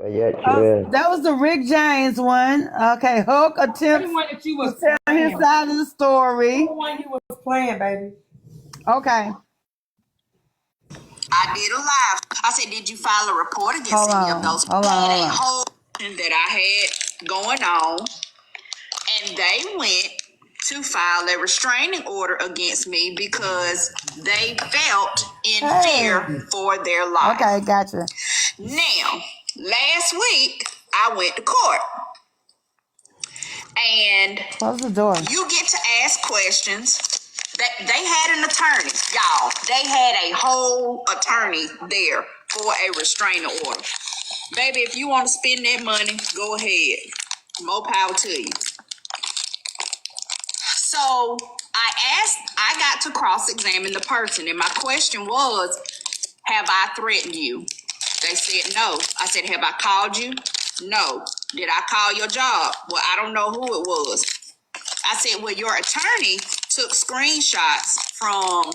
But yet you will. That was the Rick James one. Okay, Hulk attempts one that you was to tell his side of the story. The one you was playing, baby. Okay. I did a live. I said, did you file a report against any of those? Hold on. A whole thing that I had going on, and they went to file a restraining order against me because they felt in fear for their life. Okay, gotcha. Now, last week, I went to court. And close the door. You get to ask questions. They had an attorney, y'all. They had a whole attorney there for a restraining order. Baby, if you want to spend that money, go ahead. More power to you. So I got to cross-examine the person, and my question was, have I threatened you? They said no. I said, have I called you? No. Did I call your job? Well, I don't know who it was. I said, well, your attorney took screenshots from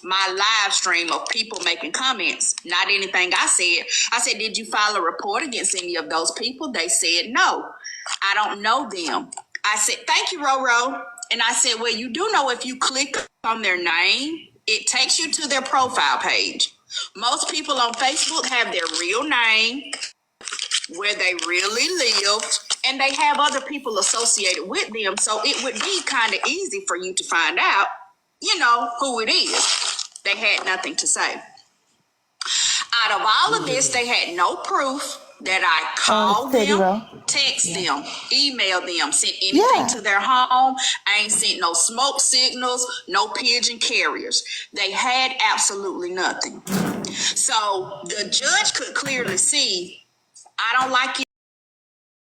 my live stream of people making comments, not anything I said. I said, did you file a report against any of those people? They said, no, I don't know them. I said, thank you, Roro. And I said, well, you do know if you click on their name, it takes you to their profile page. Most people on Facebook have their real name, where they really live, and they have other people associated with them. So it would be kind of easy for you to find out, who it is. They had nothing to say. Out of all of this, they had no proof that I called them, text them, emailed them, sent anything to their home. I ain't sent no smoke signals, no pigeon carriers. They had absolutely nothing. So the judge could clearly see, I don't like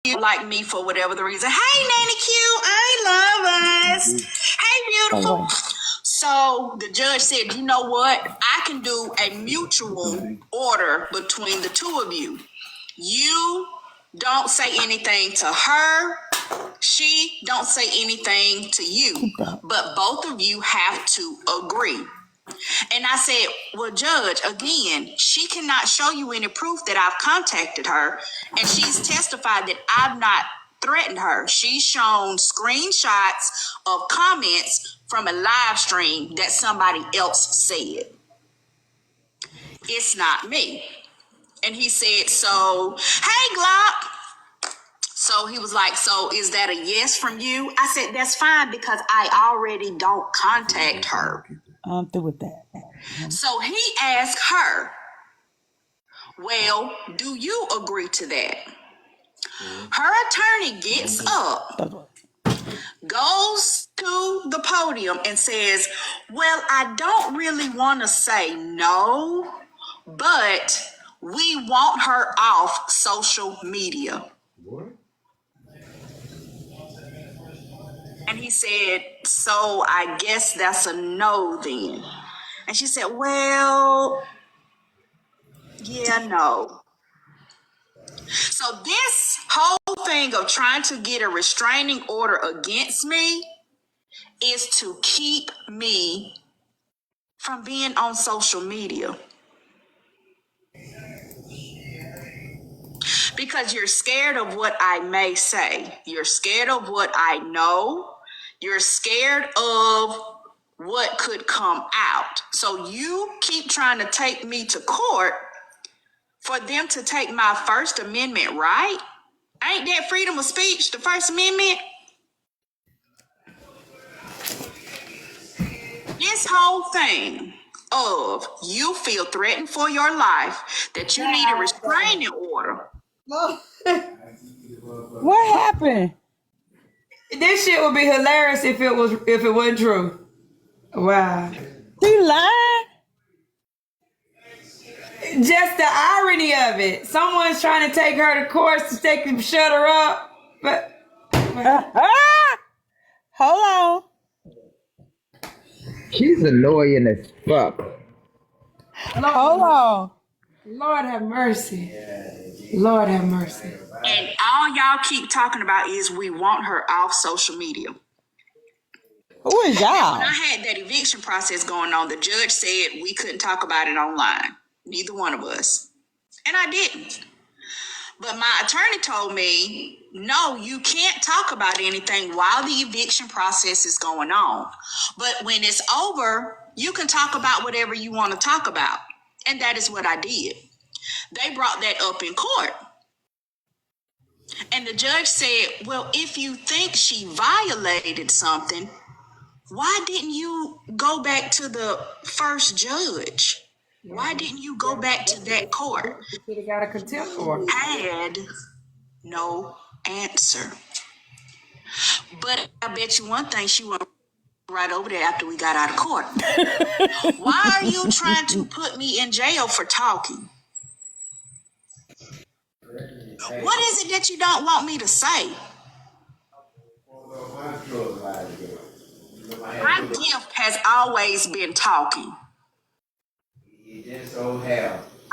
you like me for whatever the reason. Hey, Nanny Q, I love us. Hey, beautiful. So the judge said, you know what? I can do a mutual order between the two of you. You don't say anything to her. She don't say anything to you. But both of you have to agree. And I said, well, Judge, again, she cannot show you any proof that I've contacted her. And she's testified that I've not threatened her. She's shown screenshots of comments from a live stream that somebody else said. It's not me. And he said, so, hey, Glock. So he was like, so is that a yes from you? I said, that's fine because I already don't contact her. I'm through with that. So he asked her, well, do you agree to that? Her attorney gets up, goes to the podium and says, well, I don't really want to say no, but we want her off social media. What? And he said, so I guess that's a no then. And she said, well, yeah, no. So this whole thing of trying to get a restraining order against me is to keep me from being on social media. Because you're scared of what I may say. You're scared of what I know. You're scared of what could come out. So you keep trying to take me to court for them to take my First Amendment right? Ain't that freedom of speech, the First Amendment? This whole thing of you feel threatened for your life, that you need a restraining order. What happened? This shit would be hilarious if it wasn't true. Wow. She lied? Just the irony of it. Someone's trying to take her to court to shut her up. But hold on. She's annoying as fuck. Hold on. Lord have mercy. Lord have mercy. And all y'all keep talking about is we want her off social media. Who is y'all? When I had that eviction process going on, the judge said we couldn't talk about it online. Neither one of us. And I didn't. But But my attorney told me, no, you can't talk about anything while the eviction process is going on. But when it's over, you can talk about whatever you want to talk about. And that is what I did. They brought that up in court. And the judge said, well, if you think she violated something, why didn't you go back to the first judge? Why didn't you go back to that court? You should have got a contempt order. Had no answer. But I bet you one thing, she went right over there after we got out of court. Why are you trying to put me in jail for talking? What is it that you don't want me to say? My gift has always been talking.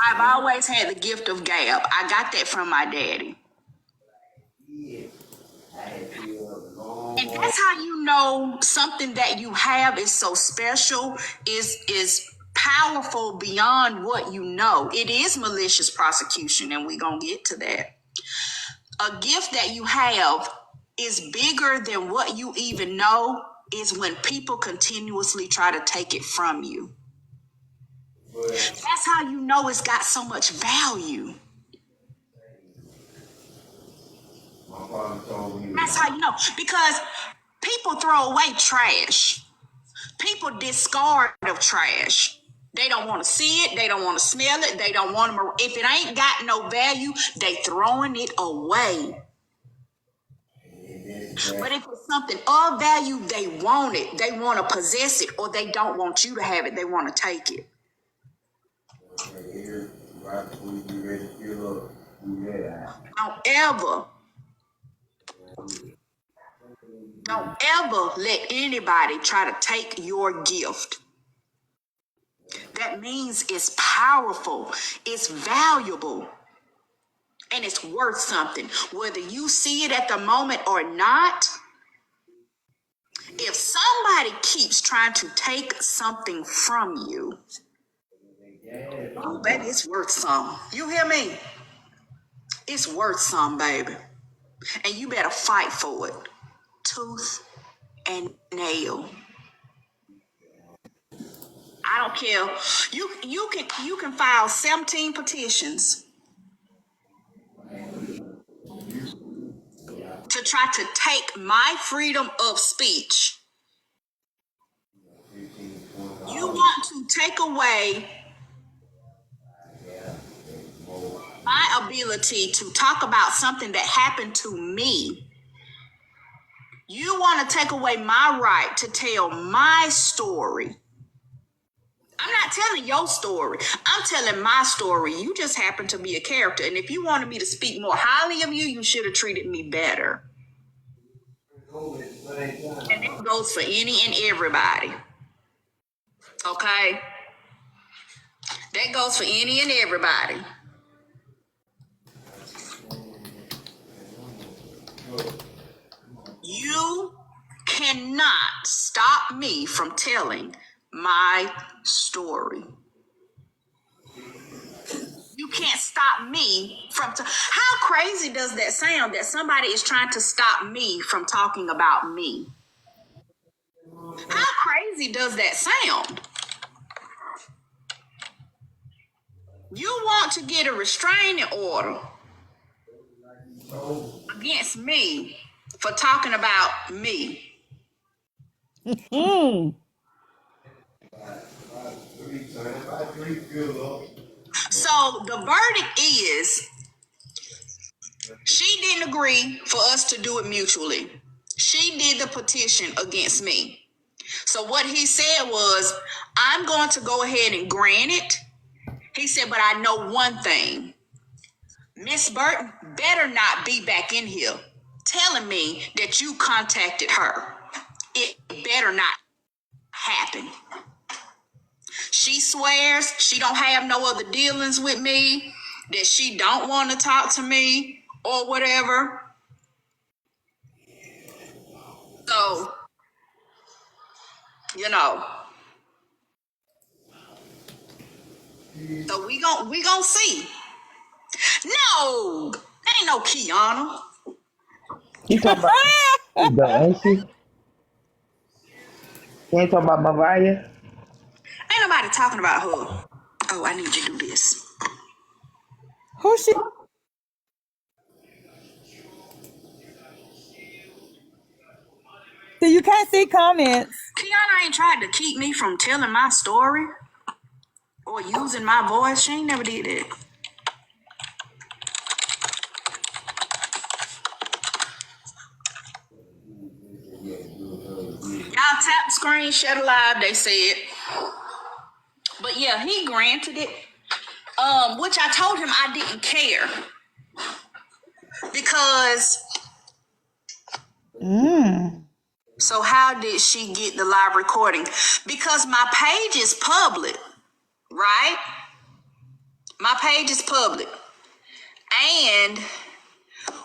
I've always had the gift of gab. I got that from my daddy. And that's how you know something that you have is so special, is powerful beyond what you know. It is malicious prosecution, and we're going to get to that. A gift that you have is bigger than what you even know is when people continuously try to take it from you. That's how you know it's got so much value. That's how you know. Because people throw away trash. People discard of trash. They don't want to see it. They don't want to smell it. They don't want to. If it ain't got no value, they throwing it away. But if it's something of value, they want it. They want to possess it, or they don't want you to have it. They want to take it. Don't ever let anybody try to take your gift. That means it's powerful, it's valuable, and it's worth something. Whether you see it at the moment or not, if somebody keeps trying to take something from you, oh, baby, it's worth some. You hear me? It's worth some, baby. And you better fight for it. Tooth and nail. I don't care. You can file 17 petitions to try to take my freedom of speech. You want to take away my ability to talk about something that happened to me. You want to take away my right to tell my story. I'm not telling your story. I'm telling my story. You just happen to be a character. And if you wanted me to speak more highly of you, you should have treated me better. And that goes for any and everybody. Okay? That goes for any and everybody. You cannot stop me from telling my story. You can't stop me from... How crazy does that sound that somebody is trying to stop me from talking about me? How crazy does that sound? You want to get a restraining order against me for talking about me. So the verdict is, she didn't agree for us to do it mutually. She did the petition against me. So what he said was, I'm going to go ahead and grant it. He said, but I know one thing. Miss Burton better not be back in here telling me that you contacted her. It better not happen. She swears she don't have no other dealings with me, that she don't want to talk to me or whatever. So, you know. So we gon' see. No, no Kiana. You talking about the ain't she? You ain't talking about Mariah? Ain't nobody talking about her. Oh, I need you to do this. Who she? See, you can't see comments. Kiana ain't tried to keep me from telling my story or using my voice. She ain't never did that. Y'all tap the screen, shut alive, they said. But yeah, he granted it. Which I told him I didn't care. Because so how did she get the live recording? Because my page is public, right? My page is public. And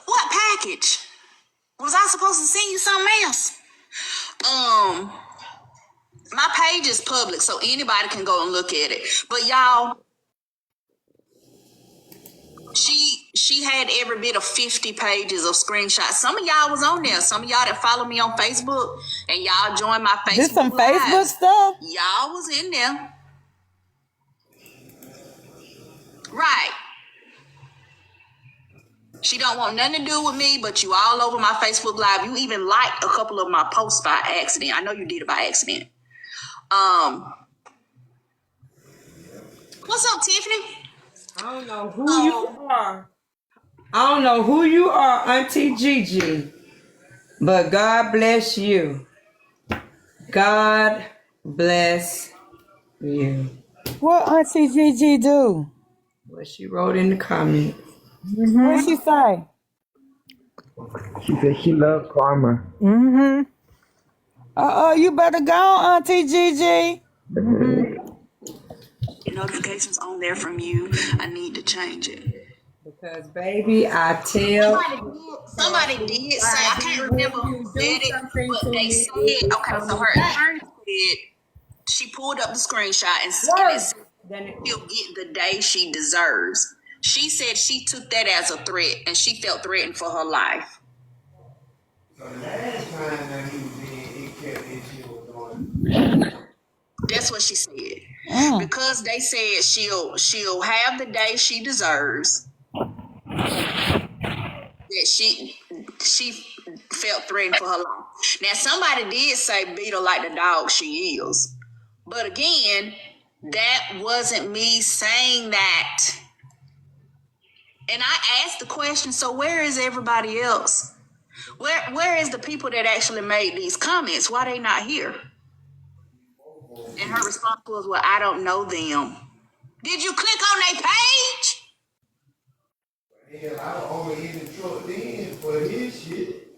what package? Was I supposed to send you something else? My page is public, so anybody can go and look at it. But y'all, she had every bit of 50 pages of screenshots. Some of y'all was on there. Some of y'all that follow me on Facebook and y'all joined my Facebook This some Live. Facebook stuff? Y'all was in there. Right. She don't want nothing to do with me, but you all over my Facebook Live. You even liked a couple of my posts by accident. I know you did it by accident. What's up, Tiffany? I don't know who you are. I don't know who you are, Auntie Gigi. But God bless you. God bless you. What Auntie Gigi do? What she wrote in the comments. What she say? She said she loved karma. You better go, Auntie Gigi. Notifications on there from you. I need to change it. Because, baby, I tell... Somebody did say, I can't remember who said it, but they said, okay, so her attorney said, she pulled up the screenshot and it said, she'll get the day she deserves. She said she took that as a threat and she felt threatened for her life. That's what she said. Because they said she'll have the day she deserves. That she felt threatened for her life. Now somebody did say beat her like the dog she is. But again, that wasn't me saying that. And I asked the question, so where is everybody else? Where is the people that actually made these comments? Why they not here? And her response was, well, I don't know them. Did you click on their page? Hell, I was only in the truck then for his shit.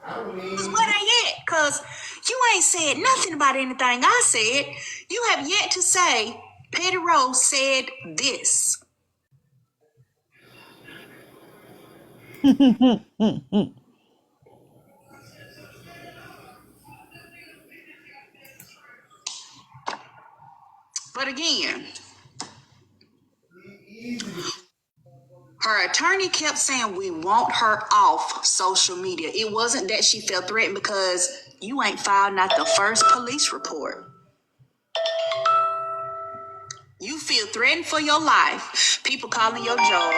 I don't even. Where they at? Because you ain't said nothing about anything I said. You have yet to say, Petty Rose said this. But again, her attorney kept saying we want her off social media. It wasn't that she felt threatened because you ain't filed not the first police report. You feel threatened for your life. People calling your job.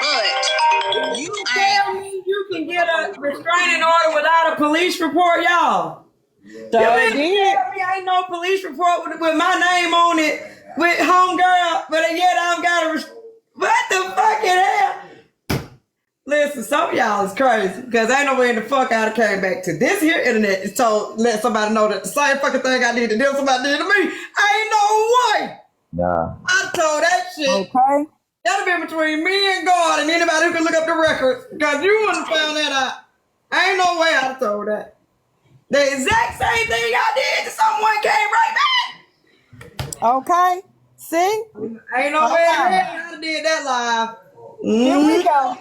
But you Tell me you can get a restraining order without a police report, y'all. So You it mean to did. tell me ain't no police report with my name on it with homegirl, but yet I've got a... What the fucking hell? Listen, some of y'all is crazy because ain't no way in the fuck I'd have came back to this here internet is told let somebody know that the same fucking thing I did to them, somebody did to me. Ain't no way. Nah. I told that shit. Okay. That'll be between me and God and anybody who can look up the records because you wouldn't have found that out. Ain't no way I'd have told that. The exact same thing I did to someone came right back. Okay. See? Ain't no way in hell I did that live. Here we go.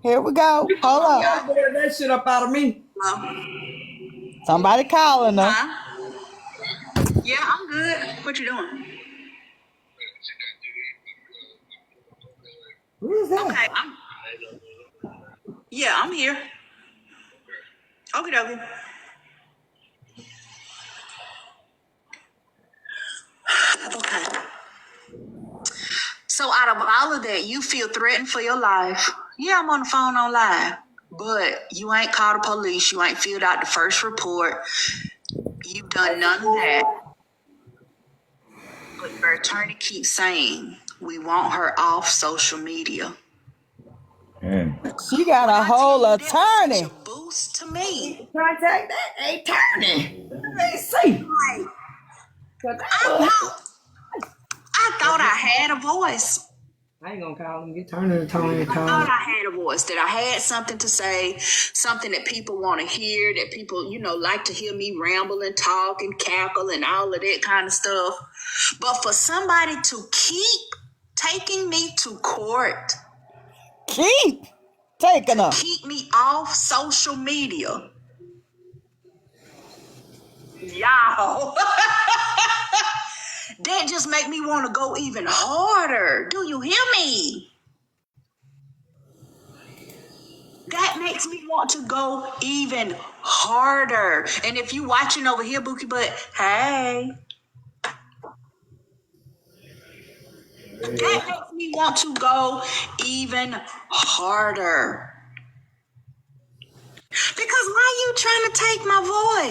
Here we go. Hold up. Y'all bored that shit up out of me. Somebody calling her. huh? Yeah, I'm good. What you doing? Who is that? Okay, Yeah, I'm here. Okay. Okay. So out of all of that, you feel threatened for your life. Yeah, I'm on the phone on live. But you ain't called the police. You ain't filled out the first report. You've done none of that. But your attorney keeps saying, we want her off social media. She got a whole That was attorney. such a boost to me. Contact that attorney. Let me see. Like, 'Cause that I was- thought I had a voice. I ain't gonna call him. Get Turner and Tony and I call thought him. I had a voice, that I had something to say, something that people want to hear, that people, like to hear me ramble and talk and cackle and all of that kind of stuff. But for somebody to keep taking me to court, Keep taking her. keep me off social media, y'all, that just make me want to go even harder. Do you hear me? That makes me want to go even harder. And if you watching over here, Bookie Butt, hey, that makes me want to go even harder. Because why are you trying to take my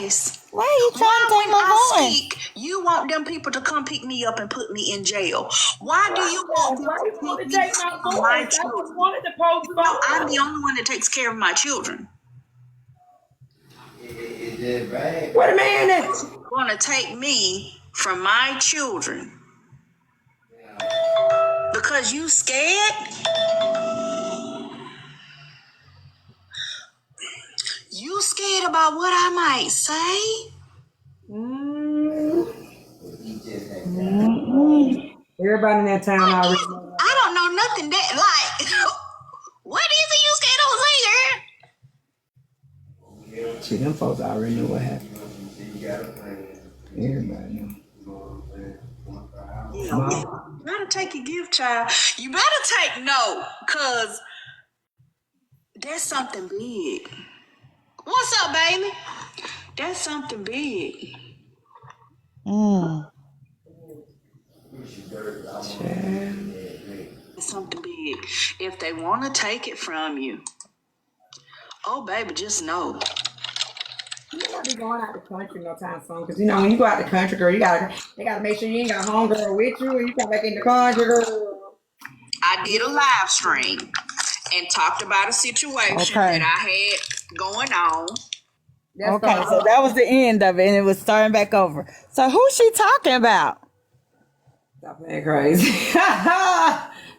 voice? Why are you trying to take When my I voice? speak, you want them people to come pick me up and put me in jail. Why do you want them Why you to want pick to me take my up from my voice? I children? just wanted to post about I'm the only one that takes care of my children. It's just bad. What a man is. Want to take me from my children because you scared? You scared about what I might say? Everybody in that town already. I don't know nothing that like. What is it you scared of, Shit, them folks already know what happened. Everybody know. You better take your gift, child. You better take no, cause that's something big. What's up, baby? That's something big. It's something big. If they want to take it from you, oh, baby, just know. You may not be going out the country no time soon, because when you go out the country, girl, they gotta make sure you ain't got homegirl with you when you come back in the country, girl. I did a live stream and talked about a situation that I had going on. Okay, so that was the end of it, and it was starting back over. So who's she talking about? Stop playing crazy.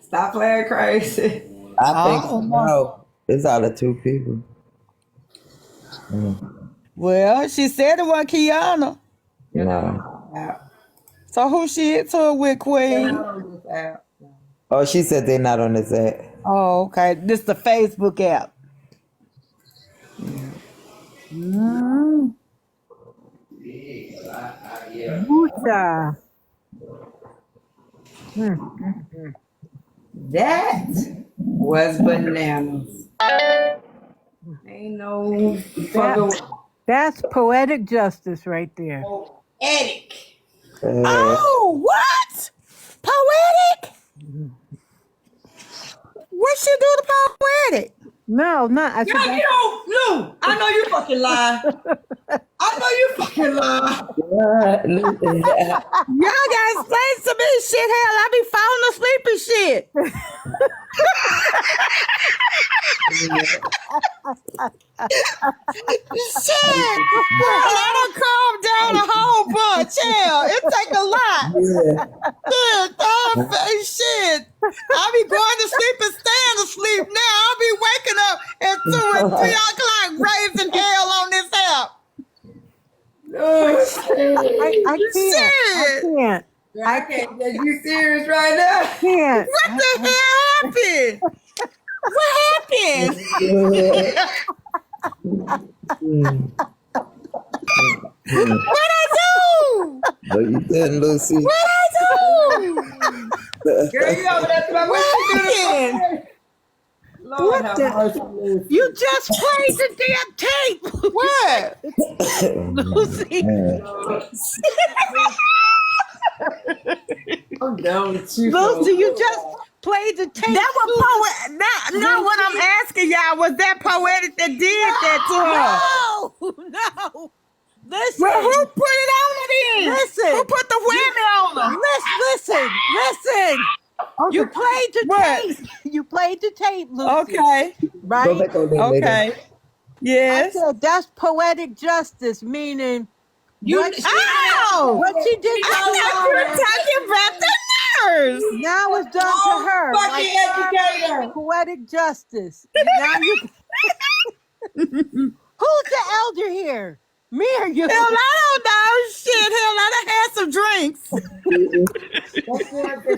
Stop playing crazy. I think no, it's all the two people. Well, she said it was Kiana. No. So who she hit to with, Queen? Oh, she said they're not on this app. Oh, okay. This the Facebook app. Mucha. That was bananas. Ain't no fucking That's poetic justice right there. poetic. Oh, what? Poetic? What she do to poetic? No, not. I Girl, said you don't, Lou. I know you fucking lie. I know you fucking lie. Y'all gotta explain to me shit. Hell, I be falling asleep and shit. Shit. Girl, I done calmed down a whole bunch. Hell, it take a lot. Shit. I be going to sleep and staying asleep now. I'll be waking up at 2 and 3 o'clock raising hell on this app. I can't. I can't. You serious right now? I can't. What the hell happened? What happened? What I do? What you did, Lucy? What I do? Girl, you over there talking about what you doing? Lord What have the- mercy, Lucy. You just played the damn tape. What? Lucy. I'm done with you. Lucy, you just played the tape. That was poetic. No, what I'm asking y'all, was that poetic that did that to her? No. Listen. Well, who put it on her then? Listen. Who put the whammy on her? Listen. You played the What? tape. You played the tape, Lucy. Okay. Go Right? back on that later. Okay. I Yes. said that's poetic justice, meaning what Oh! she did I thought you were talking about the nurse. now is done to her. Fucking educator. Poetic justice. Now you who's the elder here? Me or you? Hell, I don't know. Shit, hell, I done had some drinks.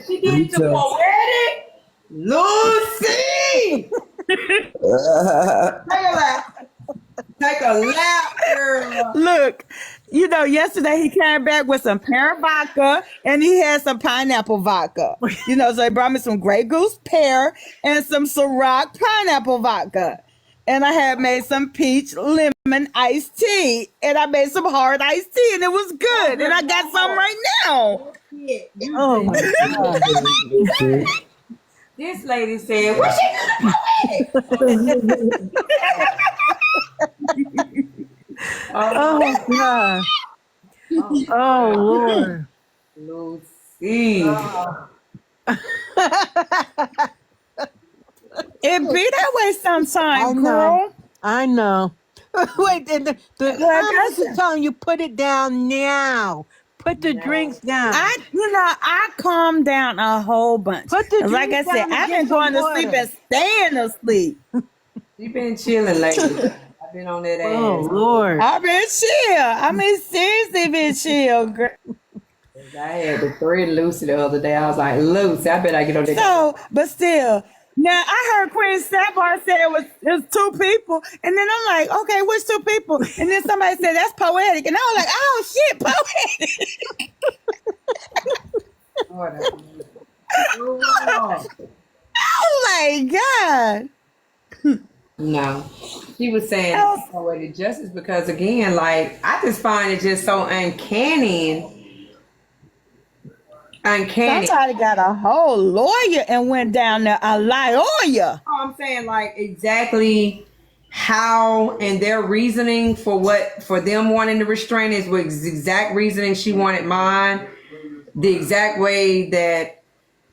She did the poetic. Lucy! Take a lap. Take a lap, girl. Look, yesterday he came back with some pear vodka and he had some pineapple vodka. So he brought me some Grey Goose pear and some Ciroc pineapple vodka. And I had made some peach lemon iced tea. And I made some hard iced tea and it was good. And I got some right now. Oh my God. This lady said, "What she gonna Oh God. Oh Lord. Lucy. It be that way sometimes, girl. I know. Wait, and the that's is telling you put it down now. Put the drinks down. I calmed down a whole bunch. Put the Like I drinks said, down and I've get been going to some sleep water. and staying asleep. You been chilling lately. I've been on that ass. Oh Lord. I've been chill. I mean, seriously, been chill, girl. I had to thread Lucy the other day. I was like, Lucy, I bet I get on that. So, but still, now I heard Queen Sapphire say it was two people, and then I'm like, okay, which two people? And then somebody said that's poetic, and I was like, oh shit, poetic. Oh my god. No. She was saying poetic justice because, again, like, I just find it just so uncanny. Somebody got a whole lawyer and went down there, a lawyer. Oh, I'm saying, like, exactly how and their reasoning for them wanting to restrain is was exact reasoning she wanted mine. The exact way that,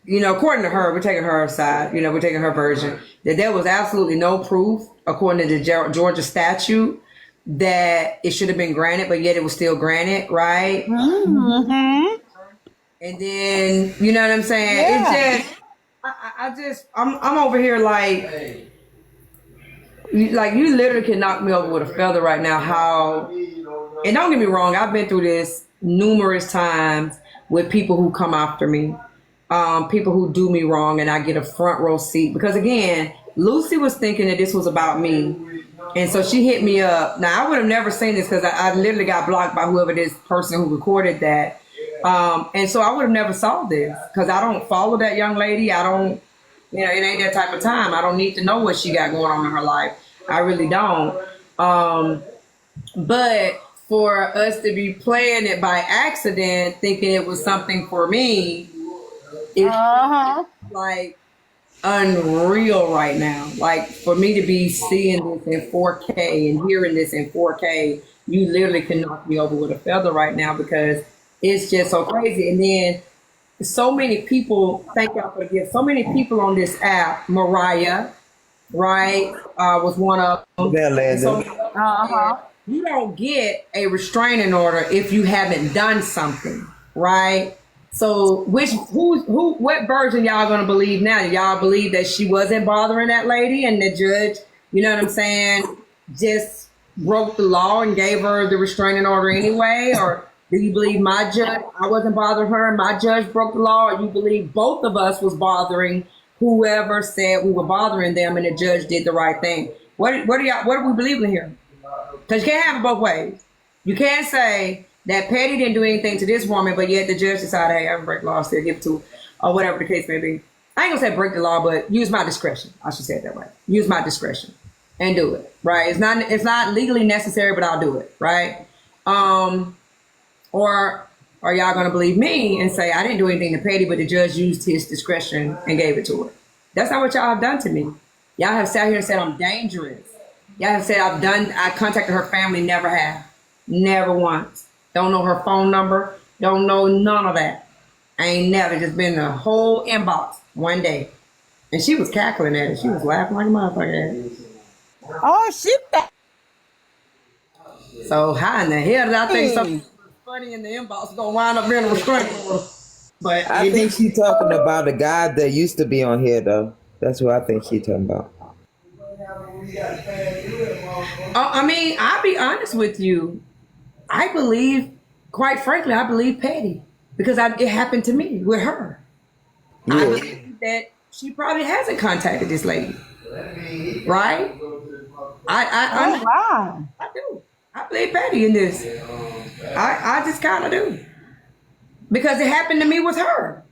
according to her, we're taking her side, we're taking her version, that there was absolutely no proof, according to the Georgia statute, that it should have been granted, but yet it was still granted, right? Mm-hmm. And then, you know what I'm saying? Yeah. I'm over here like you literally can knock me over with a feather right now. And don't get me wrong, I've been through this numerous times with people who come after me, people who do me wrong, and I get a front row seat. Because again, Lucy was thinking that this was about me. And so she hit me up. Now, I would have never seen this because I literally got blocked by whoever this person who recorded that. And so I would have never saw this because I don't follow that young lady. I don't, it ain't that type of time. I don't need to know what she got going on in her life. I really don't. But for us to be playing it by accident, thinking it was something for me, it's like unreal right now. Like, for me to be seeing this in 4K and hearing this in 4K, you literally can knock me over with a feather right now because it's just so crazy. And then so many people, thank y'all for the gift, so many people on this app, Mariah, right, was one of them. There, Landon. You don't get a restraining order if you haven't done something, right? So what version y'all gonna believe now? Y'all believe that she wasn't bothering that lady and the judge, you know what I'm saying, just broke the law and gave her the restraining order anyway? Or do you believe my judge, I wasn't bothering her and my judge broke the law? Or you believe both of us was bothering whoever said we were bothering them and the judge did the right thing? What are we believing here? Because you can't have it both ways. You can't say that Petty didn't do anything to this woman, but yet the judge decided, hey, I'm breaking law, still give it to her, or whatever the case may be. I ain't gonna say break the law, but use my discretion. I should say it that way. Use my discretion and do it. Right? It's not legally necessary, but I'll do it. Right? Or are y'all gonna believe me and say I didn't do anything to Petty, but the judge used his discretion and gave it to her? That's not what y'all have done to me. Y'all have sat here and said I'm dangerous. Y'all have said I contacted her family, never have. Never once. Don't know her phone number. Don't know none of that. I ain't never just been in the whole inbox one day. And she was cackling at it. She was laughing like a motherfucker. Oh, she So how in the hell did I think something funny in the inbox gonna wind up being a restraining order? But I think she talking about a guy that used to be on here though. That's what I think she talking about. I mean, I'll be honest with you. I believe, quite frankly, I believe Patty because it happened to me with her. Yeah. I believe that she probably hasn't contacted this lady, right? wow. I do. I believe Patty in this. I just kind of do because it happened to me with her.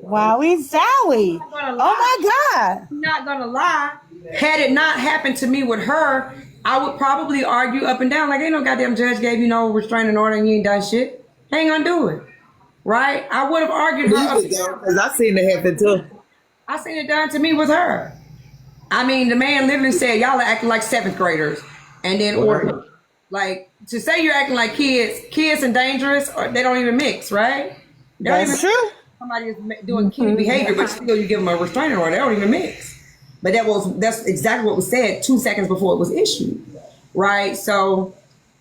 Wowie zowie. Oh my God. I'm not gonna lie. Had it not happened to me with her, I would probably argue up and down like ain't no goddamn judge gave you no restraining order and you ain't done shit. Ain't gonna do it, right? I would have argued her up and down. Because I seen it happen too. I seen it done to me with her. I mean, the man literally said y'all are acting like seventh graders, and then ordered like to say you're acting like kids and dangerous, or they don't even mix, right? They don't That's even true. somebody is doing kid behavior, but still you give them a restraining order. They don't even mix. But that's exactly what was said 2 seconds before it was issued, right? So,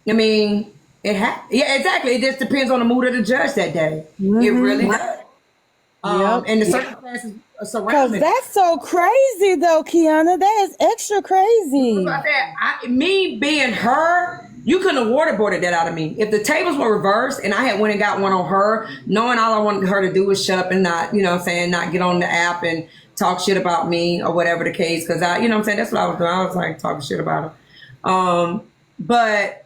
I mean, yeah, exactly. It just depends on the mood of the judge that day. It really does. And the circumstances surrounding. Because that's so crazy, though, Kiana. That is extra crazy. Me being her, you couldn't have waterboarded that out of me. If the tables were reversed and I had went and got one on her, knowing all I wanted her to do was shut up and not, you know what I'm saying, not get on the app and talk shit about me or whatever the case. Because you know what I'm saying, that's what I was doing. I was like talking shit about her. But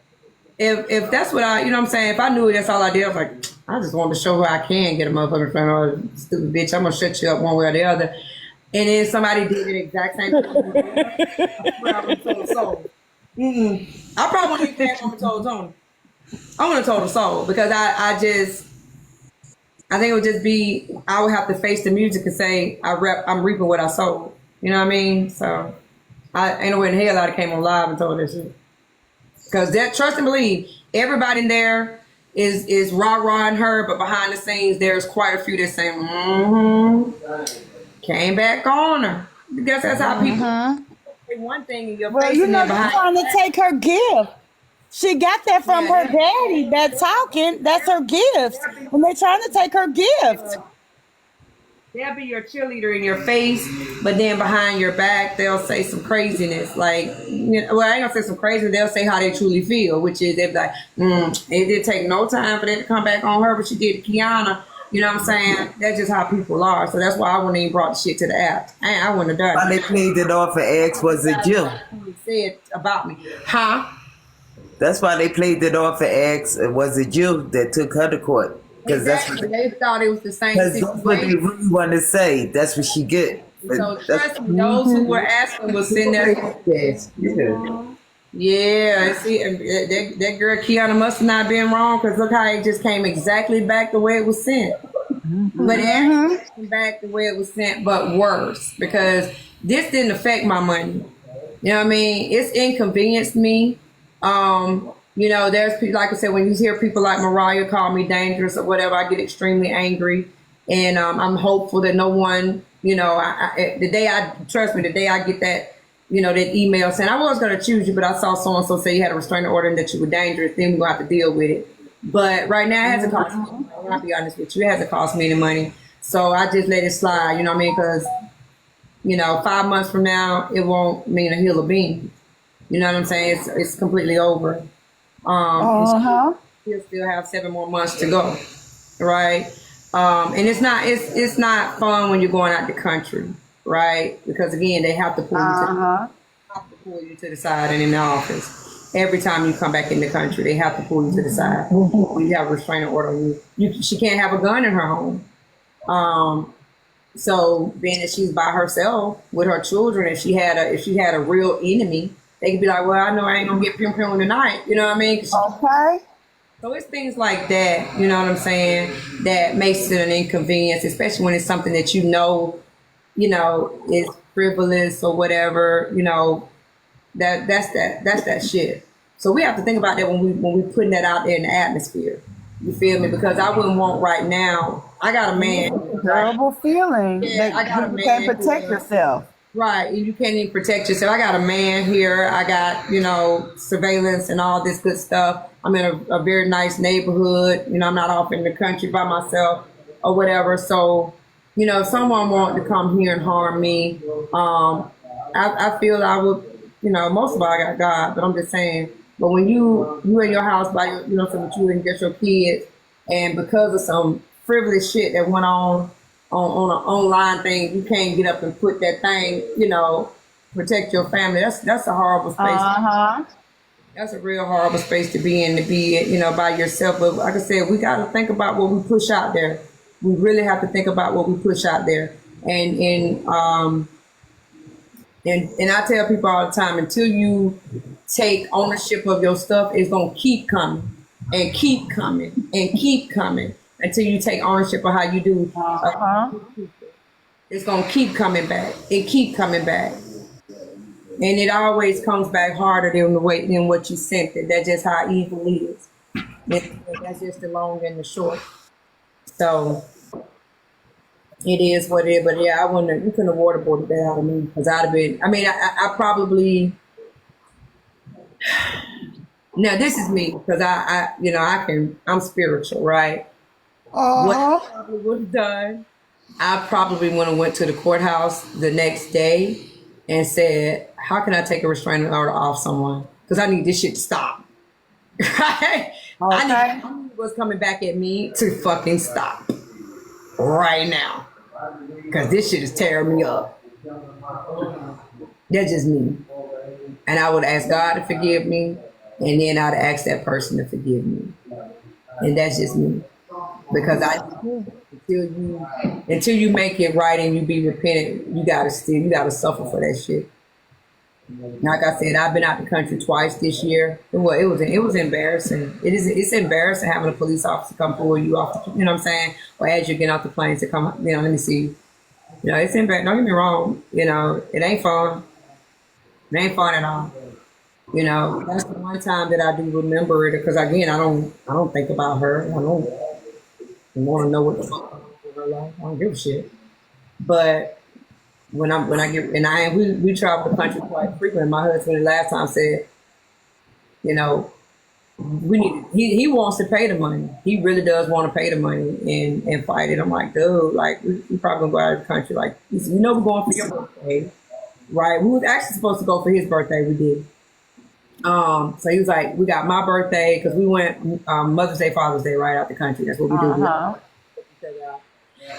if that's what you know what I'm saying, if I knew that's all I did, I was like, I just wanted to show her I can get a motherfucker in front of her, stupid bitch. I'm going to shut you up one way or the other. And then somebody did the exact same thing. I would have told the soul. I probably wouldn't even came home and told Tony. I would have told the soul because I think it would just be, I would have to face the music and say, I'm reaping what I sowed. You know what I mean? So I ain't no way in hell I'd have came on live and told this shit. Because that, trust and believe, everybody in there is rah-rahing her, but behind the scenes, there's quite a few that say, came back on her. Because that's how people say one thing in your face You and know, then they're behind. trying to take her gift. She got that from her daddy, that talking. That's her gift. And they're trying to take her gift. They'll be your cheerleader in your face, but then behind your back, they'll say some craziness. Like, you know, well, I ain't gonna say some craziness. They'll say how they truly feel, which is they're like, it did take no time for that to come back on her, but she did Kiana. You know what I'm saying? That's just how people are. So that's why I wouldn't even brought the shit to the app. I wouldn't have done Why they it. played it off and asked, was it you? Said about me, huh? That's why they played it off and asked, was it you that took her to court? Because Exactly. They thought it was the same that's what they situation. really want to say. That's what she get. But So trust me, those who were asking was sitting there. Yeah, see, that girl Kiana must have not been wrong because look how it just came exactly back the way it was sent. But it actually came back the way it was sent, but worse because this didn't affect my money. You know what I mean? It's inconvenienced me. You know, there's people, like I said, when you hear people like Mariah call me dangerous or whatever, I get extremely angry. And I'm hopeful that no one, you know, the day I get that, you know, that email saying I was going to choose you, but I saw so-and-so say you had a restraining order and that you were dangerous, then we're going to have to deal with it. But right now, it hasn't cost me any money. I'll be honest with you. It hasn't cost me any money. So I just let it slide, you know what I mean? Because, you know, 5 months from now, it won't mean a hill of beans. You know what I'm saying? It's completely over. We'll still have 7 more months to go, right? And it's not fun when you're going out the country, right? Because again, they have to pull you to the side and in the office. Every time you come back in the country, they have to pull you to the side. You have a restraining order on you. She can't have a gun in her home. So being that she's by herself with her children, if she had a real enemy, they could be like, well, I know I ain't gonna get pim pim tonight. You know what I mean? Okay. So it's things like that, you know what I'm saying, that makes it an inconvenience, especially when it's something that you know, is frivolous or whatever, you know, that's that shit. So we have to think about that when we putting that out there in the atmosphere. You feel me? Because I wouldn't want right now. I got a man. Right? Terrible feeling Yeah, that I got a you can't man protect here. yourself. Right, and you can't even protect yourself. I got a man here. I got, you know, surveillance and all this good stuff. I'm in a very nice neighborhood. You know, I'm not off in the country by myself or whatever. So, you know, if someone wanted to come here and harm me, I feel I would, you know, most of all I got God, but I'm just saying. But when you in your house by your, you know, some you and get your kids, and because of some frivolous shit that went on an online thing, you can't get up and put that thing, you know, protect your family. That's a horrible space. Uh-huh. That's a real horrible space to be in, you know, by yourself. But like I said, we got to think about what we push out there. We really have to think about what we push out there. And I tell people all the time, until you take ownership of your stuff, it's gonna keep coming and keep coming and keep coming until you take ownership of how you do. Uh-huh. It's gonna keep coming back. It keep coming back, and it always comes back harder than what you sent it. That's just how evil is. That's just the long and the short. So it is what it is. But yeah, I wouldn't. You couldn't have waterboarded that out of me because I'd have been. I mean, I probably. Now this is me because you know, I'm spiritual, right? What I probably would have done, I probably would have went to the courthouse the next day and said, how can I take a restraining order off someone? Because I need this shit to stop. Right? Okay. I need what's coming back at me to fucking stop right now. Because this shit is tearing me up. That's just me. And I would ask God to forgive me, and then I'd ask that person to forgive me. And that's just me. Because until you make it right and you be repentant, you gotta suffer for that shit. Like I said, I've been out the country twice this year. Well, it was embarrassing. It's embarrassing having a police officer come pull you off. You know what I'm saying? Or as you get off the plane to come, you know, let me see. You know, it's embarrassing. Don't get me wrong. You know, it ain't fun. It ain't fun at all. You know, that's the one time that I do remember it because again, I don't think about her. I don't want to know what the fuck in her life. I don't give a shit. But when I get and we travel the country quite frequently. My husband the last time said, you know, he wants to pay the money. He really does want to pay the money and fight it. I'm like, dude, like we probably gonna go out of the country. Like, he said, you know, we're going for your birthday, right? We was actually supposed to go for his birthday. We did. So he was like, we got my birthday because we went Mother's Day, Father's Day, right out the country. That's what we do. Uh-huh.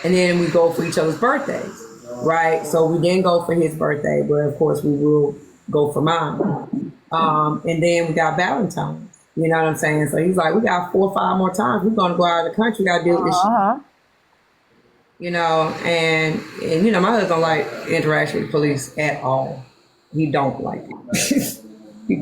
And then we go for each other's birthdays, right? So we didn't go for his birthday, but of course we will go for mine. And then we got Valentine's. You know what I'm saying? So he's like, we got 4 or 5 more times. We're gonna go out of the country. We gotta deal with this shit. Uh-huh. You know, and you know, my husband don't like interaction with police at all. He don't like it. He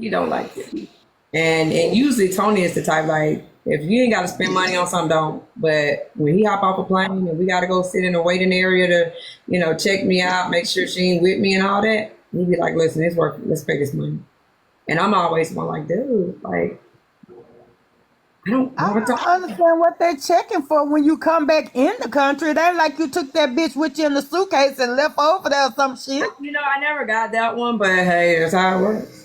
don't like it. And usually Tony is the type like, if you ain't got to spend money on something, don't. But when he hop off a plane and we got to go sit in a waiting area to, you know, check me out, make sure she ain't with me and all that, he be like, listen, it's worth it. Let's pay this money. And I'm always more like, dude, like, I don't understand what they're checking for when you come back in the country. It ain't like you took that bitch with you in the suitcase and left over there or some shit. You know, I never got that one, but hey, that's how it works.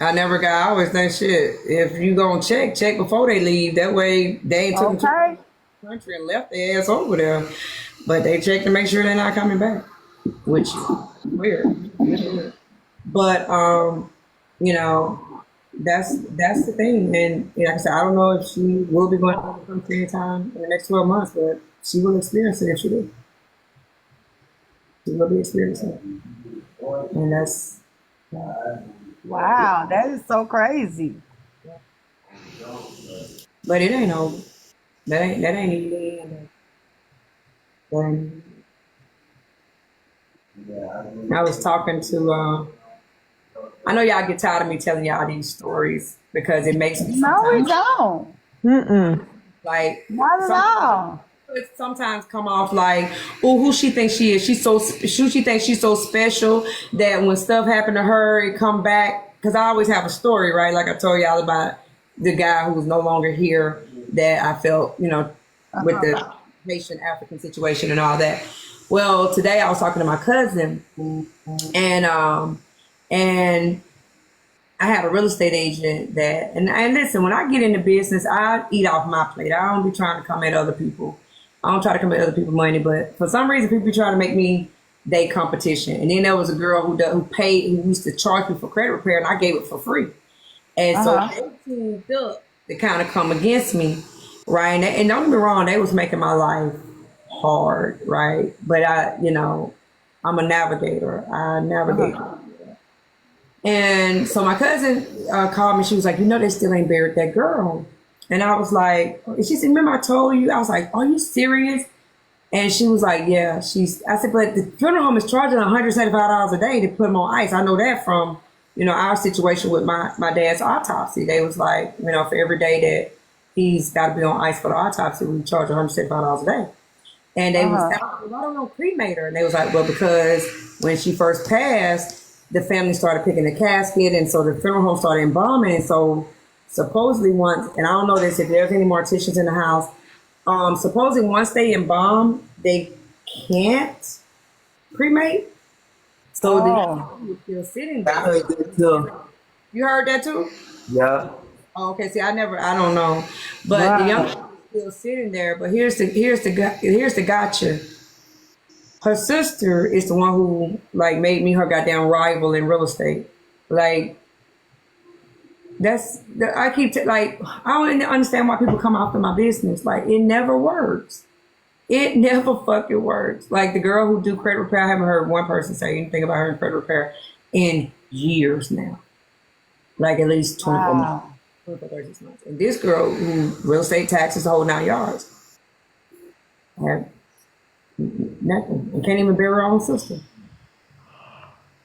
I always think shit. If you gonna check before they leave, that way they ain't took them to the country and left their ass over there. But they check to make sure they're not coming back, which weird. But you know, that's the thing. And like I said, I don't know if she will be going to the country anytime in the next 12 months, but she will experience it if she does. She will be experiencing it, and that's. Wow, that is so crazy. But it ain't over. That ain't even the end. And I was talking to, I know y'all get tired of me telling y'all these stories because it makes me No, we sometimes don't. Mm-mm. like Not at all. it sometimes come off like, oh, who she thinks she is. She thinks she's so special that when stuff happened to her, it come back. Because I always have a story, right? Like I told y'all about the guy who was no longer here that I felt, with the Haitian African situation and all that. Well, today I was talking to my cousin, and I had a real estate agent that, and listen, when I get into business, I eat off my plate. I don't be trying to come at other people. I don't try to come at other people's money, but for some reason, people be trying to make me their competition. And then there was a girl who used to charge me for credit repair, and I gave it for free. And so they teamed up to kind of come against me, right? And don't get me wrong, they was making my life hard, right? But I'm a navigator. I navigate. And so my cousin called me. She was like, they still ain't buried that girl. And I was like, and she said, remember I told you? I was like, are you serious? And she was like, yeah. I said, but the funeral home is charging $175 a day to put him on ice. I know that from, our situation with my dad's autopsy. They was like, for every day that he's got to be on ice for the autopsy, we charge $175 a day. And they was like, why don't we cremate her? And they was like, well, because when she first passed, the family started picking the casket, and so the funeral home started embalming. And so supposedly once, and I don't know this if there's any morticians in the house, supposedly once they embalm, they can't cremate. So the young was still sitting I there. heard that too. You heard that too? Yeah. Oh, okay. See, I don't know, but the young was still sitting there. But here's the gotcha. Her sister is the one who made me her goddamn rival in real estate. I don't understand why people come after my business. It never works. It never fucking works. Like the girl who do credit repair, I haven't heard one person say anything about her in credit repair in years now. At least 24 months. 36 months. And this girl who real estate taxes the whole 9 yards. Have nothing. And can't even bear her own sister.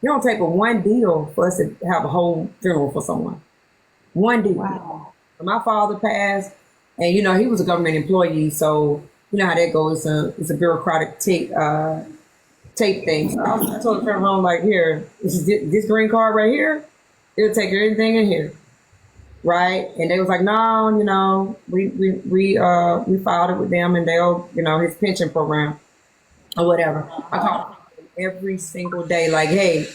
You don't take one deal for us to have a whole funeral for someone. One deal. Wow. My father passed, and he was a government employee, so you know how that goes. It's a bureaucratic tape thing. So I told the funeral home here, this green card right here, it'll take everything in here, right? And they was like, no, we filed it with them, and they'll his pension program or whatever. I call every single day, hey,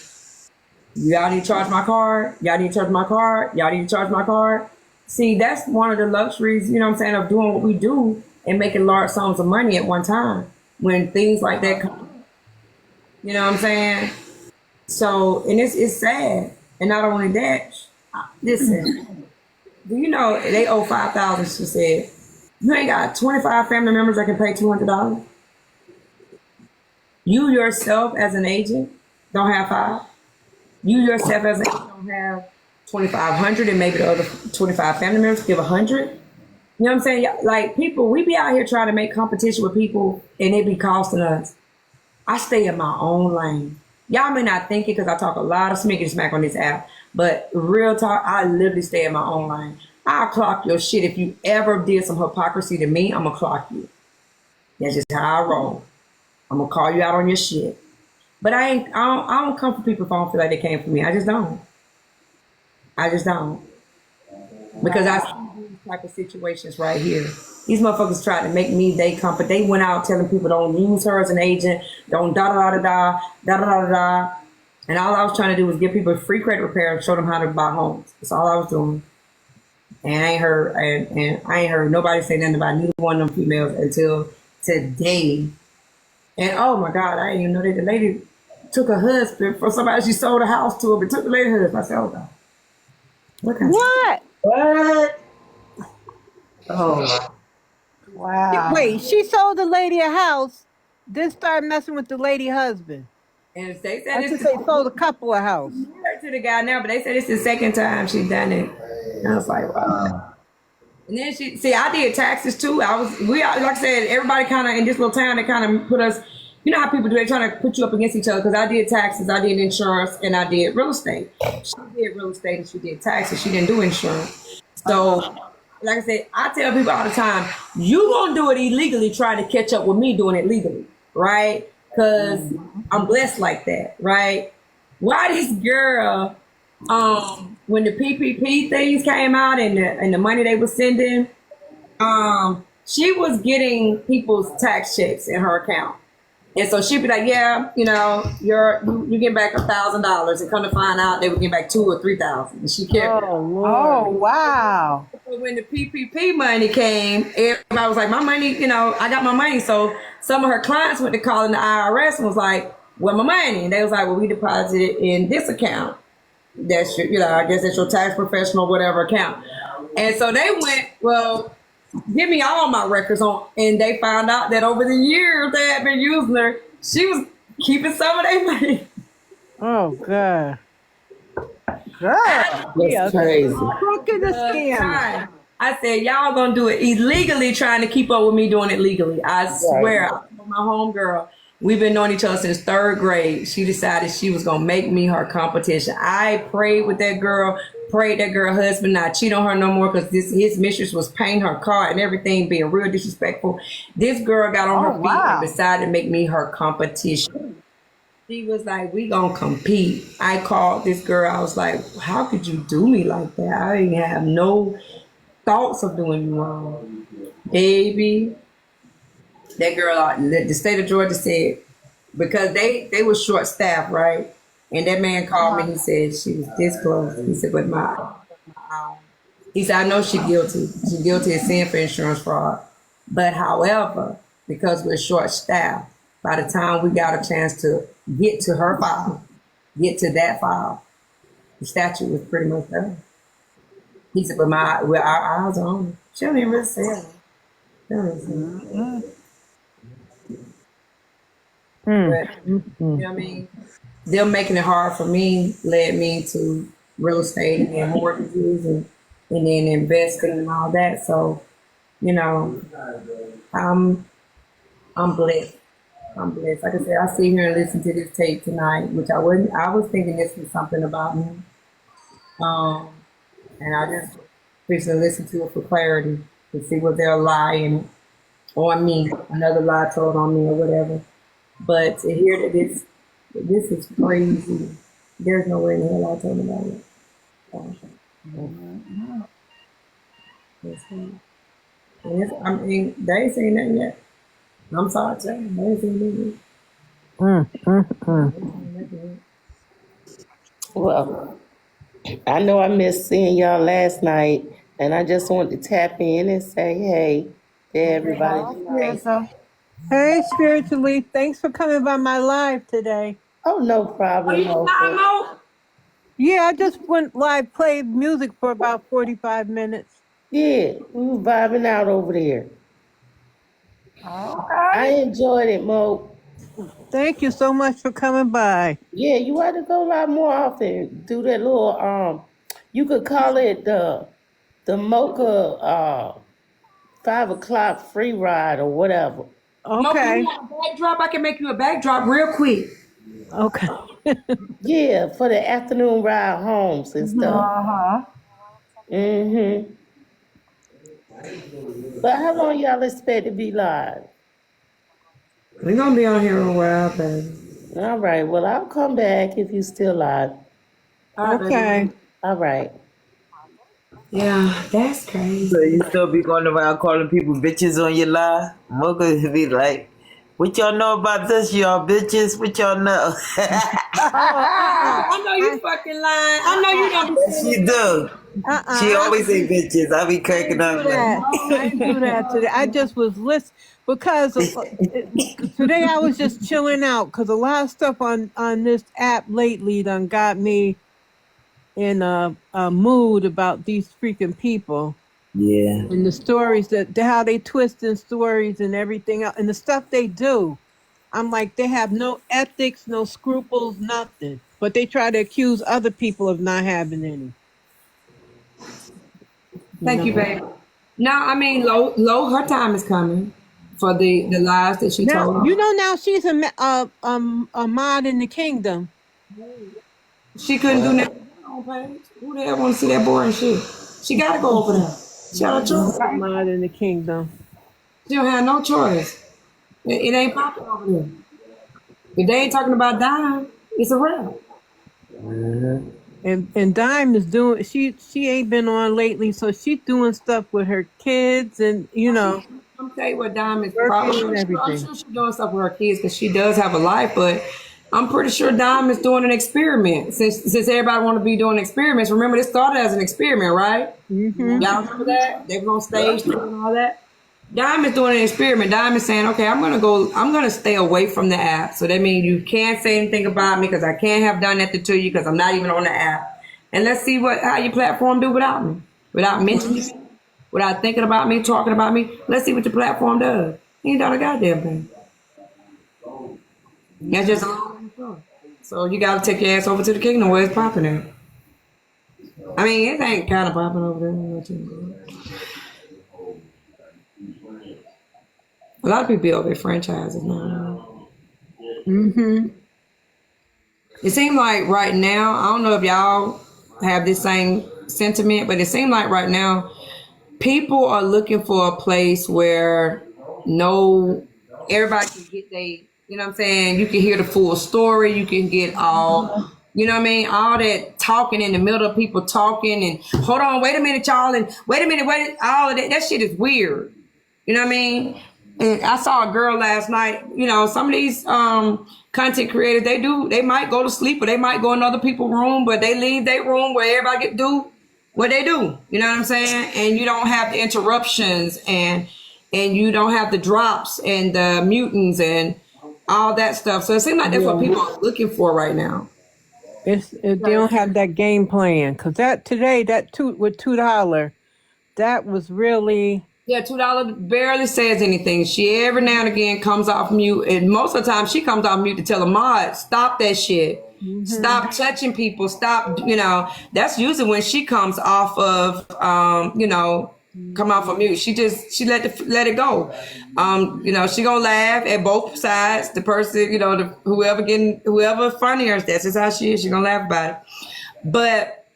y'all need to charge my card. Y'all need to charge my card. Y'all need to charge my card. See, that's one of the luxuries, of doing what we do and making large sums of money at one time when things like that come. You know what I'm saying? So, and it's sad. And not only that, listen, do you know they owe $5,000? She said, you ain't got 25 family members that can pay $200. You yourself as an agent don't have $5. You yourself as an agent don't have $2,500, and maybe the other 25 family members give $100. You know what I'm saying? People, we be out here trying to make competition with people, and it be costing us. I stay in my own lane. Y'all may not think it because I talk a lot of smickety smack on this app, but real talk, I literally stay in my own lane. I'll clock your shit. If you ever did some hypocrisy to me, I'm gonna clock you. That's just how I roll. I'm gonna call you out on your shit. But I don't come for people if I don't feel like they came for me. I just don't. Because I see these type of situations right here. These motherfuckers tried to make me they company. They went out telling people don't use her as an agent, don't da. And all I was trying to do was give people free credit repair and show them how to buy homes. That's all I was doing. And I ain't heard nobody say nothing about neither one of them females until today. And oh my God, I didn't even know that the lady took her husband for somebody she sold a house to, but took the lady's husband. I said, oh God. What? What? Oh. Wow. Wait, she sold the lady a house, then started messing with the lady husband. And they said I should say sold a couple a house. married to the guy now, but they said it's the second time she done it. And I was like, wow. And then I did taxes too. Like I said, everybody kind of in this little town, they kind of put us, you know how people do, they trying to put you up against each other. Because I did taxes, I did insurance, and I did real estate. She did real estate and she did taxes. She didn't do insurance. So, like I said, I tell people all the time, you gonna do it illegally trying to catch up with me doing it legally, right? Because I'm blessed like that, right? Why this girl, when the PPP things came out and the money they were sending, she was getting people's tax checks in her account. And so she'd be like, yeah, you know, you get back $1,000, and come to find out they would get back $2,000 or $3,000. And she kept. Oh, Lord. Oh, wow. So when the PPP money came, everybody was like, my money, you know, I got my money. So some of her clients went to calling the IRS and was like, where my money? And they was like, well, we deposited it in this account. That's your, you know, I guess that's your tax professional, whatever account. And so they went, well, give me all my records on. And they found out that over the years they had been using her, she was keeping some of their money. Oh, God. Girl. That's crazy. Look at the scam. I said, y'all gonna do it illegally trying to keep up with me doing it legally. I swear. I told my homegirl, we've been knowing each other since 3rd grade. She decided she was gonna make me her competition. I prayed with that girl, prayed that girl husband not cheat on her no more, because his mistress was paying her car and everything, being real disrespectful. This girl got on her feet and decided to make me her competition. She was like, we gonna compete. I called this girl. I was like, how could you do me like that? I didn't have no thoughts of doing you wrong. Baby, that girl, the state of Georgia said, because they were short staffed, right? And that man called me, he said she was this close. He said, but he said, I know she's guilty. She's guilty of sin for insurance fraud. But however, because we're short staffed, by the time we got a chance to get to her file, get to that file, the statute was pretty much done. He said, but our eyes are on her. She don't even really say it. She don't really say it. But, you know what I mean? Them making it hard for me led me to real estate and mortgages and then investing and all that. So, you know, I'm blessed. I'm blessed. Like I said, I sit here and listen to this tape tonight, which I was thinking this was something about me. And I just recently listened to it for clarity to see what they're lying on me, another lie told on me or whatever. But to hear that this is crazy. There's no way in hell I told about it. I mean, they ain't saying nothing yet. I'm sorry to tell you, they ain't saying nothing yet. Well, I know I missed seeing y'all last night, and I just wanted to tap in and say hey to everybody tonight. Hey, spiritually, thanks for coming by my live today. Oh, no problem. Yeah, I just went live, played music for about 45 minutes. Yeah, we were vibing out over there. I enjoyed it, Mo. Thank you so much for coming by. Yeah, you ought to go live more often. Do that little you could call it the Mocha 5 o'clock free ride or whatever. Okay. You want a backdrop? I can make you a backdrop real quick. Okay. Yeah, for the afternoon ride homes and stuff. But how long y'all expect to be live? We're gonna be on here a while, baby. All right. Well, I'll come back if you still live. Okay. All right. Yeah, that's crazy. So you still be going around calling people bitches on your lie? Mocha be like, what y'all know about this, y'all bitches? What y'all know? I know you fucking lying. I know you don't. Yes, she do. She always say bitches. I be cracking up. I didn't do that today. I just was listening because today I was just chilling out because a lot of stuff on this app lately done got me in a mood about these freaking people. Yeah. And the stories how they twist in stories and everything else and the stuff they do. I'm like, they have no ethics, no scruples, nothing. But they try to accuse other people of not having any. Thank you, babe. No, I mean, her time is coming for the lies that she Now told. you know now she's a mod in the kingdom. She couldn't do nothing on her own page. Who the hell want to see that boring shit? She got to go over there. She got a choice. Mod in the kingdom. She don't have no choice. It ain't popping over there. If they ain't talking about dying, it's a wrap. And Dime is doing she ain't been on lately, so she's doing stuff with her kids and I'm tell you what, Diamond's working probably. and I'm everything. sure she's doing stuff with her kids because she does have a life, but I'm pretty sure Diamond's doing an experiment. Since everybody want to be doing experiments, remember this started as an experiment, right? Mm-hmm. Y'all remember that? They were on stage and all that. Diamond's doing an experiment. Diamond's saying, okay, I'm gonna stay away from the app. So that means you can't say anything about me because I can't have done nothing to you because I'm not even on the app. And let's see how your platform do without me. Without mentioning me, without thinking about me, talking about me. Let's see what your platform does. He ain't done a goddamn thing. That's just a long story. So you gotta take your ass over to the kingdom where it's popping at. I mean, it ain't kind of popping over there. A lot of people build their franchises now. Mm-hmm. It seems like right now, I don't know if y'all have this same sentiment, but it seems like right now, people are looking for a place where everybody can get you know what I'm saying? You can hear the full story. You can get all, you know what I mean? All that talking in the middle of people talking and hold on, wait a minute, y'all, and wait a minute, all of that shit is weird. You know what I mean? And I saw a girl last night, some of these content creators, they might go to sleep or they might go in other people's room, but they leave their room where everybody get do what they do. You know what I'm saying? And you don't have the interruptions and you don't have the drops and the mutants and all that stuff. So it seems like that's what people are looking for right now. They don't have that game plan because that $2 that was really. Yeah, $2 barely says anything. She every now and again comes off mute, and most of the time she comes off mute to tell a mod, stop that shit. Mm-hmm. Stop touching people. Stop, that's usually when she comes off of, come off of mute. She let it go. She gonna laugh at both sides. The person, whoever funnier, that's just how she is. She gonna laugh about it. But,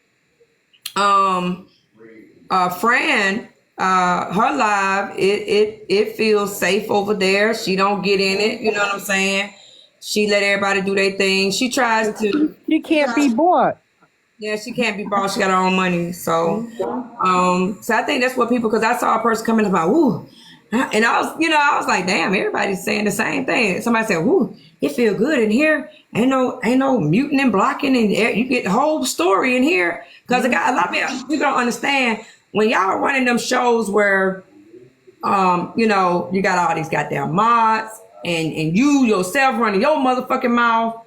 Fran, her live, it feels safe over there. She don't get in it. You know what I'm saying? She let everybody do their thing. She tries to. She can't be bought. Yeah, she can't be bought. She got her own money. So, so I think that's what people. Because I saw a person coming about, ooh, and I was like, damn, everybody's saying the same thing. Somebody said, ooh, it feel good in here. Ain't no muting and blocking, and you get the whole story in here. Because a lot of people don't understand. When y'all running them shows where, you got all these goddamn mods and you yourself running your motherfucking mouth,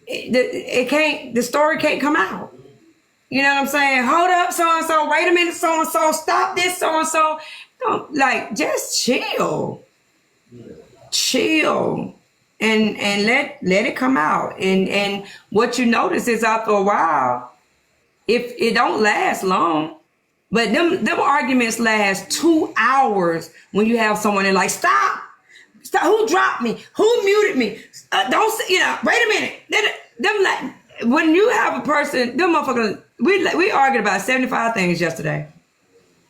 the story can't come out. You know what I'm saying? Hold up, so-and-so, wait a minute, so-and-so, stop this, so-and-so. Just chill. Chill. And let it come out. And what you notice is after a while, if it don't last long, but them arguments last 2 hours when you have someone in stop, who dropped me, who muted me, wait a minute, when you have a person, them motherfuckers, we argued about 75 things yesterday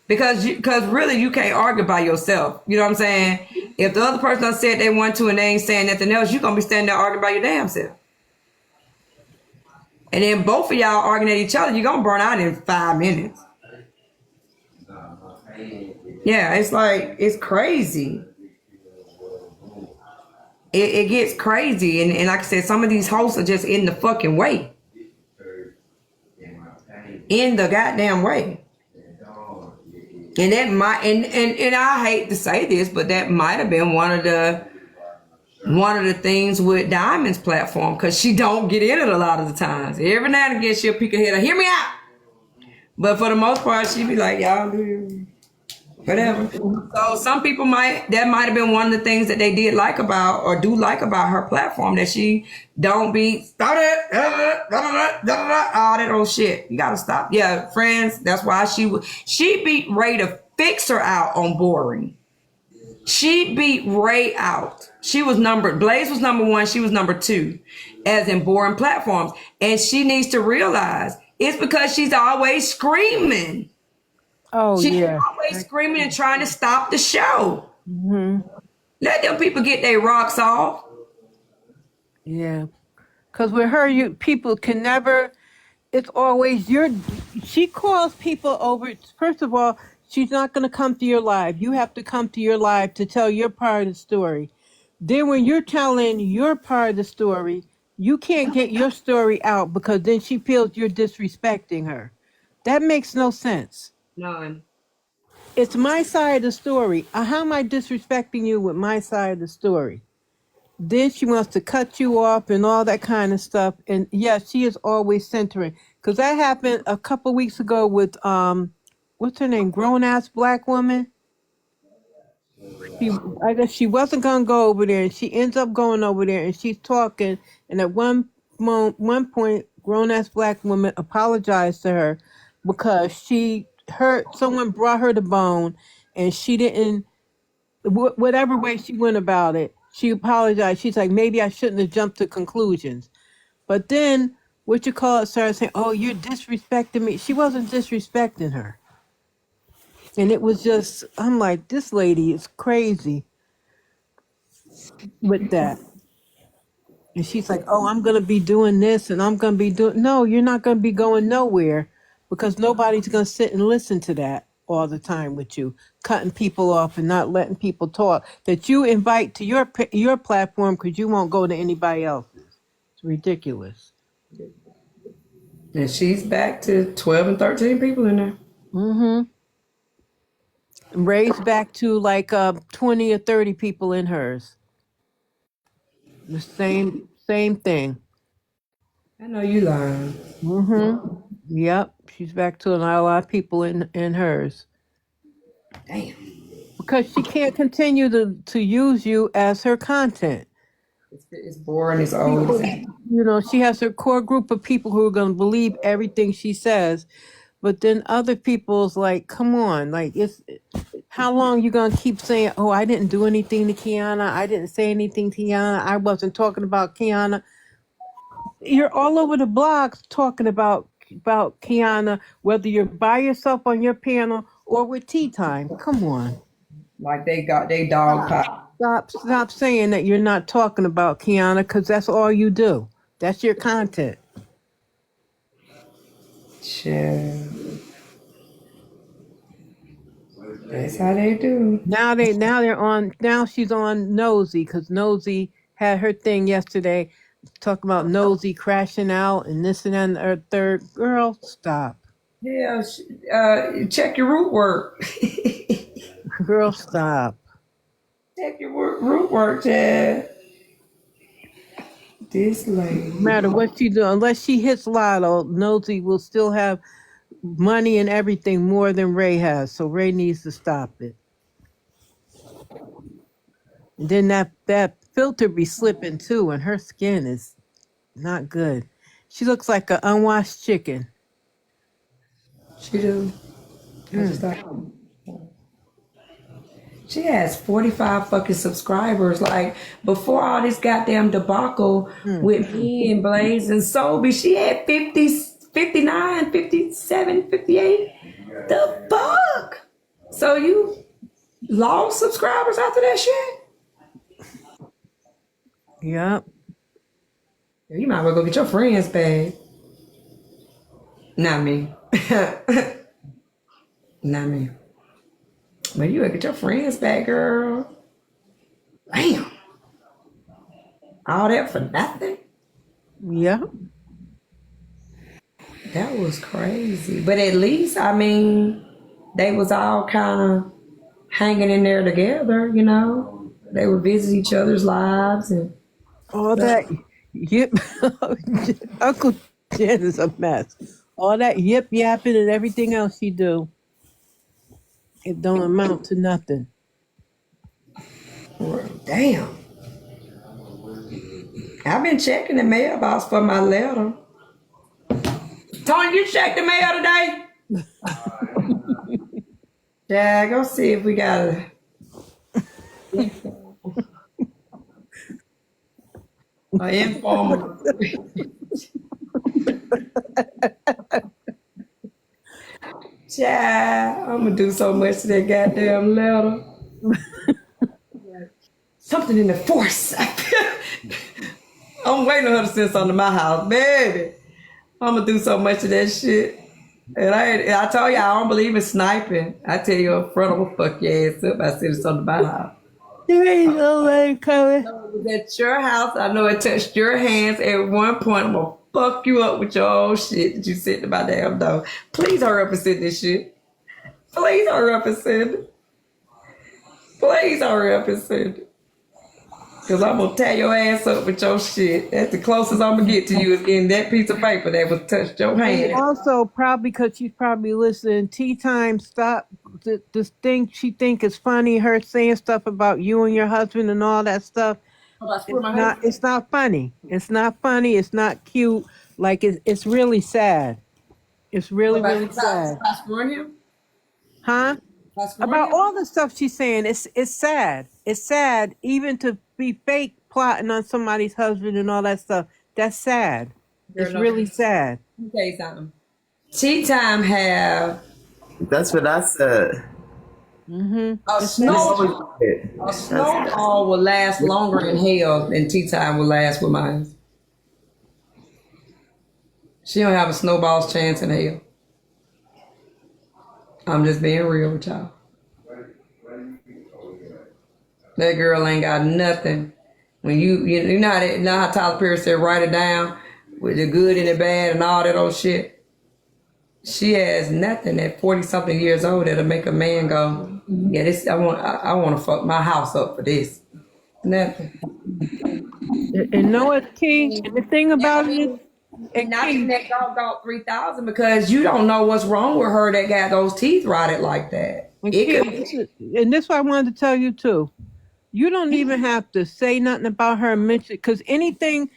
because really you can't argue by yourself. You know what I'm saying? If the other person said they want to and they ain't saying nothing else, you're gonna be standing there arguing by your damn self. And then both of y'all arguing at each other, you're going to burn out in 5 minutes. Yeah, it's crazy. It gets crazy. And like I said, some of these hosts are just in the fucking way. In the goddamn way. And that might, and I hate to say this, but that might have been one of the things with Diamond's platform, because she don't get in it a lot of the times. Every now and again she'll peek her head, hear me out. But for the most part, she be like, y'all do. whatever. So some people that might have been one of the things that they did like about or do like about her platform, that she don't be start it, all that old shit. You gotta stop. Yeah, friends. That's why she beat Ray to fix her out on boring. She beat Ray out. Blaze was number 1, she was number 2, as in boring platforms. And she needs to realize it's because she's always screaming. Oh She's yeah. always screaming and trying to stop the show. Hmm. Let them people get their rocks off. Yeah. Because with her, people can never. It's always She calls people over. First of all, she's not going to come to your live. You have to come to your live to tell your part of the story. Then when you're telling your part of the story, you can't get your story out because then she feels you're disrespecting her. That makes no sense. None. It's my side of the story. How am I disrespecting you with my side of the story? Then she wants to cut you off and all that kind of stuff. And yeah, she is always centering. Because that happened a couple weeks ago with what's her name? Grown ass black woman. She I guess she wasn't gonna go over there and she ends up going over there and she's talking and at one point grown ass black woman apologized to her because she heard someone brought her the bone and she didn't whatever way she went about it, she apologized. She's like, maybe I shouldn't have jumped to conclusions. But then, what you call it, started saying, oh, you're disrespecting me. She wasn't disrespecting her. And it was just, I'm like, this lady is crazy with that. And she's like, oh, I'm going to be doing this and I'm going to be doing. No, you're not going to be going nowhere because nobody's going to sit and listen to that all the time with you, cutting people off and not letting people talk that you invite to your platform because you won't go to anybody else's. It's ridiculous. And she's back to 12 and 13 people in there. Mm-hmm. Raised back to like 20 or 30 people in hers. The same thing. I know you lying. Mm-hmm. Yep. She's back to a lot of people in hers. Damn. Because she can't continue to use you as her content. It's boring, it's old. She has her core group of people who are going to believe everything she says. But then other people's like, come on, like how long you going to keep saying, oh, I didn't do anything to Kiana. I didn't say anything to Kiana. I wasn't talking about Kiana. You're all over the blogs talking about Kiana, whether you're by yourself on your panel or with Tea Time. Come on. Like they got their dog pop. Stop saying that you're not talking about Kiana because that's all you do. That's your content. Sure. That's how they do. Now she's on Nosy because Nosy had her thing yesterday talking about Nosy crashing out and this and that and the third. Girl, stop. Yeah, check your root work. Girl, stop. Check your root work, Chad. This lady. No matter what she do, unless she hits lotto, Nosy will still have money and everything more than Ray has. So Ray needs to stop it. And then that filter be slipping too, and her skin is not good. She looks like an unwashed chicken. She do. I just thought. She has 45 fucking subscribers. Like, before all this goddamn debacle with me and Blaze and Sobe, she had 50, 59, 57, 58. The fuck? So you lost subscribers after that shit? Yep. You might as well go get your friends back. Not me. Not me. But you gotta get your friends back, girl. Damn. All that for nothing? Yeah. That was crazy. But at least, I mean, they was all kind of hanging in there together, you know? They would visit each other's lives and All that yip. Uncle Jen is a mess. All that yip yapping and everything else she do. It don't amount to nothing. Damn. I've been checking the mailbox for my letter. Tony, you checked the mail today? Yeah, go see if we got a informal. Child, I'm gonna do so much to that goddamn letter. Something in the force. I'm waiting on her to send something to my house, baby. I'm gonna do so much of that shit. And I told you I don't believe in sniping. I tell you up front, I'm gonna fuck your ass up. I send something to my house. There ain't nobody coming. It was at your house. I know it touched your hands at one point. I'm gonna fuck you up with your old shit that you sent to my damn door. Please hurry up and send this shit. Please hurry up and send it. Please hurry up and send it. Cause I'm gonna tear your ass up with your shit. That's the closest I'm gonna get to you is getting that piece of paper that was touched your hand. And also, probably because she's probably listening. Tea time. Stop. This thing she think is funny. Her saying stuff about you and your husband and all that stuff. It's not funny. It's not funny. It's not cute. Like it's really sad. It's really sad. About screwing him? Huh? About all the stuff she's saying, it's sad. It's sad, even to be fake plotting on somebody's husband and all that stuff. That's sad. It's really sad. Let me tell you something. Tea time have That's what I said. a snowball will last longer in hell than tea time will last with mine. She don't have a snowball's chance in hell. I'm just being real with y'all. That girl ain't got nothing. When you know how Tyler Perry said, write it down with the good and the bad and all that old shit. She has nothing at 40-something years old that'll make a man go, yeah, this I want to fuck my house up for this. Nothing. And know what, King? And the thing about it is, And not even that dog got 3,000 because you don't know what's wrong with her that got those teeth rotted like that. and this is what I wanted to tell you too. You don't even have to say nothing about her, mention, because anything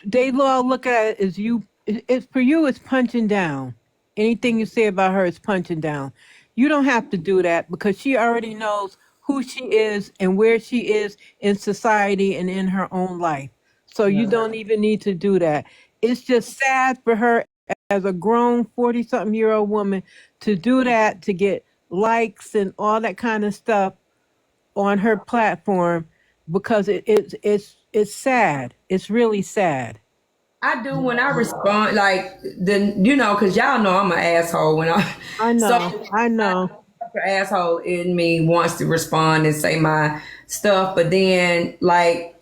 they all look at is you. It's for you. It's punching down. Anything you say about her is punching down. You don't have to do that because she already knows who she is and where she is in society and in her own life. So you don't even need to do that. It's just sad for her as a grown 40-something-year-old woman to do that, to get likes and all that kind of stuff on her platform, because it's sad. It's really sad. I do when I respond, like because y'all know I'm an asshole when I know. The asshole in me wants to respond and say my stuff, but then like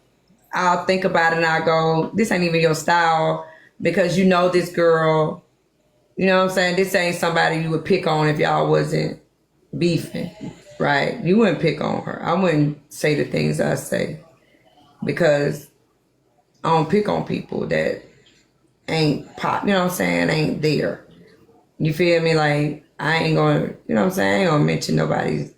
I'll think about it and I go, this ain't even your style because you know this girl, you know what I'm saying? This ain't somebody you would pick on if y'all wasn't beefing, right? You wouldn't pick on her. I wouldn't say the things I say because I don't pick on people that ain't pop, you know what I'm saying? Ain't there. You feel me? Like I ain't gonna, you know what I'm saying? I ain't gonna mention nobody's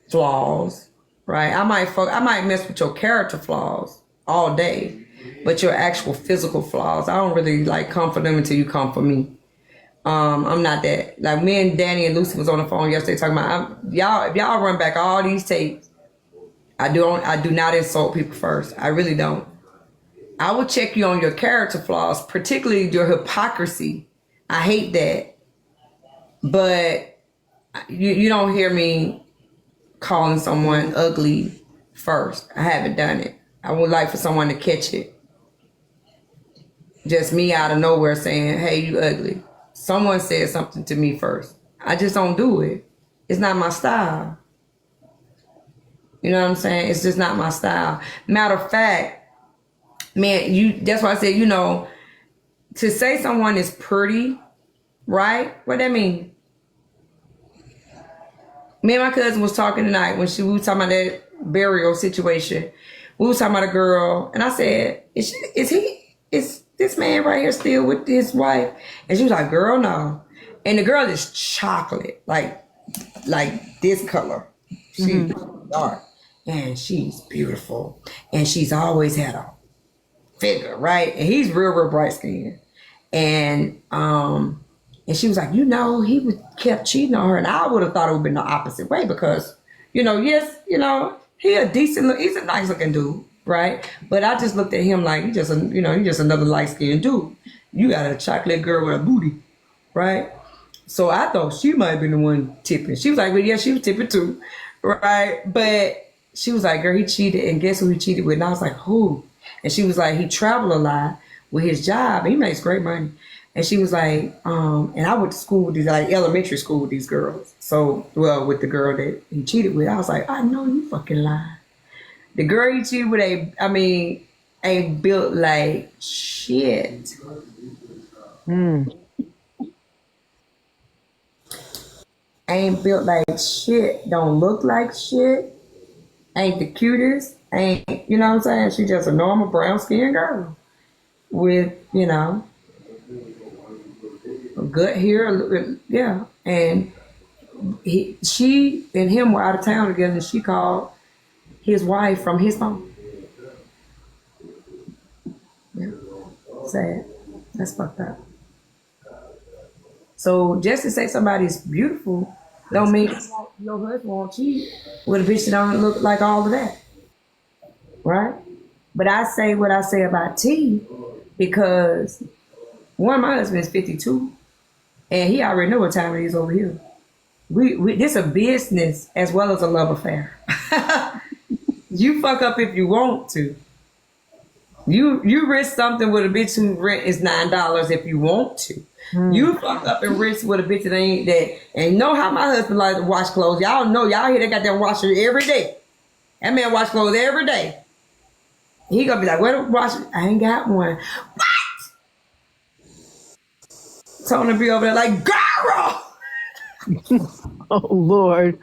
flaws, right? I might mess with your character flaws all day, but your actual physical flaws, I don't really like come for them until you come for me. I'm not that. Like me and Danny and Lucy was on the phone yesterday talking about if y'all run back all these tapes, I do not insult people first. I really don't. I will check you on your character flaws, particularly your hypocrisy. I hate that. But you don't hear me calling someone ugly first. I haven't done it. I would like for someone to catch it. Just me out of nowhere saying, hey, you ugly. Someone said something to me first. I just don't do it. It's not my style. You know what I'm saying? It's just not my style. Matter of fact, man, that's why I said, to say someone is pretty, right? What that mean? Me and my cousin was talking tonight when we was talking about that burial situation. We was talking about a girl, and I said, is this man right here still with his wife? And she was like, girl, no. And the girl is chocolate, like this color. She's dark, and she's beautiful, and she's always had a figure, right? And he's real bright skinned, and she was like, he kept cheating on her, and I would have thought it would have been the opposite way because, yes, he's a nice looking dude, right? But I just looked at him like he's just another light skinned dude. You got a chocolate girl with a booty, right? So I thought she might have been the one tipping. She was like, well, yeah, she was tipping too, right? But she was like, girl, he cheated, and guess who he cheated with? And I was like, who? And she was like, he traveled a lot with his job, and he makes great money. And she was like, and I went to school with these, like elementary school with these girls. So, well, with the girl that he cheated with, I was like, I know you fucking lying. The girl he cheated with ain't built like shit. Ain't built like shit. Don't look like shit. Ain't the cutest. Ain't, you know what I'm saying? She's just a normal brown skinned girl with, a good hair. Yeah. And she and him were out of town together, and she called his wife from his phone. Yeah. Sad. That's fucked up. So just to say somebody's beautiful don't mean your husband won't cheat with a bitch that don't look like all of that. Right? But I say what I say about T because one, my husband is 52 and he already know what time it is over here. We this a business as well as a love affair. You fuck up if you want to. You risk something with a bitch who rent is $9 if you want to. You fuck up and risk with a bitch that ain't that. And know how my husband likes to wash clothes. Y'all know, y'all hear they got that washer every day. That man wash clothes every day. He gonna be like, where the washer? I ain't got one. What? Tony be over there like, girl. Oh Lord.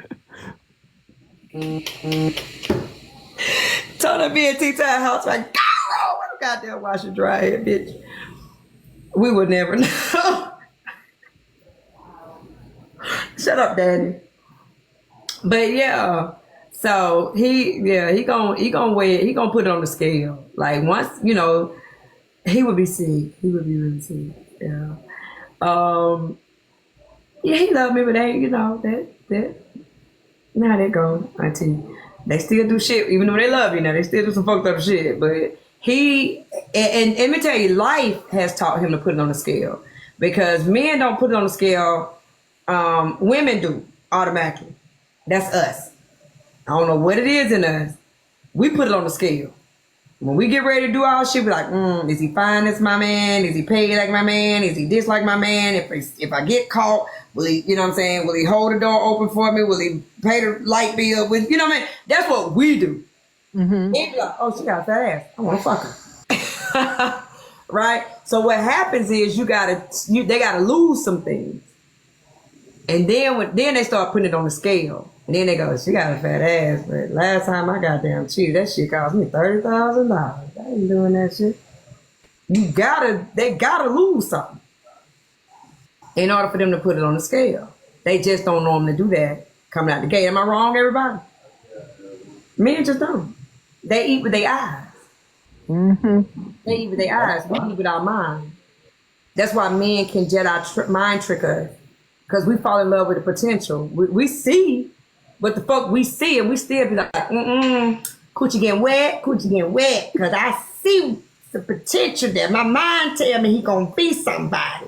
Tony be at T-Time house like, girl, where the goddamn washer dry here, bitch? We would never know. Shut up, daddy. But yeah, so he gonna weigh it. He gonna put it on the scale. Like once, he would be sick. He would be really sick. Yeah. Yeah, he loved me, but that now they go, auntie. They still do shit, even though they love you now. They still do some fucked up shit. But he and let me tell you, life has taught him to put it on the scale because men don't put it on the scale. Women do automatically. That's us. I don't know what it is in us. We put it on the scale. When we get ready to do our shit, we're like, is he fine as my man? Is he paid like my man? Is he this like my man? If I get caught, will he, you know what I'm saying? Will he hold the door open for me? Will he pay the light bill? You know what I mean? That's what we do. Mm-hmm. They be like, oh, she got a fat ass. I want to fuck her. Right? So what happens is they gotta lose some things. And then they start putting it on the scale. And then they go, she got a fat ass, but last time I got damn cheap, that shit cost me $30,000. I ain't doing that shit. They gotta lose something in order for them to put it on the scale. They just don't normally do that coming out the gate. Am I wrong, everybody? Men just don't. They eat with their eyes. Mm-hmm. They eat with their eyes. We eat with our mind. That's why men can mind trick us. Because we fall in love with the potential. We see, but the fuck we see, and we still be like, coochie getting wet. Because I see the potential there. My mind tell me he gonna be somebody.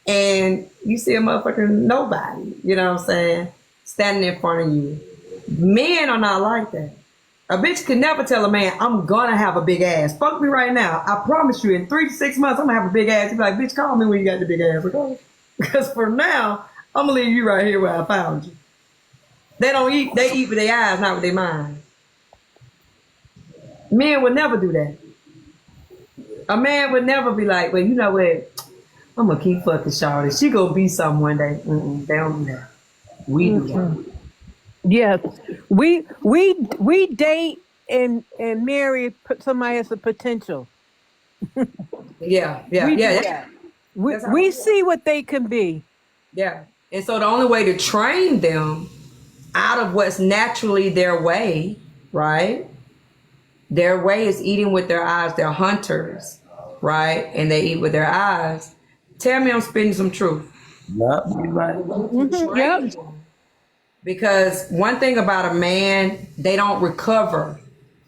And you see a motherfucking nobody, you know what I'm saying, standing in front of you. Men are not like that. A bitch can never tell a man, I'm gonna have a big ass. Fuck me right now. I promise you, in 3 to 6 months, I'm gonna have a big ass. You be like, bitch, call me when you got the big ass. Okay? Because for now, I'm gonna leave you right here where I found you. They don't eat, they eat with their eyes, not with their mind. Men would never do that. A man would never be like, well, you know what? I'm gonna keep fucking shawty. She gonna be something one day. They don't do that. We do that. Yes, we date and marry somebody as a potential. Yeah. We see what they can be. Yeah. And so the only way to train them out of what's naturally their way, right? Their way is eating with their eyes. They're hunters, right? And they eat with their eyes. Tell me I'm spitting some truth. Yup, you right. Yep. Because one thing about a man, they don't recover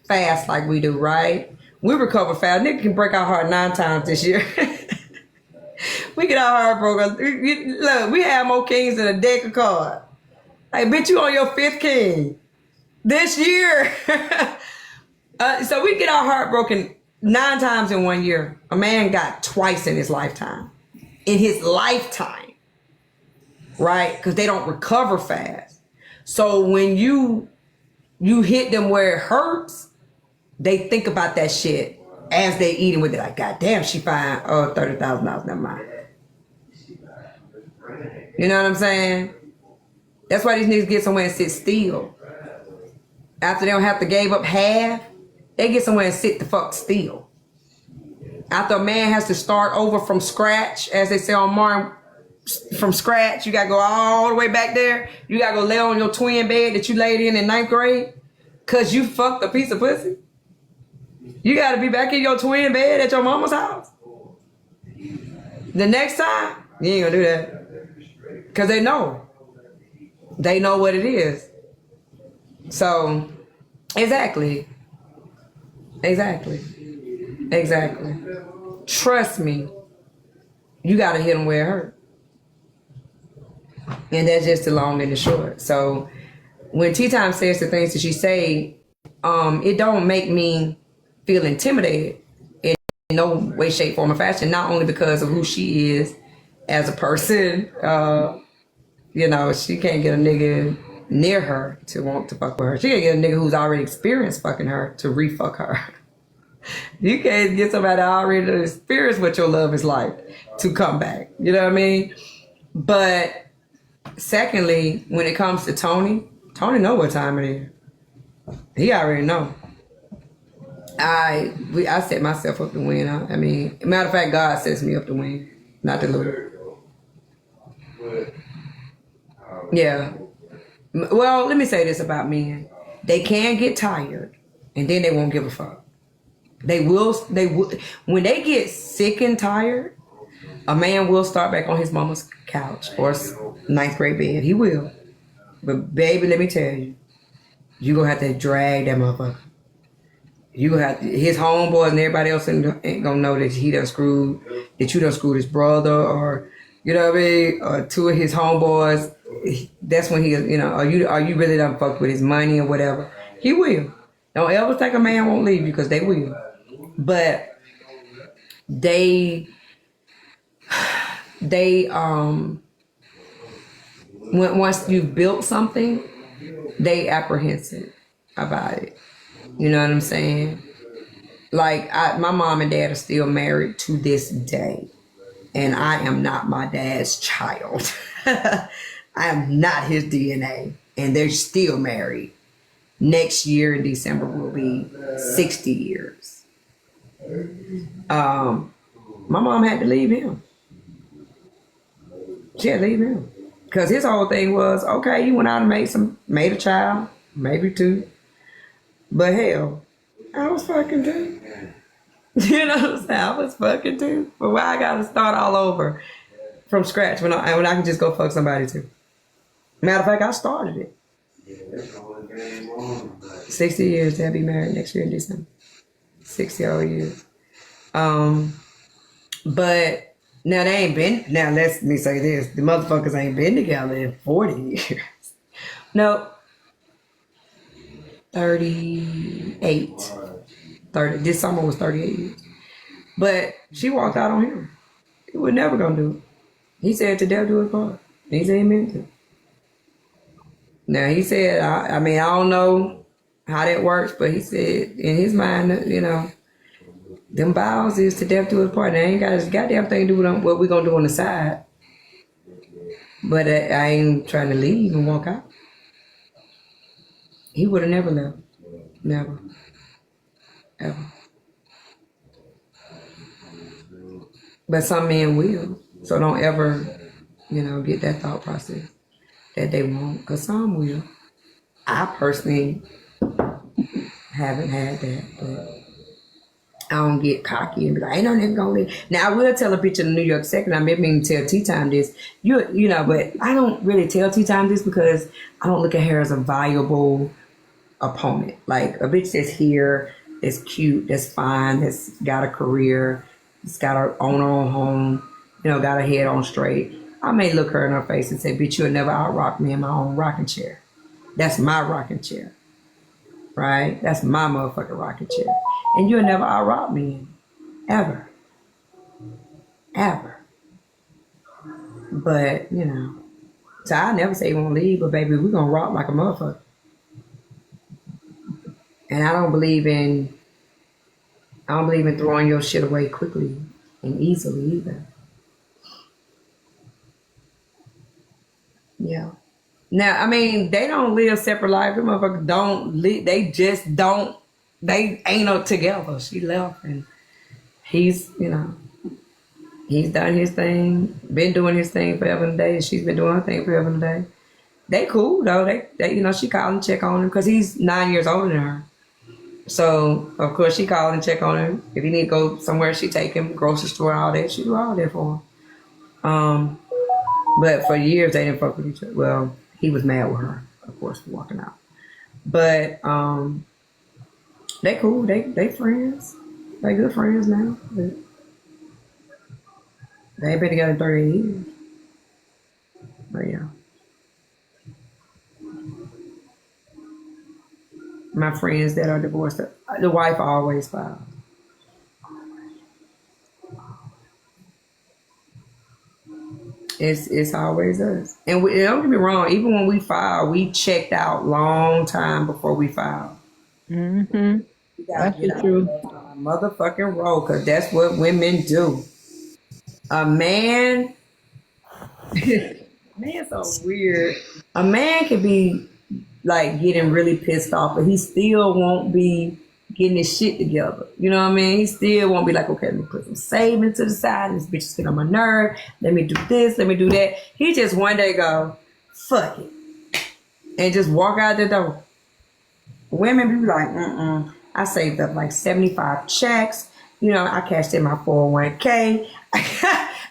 fast like we do, right? We recover fast. Nigga can break our heart 9 times this year. We get our heart broken. Look, we have more kings than a deck of cards. Like, bitch, you on your 5th king this year. So we get our heart broken 9 times in 1 year. A man got twice in his lifetime. In his lifetime. Right? Because they don't recover fast. So when you hit them where it hurts, they think about that shit as they eating with it. Like, God damn, she fine. Oh, $30,000, never mind. You know what I'm saying? That's why these niggas get somewhere and sit still. After they don't have to give up half, they get somewhere and sit the fuck still. After a man has to start over from scratch, as they say on Martin, from scratch, you gotta go all the way back there. You gotta go lay on your twin bed that you laid in 9th grade because you fucked a piece of pussy. You gotta be back in your twin bed at your mama's house. The next time, you ain't gonna do that. Because they know. They know what it is. So, exactly. Trust me, you gotta hit them where it hurt. And that's just the long and the short. So when Tea Time says the things that she say, it don't make me feel intimidated in no way, shape, form, or fashion. Not only because of who she is as a person, you know, she can't get a nigga near her to want to fuck with her. She can't get a nigga who's already experienced fucking her to re-fuck her. You can't get somebody that already experienced what your love is like to come back. You know what I mean? But secondly, when it comes to Tony know what time it is. He already know. I set myself up to win. I mean, matter of fact, God sets me up to win, not to lose. Yeah. Well, let me say this about men. They can get tired, and then they won't give a fuck. They will. When they get sick and tired, a man will start back on his mama's couch or 9th grade bed. He will. But baby, let me tell you, you gonna have to drag that motherfucker. You gonna have to, his homeboys and everybody else ain't gonna know that you done screwed his brother, or you know what I mean, or 2 of his homeboys. That's when he, you know, are you really done fucked with his money or whatever? He will. Don't ever think a man won't leave you, because they will. But once you've built something, they apprehensive about it. You know what I'm saying? Like, my mom and dad are still married to this day, and I am not my dad's child. I am not his DNA, and they're still married. Next year in December will be 60 years. My mom had to leave him. She had to leave him. Because his whole thing was, okay, you went out and made a child, maybe 2. But hell, I was fucking 2. You know what I'm saying? I was fucking 2. But why I gotta start all over from scratch when I can just go fuck somebody too? Matter of fact, I started it. 60 years, they'll be married next year in December. 60 old years. But now they ain't been, now let me say this, the motherfuckers ain't been together in 40 years. No, 38. 30, this summer was 38 years. But she walked out on him. He was never gonna do it. He said to death do his part. He said he meant to. Now he said, I mean, I don't know how that works, but he said in his mind, you know, them vows is to death do his part. They ain't got a goddamn thing to do with what we gonna do on the side. But I ain't trying to leave and walk out. He would have never left. Never. Ever. But some men will. So don't ever get that thought process that they want, because some will. I personally haven't had that, but I don't get cocky and be like, ain't no nigga gonna leave. Now I will tell a bitch in the New York second. I maybe even tell Tea Time this. But I don't really tell Tea Time this because I don't look at her as a valuable opponent. Like a bitch that's here, that's cute, that's fine, that's got a career, that's got her own home, got her head on straight. I may look her in her face and say, bitch, you'll never out-rock me in my own rocking chair. That's my rocking chair. Right? That's my motherfucking rocking chair. And you'll never out-rock me. Ever. Ever. But, so I never say you won't leave, but baby, we're gonna rock like a motherfucker. And I don't believe in throwing your shit away quickly and easily either. Yeah. Now, I mean, they don't live separate lives. Them motherfuckers don't live. They just don't. They ain't up together. She left, and he's, he's done his thing, been doing his thing forever and a day, and she's been doing her thing forever and a day. They cool though. They she called and check on him because he's 9 years older than her. So of course she called and check on him. If he need to go somewhere, she take him grocery store, all that. She do all that for him. But for years they didn't fuck with each other. Well, he was mad with her, of course, for walking out. But they cool. They friends. They good friends now. But they ain't been together 38 years. But yeah. My friends that are divorced, the wife always files. It's always us. And don't get me wrong, even when we file, we checked out long time before we filed. Mm-hmm. That's true. Motherfucking roll, because that's what women do. A man, man's so weird. A man can be like getting really pissed off, but he still won't be getting his shit together. You know what I mean? He still won't be like, okay, let me put some savings to the side. This bitch is getting on my nerve. Let me do this. Let me do that. He just one day go, fuck it. And just walk out the door. Women be like, I saved up like 75 checks. I cashed in my 401k.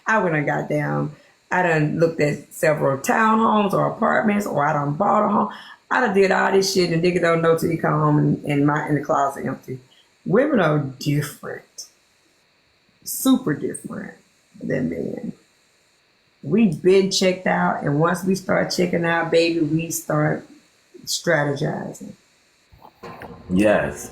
I went and got down. I done looked at several townhomes or apartments, or I done bought a home. I done did all this shit and nigga don't know till you come home and the closet empty. Women are different. Super different than men. We've been checked out, and once we start checking out, baby, we start strategizing. Yes.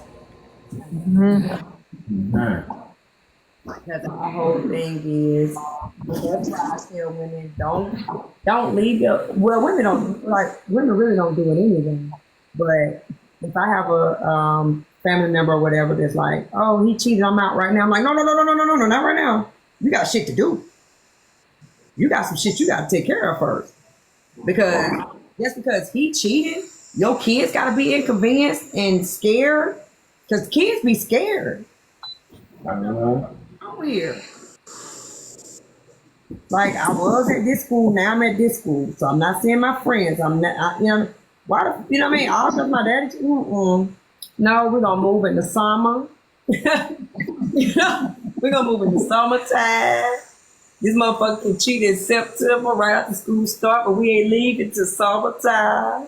Because our whole thing is, that's why I tell women, don't leave your, well, women really don't do it anything. But if I have a family member or whatever that's like, oh, he cheated, I'm out right now. I'm like, no, not right now. You got shit to do. You got some shit you got to take care of first. Because just because he cheated, your kids got to be inconvenienced and scared. Because kids be scared. I'm here. Like, I was at this school, now I'm at this school. So I'm not seeing my friends. I'm not, why the, you know what I mean? All because my daddy, no, we're going to move in the summer. We're going to move in the summertime. This motherfucker can cheat in September right after school start, but we ain't leaving till summertime.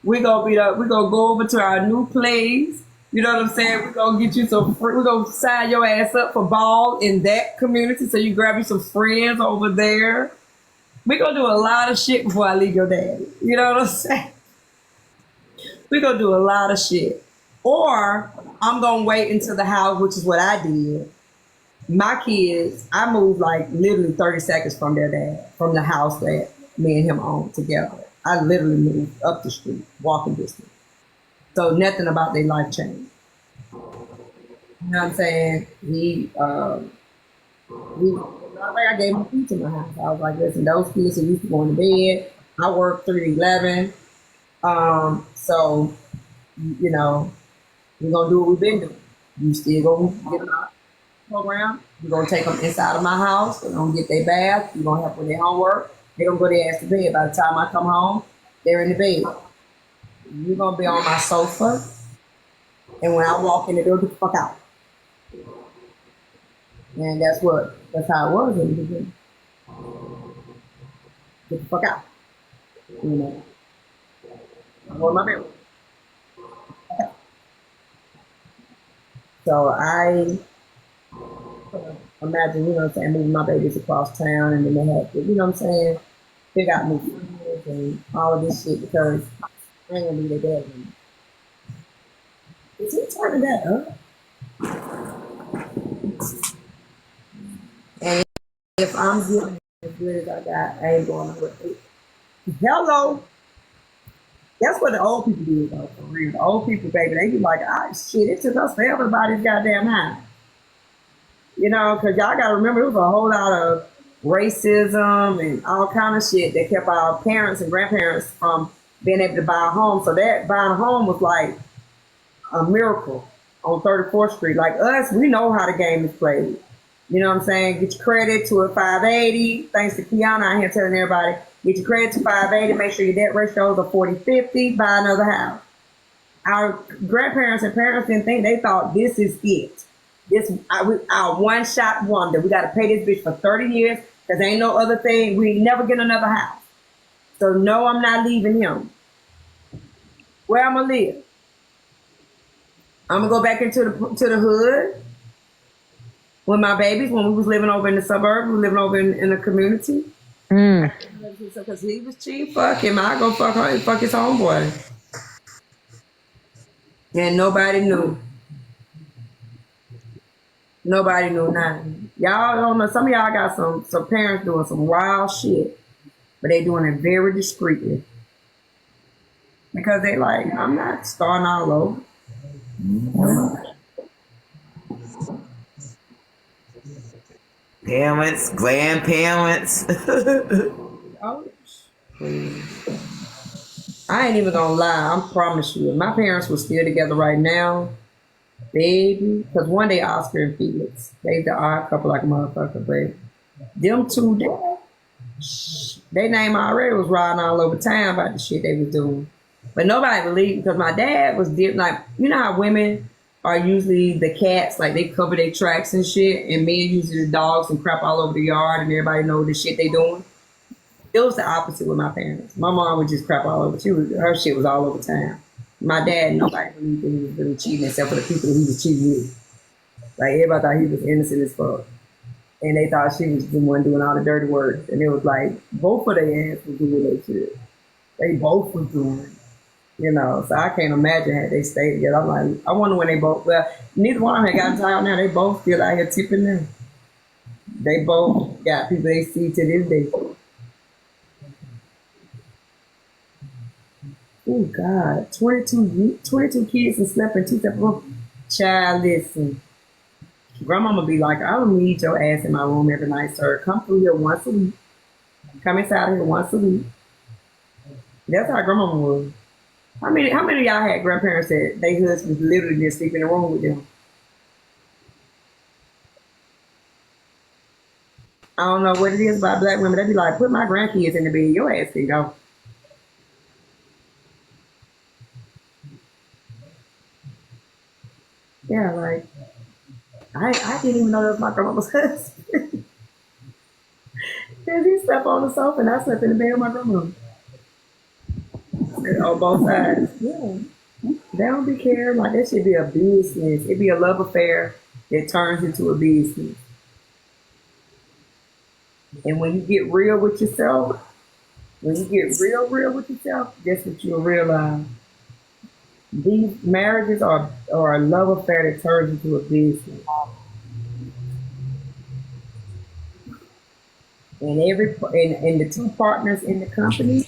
We're gonna go over to our new place. You know what I'm saying? We're gonna get you we're gonna sign your ass up for ball in that community, so you grab you some friends over there. We're gonna do a lot of shit before I leave your daddy. You know what I'm saying? We're gonna do a lot of shit. Or I'm gonna wait until the house, which is what I did. My kids, I moved like literally 30 seconds from their dad, from the house that me and him owned together. I literally moved up the street, walking distance. So nothing about their life changed. You know what I'm saying? I gave him key to my house. I was like, listen, those kids are used to going to bed. I work 3 to 11. So, we're going to do what we've been doing. You still going to get them out program. We're going to take them inside of my house. We're going to get their bath. We're going to help with their homework. They're gonna go their ass to bed. By the time I come home, they're in the bed. You're gonna be on my sofa, and when I walk in the door, get the fuck out. And that's how it was in the beginning. Get the fuck out. You know, I'm going to my bedroom. So I imagine, you know what I'm saying, moving my babies across town, and then they had to, you know what I'm saying, they got new friends and all of this shit because I ain't gonna be their dad anymore. Is he turning that up? And if I'm getting as good as I got, I ain't going to it. Hello. That's what the old people do, though, for real. The old people, baby, they be like, ah, shit, it took us forever to buy this goddamn house. You know, because y'all got to remember, it was a whole lot of racism and all kind of shit that kept our parents and grandparents from being able to buy a home. So that buying a home was like a miracle on 34th Street. Like us, we know how the game is played. You know what I'm saying? Get your credit to a 580. Thanks to Kiana out here telling everybody, get your credit to 580. Make sure your debt ratio is a 40-50. Buy another house. Our grandparents and parents didn't think, they thought this is it. This our one shot wonder. We got to pay this bitch for 30 years because ain't no other thing. We never get another house. So no, I'm not leaving him. Where I'm gonna live? I'm gonna go back into the hood with my babies. When we was living over in the suburbs, we were living over in the community. Because he was cheap. Fuck him. I go fuck his homeboy. And nobody knew. Nobody knew nothing. Y'all don't know. Some of y'all got some parents doing some wild shit, but they doing it very discreetly because they like, I'm not starting all over. Parents, grandparents. Oh, I ain't even gonna lie. I promise you, if my parents were still together right now, baby, because one day Oscar and Felix, they the odd couple like a motherfucker, but them two, they name already was riding all over town about the shit they was doing. But nobody believed because my dad was like, you know how women are usually the cats, like they cover their tracks and shit, and men usually the dogs and crap all over the yard and everybody know the shit they doing. It was the opposite with my parents. My mom would just crap all over. Her shit was all over town. My dad, nobody believed that he was really cheating except for the people that he was cheating with. Like everybody thought he was innocent as fuck. And they thought she was the one doing all the dirty work. And it was like, both of their ass was doing that shit. They both was doing it. You know, so I can't imagine had they stayed together. I'm like, I wonder when they both, well, neither one of them had gotten tired now. They both still out here tipping them. They both got people they see to this day. Oh, God. 22 kids and slept in two separate rooms. Child, listen. Grandmama be like, I don't need your ass in my room every night, sir. Come through here once a week. Come inside here once a week. That's how grandmama was. How many of y'all had grandparents that they husbands literally just sleep in the room with them? I don't know what it is about black women. They be like, put my grandkids in the bed. Your ass can go. Yeah, like, I didn't even know that was my grandma's husband. Because he slept on the sofa and I slept in the bed with my grandma. On both sides. Yeah. They don't be caring. Like, that should be a business. It'd be a love affair that turns into a business. And when you get real with yourself, that's what you'll realize. These marriages are a love affair that turns into a business. And and the two partners in the company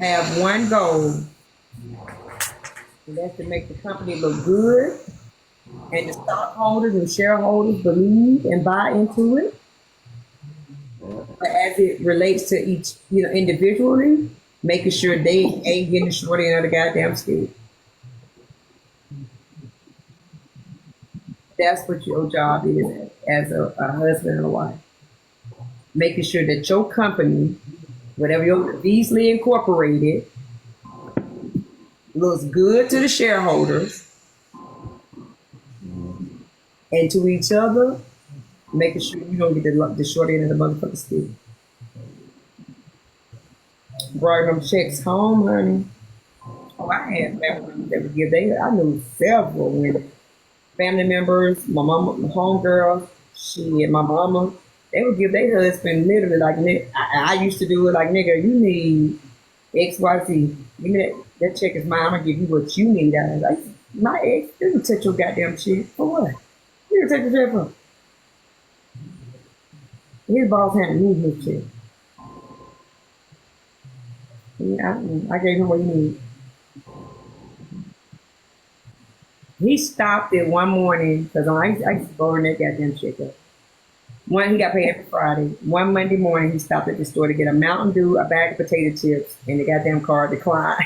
have one goal, and that's to make the company look good, and the stockholders and shareholders believe and buy into it. But as it relates to each, individually, making sure they ain't getting the short end of the goddamn stick. That's what your job is as a husband and a wife. making sure that your company, whatever your Beasley Incorporated, looks good to the shareholders and to each other, making sure you don't get the short end of the motherfucking stick. Brought them checks home, honey. Oh, I had family members that would give I knew several women, family members, my mama, my homegirls, she and my mama, they would give their husband literally like, I used to do it like, nigga, you need XYZ. Give me that check is mine. I'm gonna give you what you need. I was like, my ex didn't touch your goddamn shit. For what? You didn't take the check for. His boss had to move his check. Yeah, I gave him what he needed. He stopped it one morning because I used to burn that goddamn check up. One, he got paid every Friday. One Monday morning, he stopped at the store to get a Mountain Dew, a bag of potato chips, and the goddamn card declined.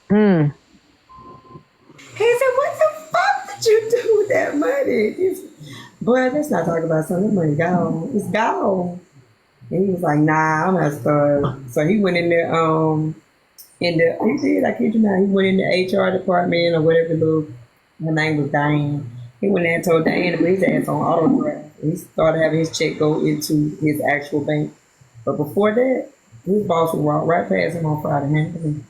Mm. He said, "What the fuck did you do with that money?" Boy, let's not talk about something. That money gone. It's gone. And he was like, "Nah, I'm not starting." So he went in there. He did. I kid you not. He went in the HR department or whatever. Her name was Diane. He went there and told Diane to put his ass on auto draft. He started having his check go into his actual bank. But before that, his boss would walk right past him on Friday handling.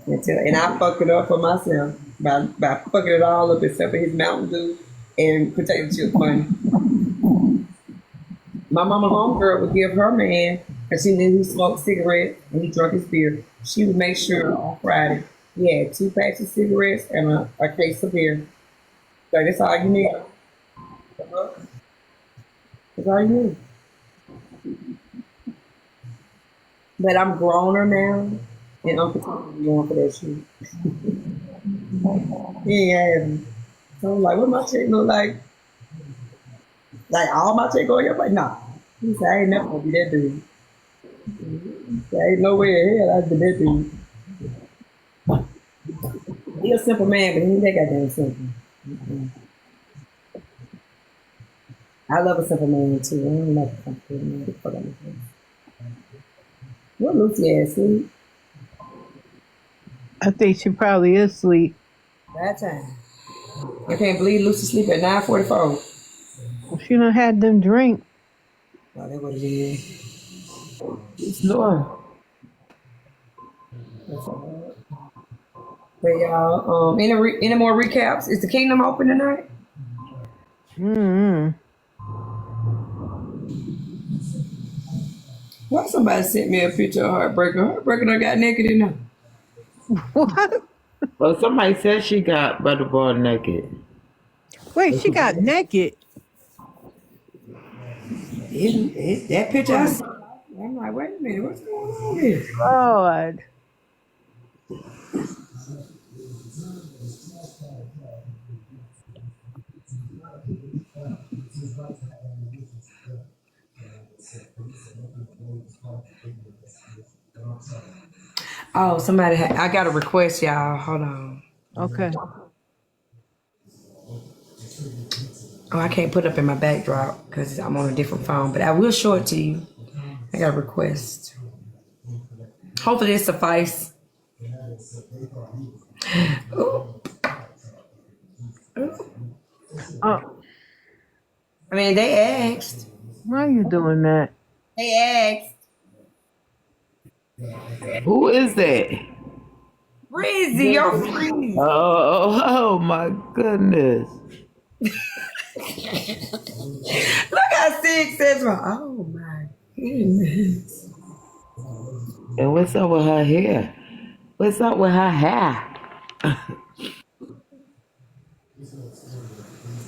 And I fucked it up for myself by fucking it all up except for his Mountain Dew and potato chip money. My mama homegirl would give her man, because she knew he smoked cigarettes and he drank his beer. She would make sure on Friday he had 2 packs of cigarettes and a case of beer. So that's all you need. That's all you need. But I'm growner now, and Uncle Tom going for that shit. He ain't having. So I'm like, what my check look like? Like all my check going up? Like, nah. He said, I ain't never gonna be that dude. There ain't no way in hell I'd be that dude. He a simple man, but he ain't that goddamn simple. I love a simple man too. I don't like a complicated man. What Lucy ass sleep? I think she probably is asleep. That time. I can't believe Lucy sleep at 9:44. Well, she done had them drink. Oh, that's what it is. It's no. That's all right. But y'all, any more recaps? Is the Kingdom open tonight? Mm-hmm. Why somebody sent me a picture of Heartbreaker? Heartbreaker done got naked in there. What? Well, somebody said she got Butterball naked. Wait, she got naked. That picture I saw, I'm like, wait a minute, what's going on here? Lord. Oh, I got a request, y'all. Hold on. Okay. Oh, I can't put it up in my backdrop because I'm on a different phone, but I will show it to you. I got a request. Hopefully it suffice. Ooh. Oh, I mean, they asked. why are you doing that? They asked. Who is that? Breezy, your friend. Oh my goodness. Look how sick says, oh my goodness. And what's up with her hair? What's up with her hair?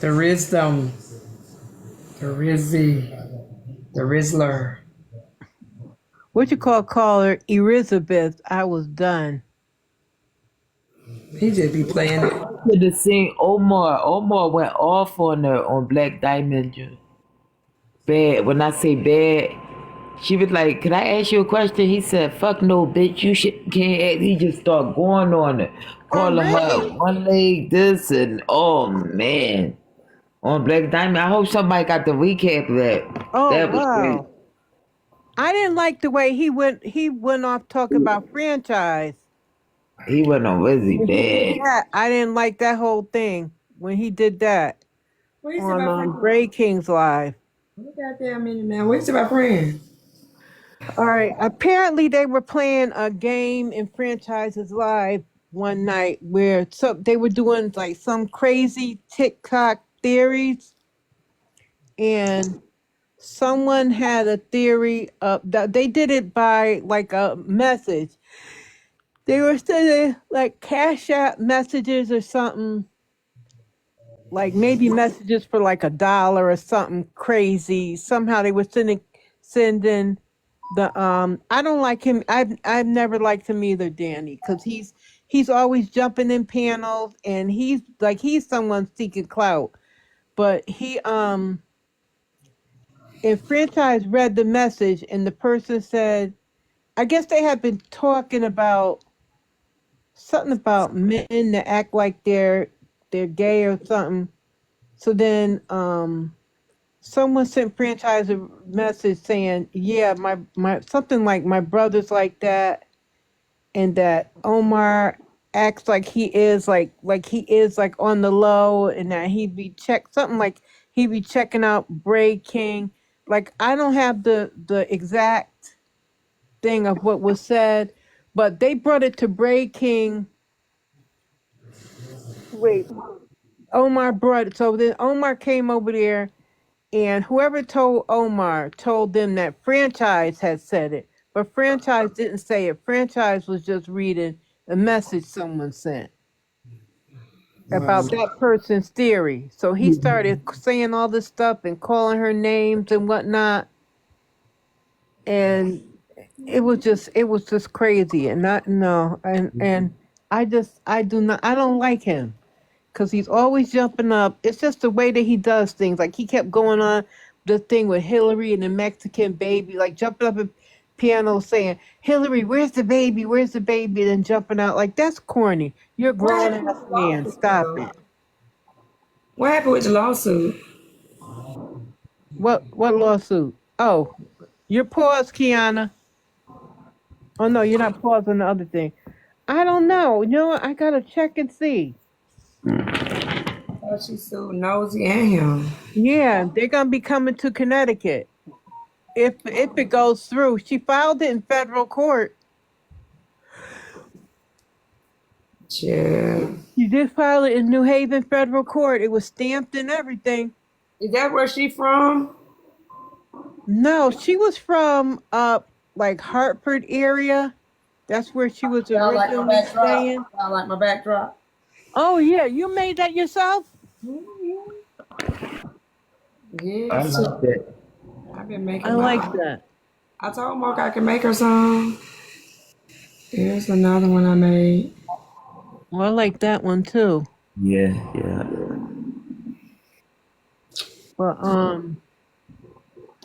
The Rizdom. The Rizzy. The Rizzler. What you call her Elizabeth? I was done. He just be playing it. Could have seen Omar. Omar went off on her on Black Diamond. Bad. When I say bad, she was like, "Can I ask you a question?" He said, "Fuck no, bitch. You can't ask." He just started going on her, calling her one leg this and oh man. on Black Diamond. I hope somebody got the recap of that. Oh That was great. wow. I didn't like the way he went off talking about franchise. He went on Wizzy When he did bad. that, I didn't like that whole thing when he did that What you say on about friends? Bray King's live. What goddamn minute now? What you say about friends? All right. Apparently, they were playing a game in Franchises Live one night where they were doing like some crazy TikTok theories, and someone had a theory of that they did it by like a message. They were sending like Cash App messages or something, like maybe messages for like $1 or something crazy. Somehow they were sending the I don't like him. I've never liked him either, Danny, because he's always jumping in panels and he's someone seeking clout. But he if franchise read the message and the person said, I guess they had been talking about something about men that act like they're gay or something. So then someone sent franchise a message saying, yeah, my something like my brother's like that, and that Omar acts like he is like he is like on the low, and that he'd be checking out Bray King. Like I don't have the exact thing of what was said, but they brought it to Bray King. Wait, Omar brought it. So then Omar came over there, and whoever told Omar told them that franchise had said it, but franchise didn't say it. Franchise was just reading a message someone sent about that person's theory. So he started saying all this stuff and calling her names and whatnot, and it was just crazy. And not no, and I don't like him because he's always jumping up. It's just the way that he does things. Like he kept going on the thing with Hillary and the Mexican baby, like jumping up at piano saying, Hillary, where's the baby? Where's the baby? And then jumping out. Like that's corny. You're a What grown happened with ass the man. lawsuit, Stop though? it. What happened with the lawsuit? What lawsuit? Oh, you're paused, Kiana. Oh no, you're not paused on the other thing. I don't know. You know what? I gotta check and see. Oh, she sued Nosy and him. Yeah, they're gonna be coming to Connecticut. If it goes through. She filed it in federal court. Yeah. She did file it in New Haven federal court. It was stamped and everything. Is that where she from? No, she was from like Hartford area. That's where she was Y'all like my originally backdrop? staying. Y'all like my backdrop? Oh yeah, you made that yourself? I Yes. like that. I've been I making like my. that. I told Mark I can make her some. Here's another one I made. Well, I like that one too. Yeah, yeah. But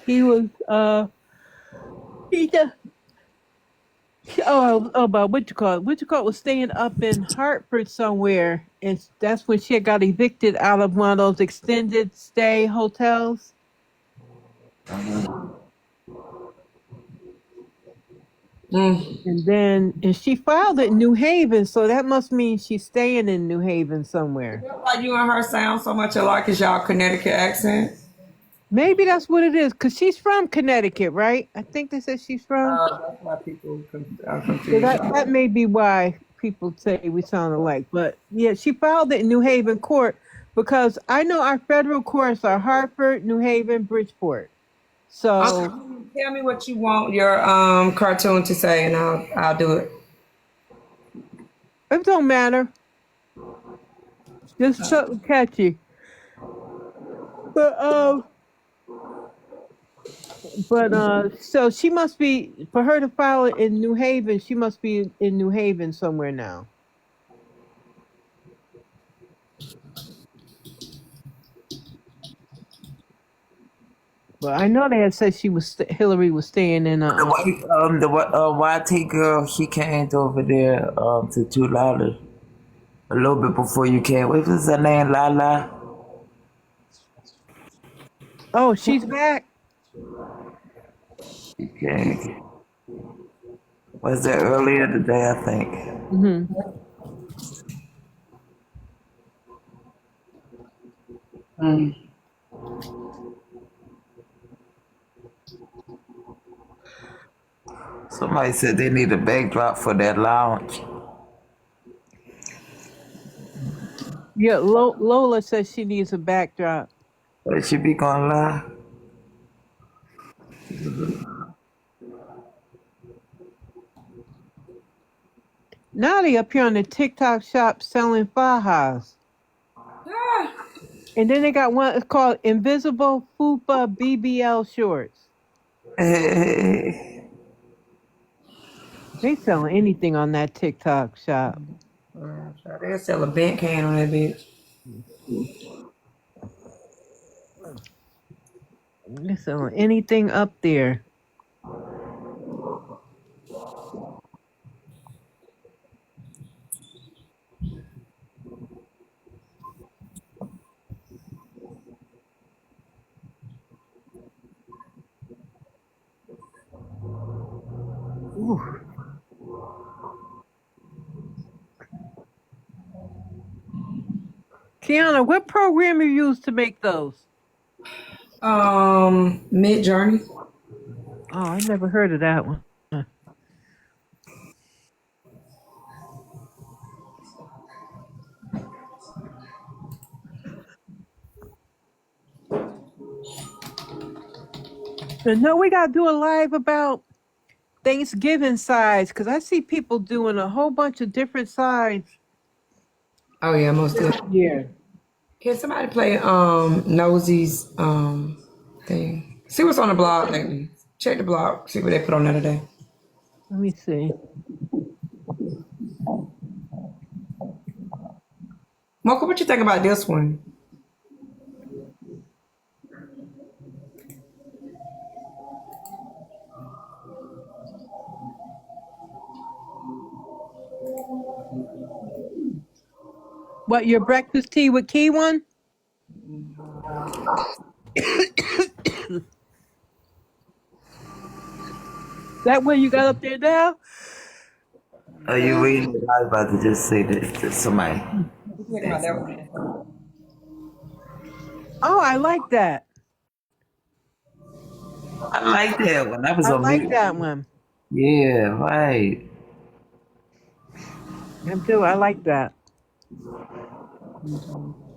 he was he just about what you call it? What you call it was staying up in Hartford somewhere, and that's when she had got evicted out of one of those extended stay hotels. Mm. And she filed it in New Haven, so that must mean she's staying in New Haven somewhere. That's why you and her sound so much alike is y'all Connecticut accents. Maybe that's what it is, because she's from Connecticut, right? I think they said she's from. That's why people are So confused. that may be why people say we sound alike. But yeah, she filed it in New Haven court because I know our federal courts are Hartford, New Haven, Bridgeport. Okay, So tell me what you want your cartoon to say, and I'll do it. it don't matter. Just something catchy. But so she must be for her to file it in New Haven. She must be in New Haven somewhere now. But I know they had said Hillary was staying in The YT girl, she came over there to Tulare a little bit before you came. What was her name? Lala. Oh, she's back. Okay. Was that earlier today, I think. Mm-hmm. Somebody said they need a backdrop for that lounge. Yeah, Lola says she needs a backdrop. But she be going live. Now they up here on the TikTok shop selling fajas. And then they got one, it's called Invisible Fupa BBL shorts. Hey, They selling anything on that TikTok shop. They'll sell a bent can on that bitch. They selling anything up there. Ooh. Kiana, what program you use to make those? Mid Journey. Oh, I never heard of that one. And no, we gotta do a live about Thanksgiving sides because I see people doing a whole bunch of different sides. Oh yeah, most definitely. Yeah. Can somebody play Nosy's thing? See what's on the blog lately. Check the blog. See what they put on there today. Let me see. Mocha, what you think about this one? What, your breakfast tea with key one? That one you got up there now? are you reading it? I was about to just say this to somebody. What you think about that one? Oh, I like that. I like that one. That was I on like mute. that one. Yeah, right. I do. I like that.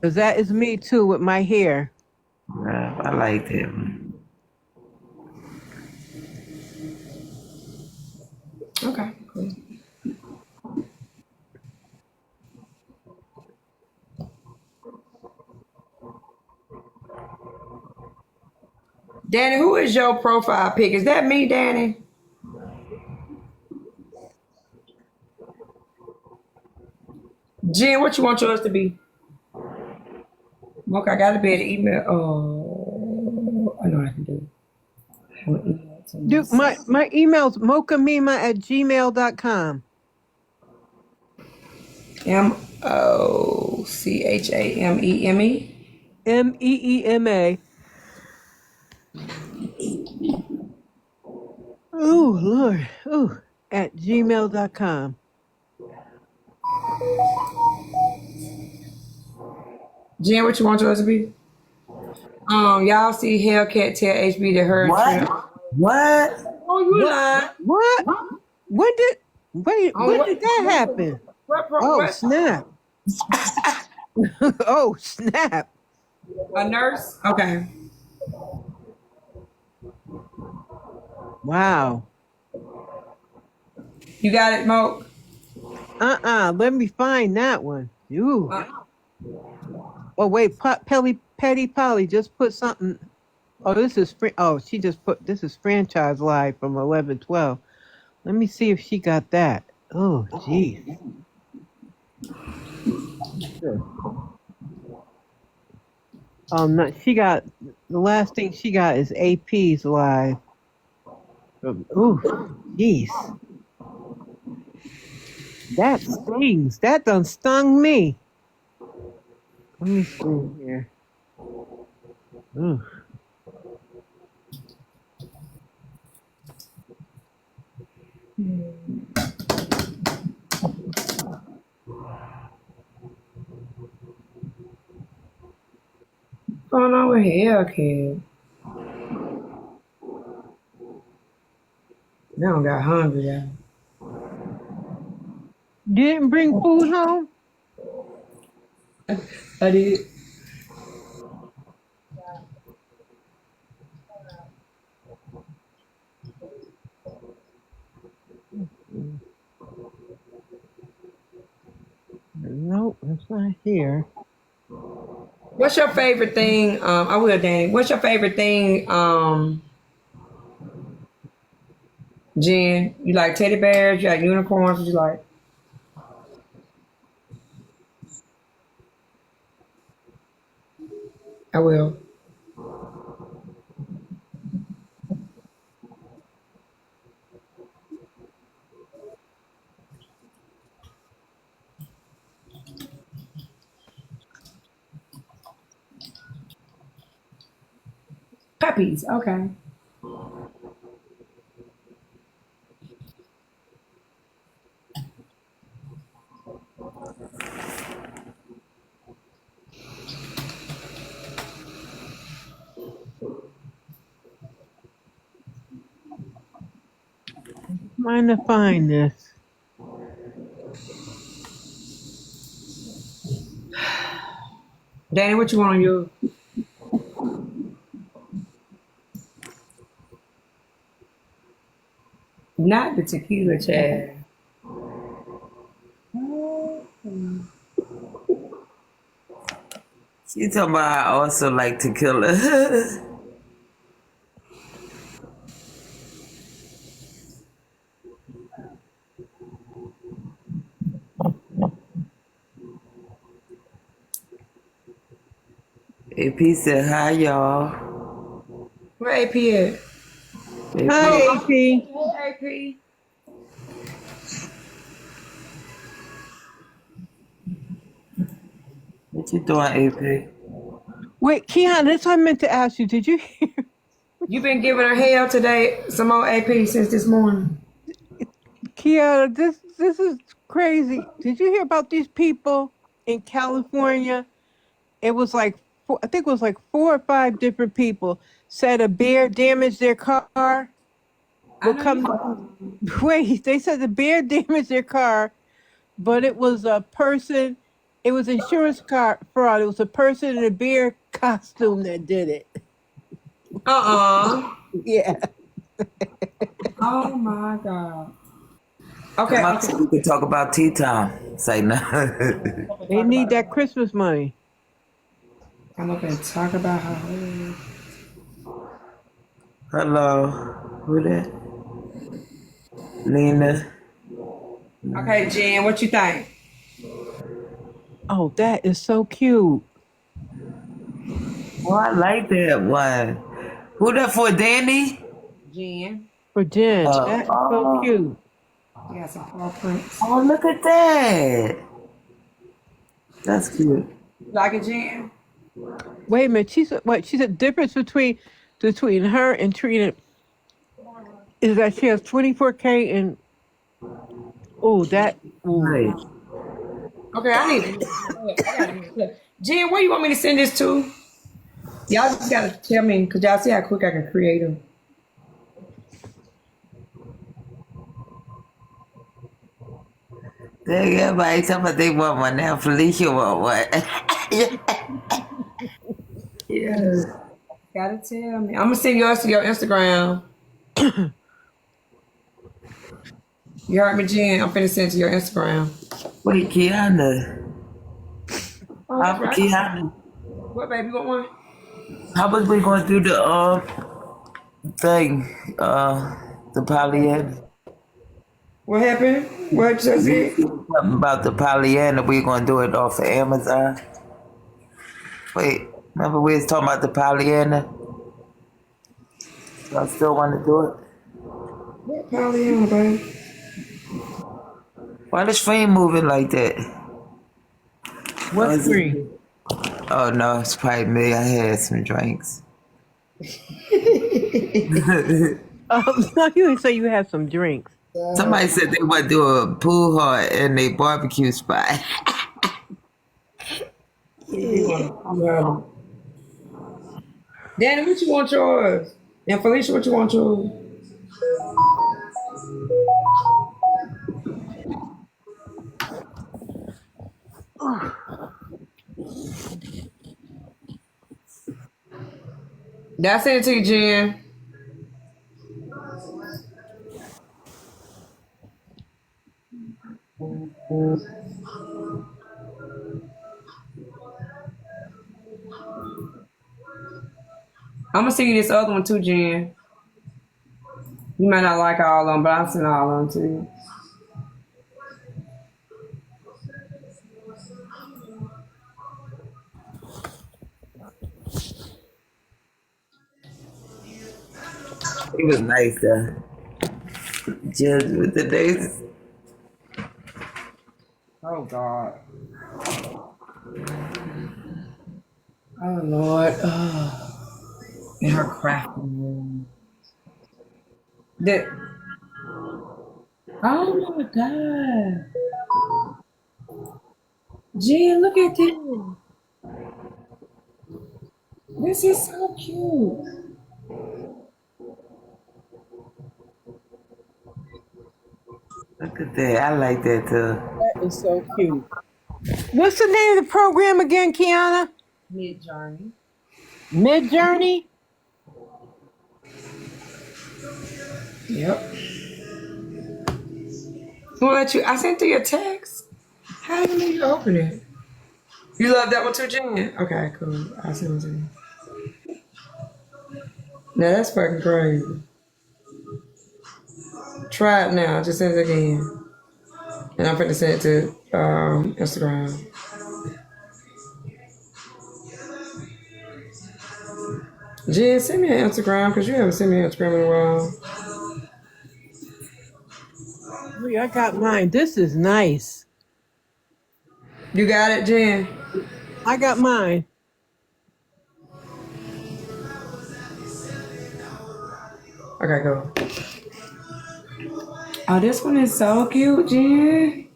Because that is me too with my hair. Yeah, I like that one. Okay, cool. Danny, who is your profile pic? Is that me, Danny? Jen, what you want yours to be? Mocha, I gotta be able to email. Oh, I know what I can do. I will email it to Dude, myself. my email's mochamima@gmail.com. MOCHAMEME. MEEMA. Oh, Lord. Oh, at gmail.com. Jen, what you want yours to be? Y'all see Hellcat tell HB that her and Trim. What? Oh, you lying? What? When did that happen? Oh, What? snap. Oh, snap. A nurse? Okay. Wow. You got it, Mo? Let me find that one. Ooh. Oh, wait. Petty Polly just put something. Oh, this is she just put this is franchise live from 11/12. Let me see if she got that. Oh, geez. Oh no, she got the last thing she got is AP's live. Ooh, jeez. That stings. That done stung me. Let me see here. Ooh. hell, kid. Now I got hungry, y'all. Didn't bring food home? I did. Nope, it's not here. What's your favorite thing? I will, Danny. What's your favorite thing? Jen, you like teddy bears? You like unicorns? What you like? I will. Puppies. Okay. Trying to find this. Danny, what you want on your? Not the tequila, Chad. She talking about I also like tequila. AP said, hi, y'all. Where AP at? Hi, AP. AP. What you doing, AP? Wait, Keon, that's what I meant to ask you. Did you hear? You been giving her hell today, some more AP since this morning. Kiana, this is crazy. Did you hear about these people in California? It was like I think it was like 4 or 5 different people said a bear damaged their car. Will come. Wait, they said the bear damaged their car, but it was a person. It was insurance car fraud. It was a person in a bear costume that did it. Yeah. Oh my God. Okay. Come up so we can talk about tea time. Say no. They need that Christmas money. Come up and talk about her. Hello. Who that? Lena. Okay, Jen, what you think? Oh, that is so cute. Oh, I like that one. Who that for, Danny? Jen. For Jen. That's so Oh, cute. You got some paw prints. oh, look at that. That's cute. Like it, Jen? Wait a minute. She said what? She said difference between her and Trina is that she has 24K and Right. Okay, I need to. Jen, where you want me to send this to? Y'all just gotta tell me, cause y'all see how quick I can create them. Dang, everybody talking about they want one now. Felicia want one. Yeah. Gotta tell me. I'm gonna send yours to your Instagram. You heard me, Jen? I'm finna send it to your Instagram. Wait, Kiana. Oh, that's right. Kiana. What, baby? You want one? How was we going through the thing? The Pollyanna. What happened? What you We said? something about the Pollyanna. We gonna do it off of Amazon. Wait, remember we was talking about the Pollyanna? Y'all still want to do it? What Pollyanna, baby? Why the screen moving like that? what is it- screen? Oh no, it's probably me. I had some drinks. No, you didn't say you had some drinks. Somebody said they want to do a pool hall in a barbecue spot. Danny, what you want yours? And Felicia, what you want yours? That's it to you, Jen. I'm gonna send you this other one too, Jen. You might not like all of them, but I'll send all of them to you. It was nice though. Just with the days. Oh God. Oh Lord. In her crafting room. That. Oh my God. Jen, look at this. This is so cute. Look at that. I like that too. That is so cute. What's the name of the program again, Kiana? Mid journey. Mid Journey? Yep. Who let you? I sent you a text. How do you open it? You love that one too, Jen? Okay, cool. I'll send it to you. Now that's fucking crazy. Try it now. Just send it again. And I'm finna send it to Instagram. Jen, send me an Instagram because you haven't sent me an Instagram in a while. Look, I got mine. This is nice. You got it, Jen? I got mine. Okay, go. Oh, this one is so cute, Jen.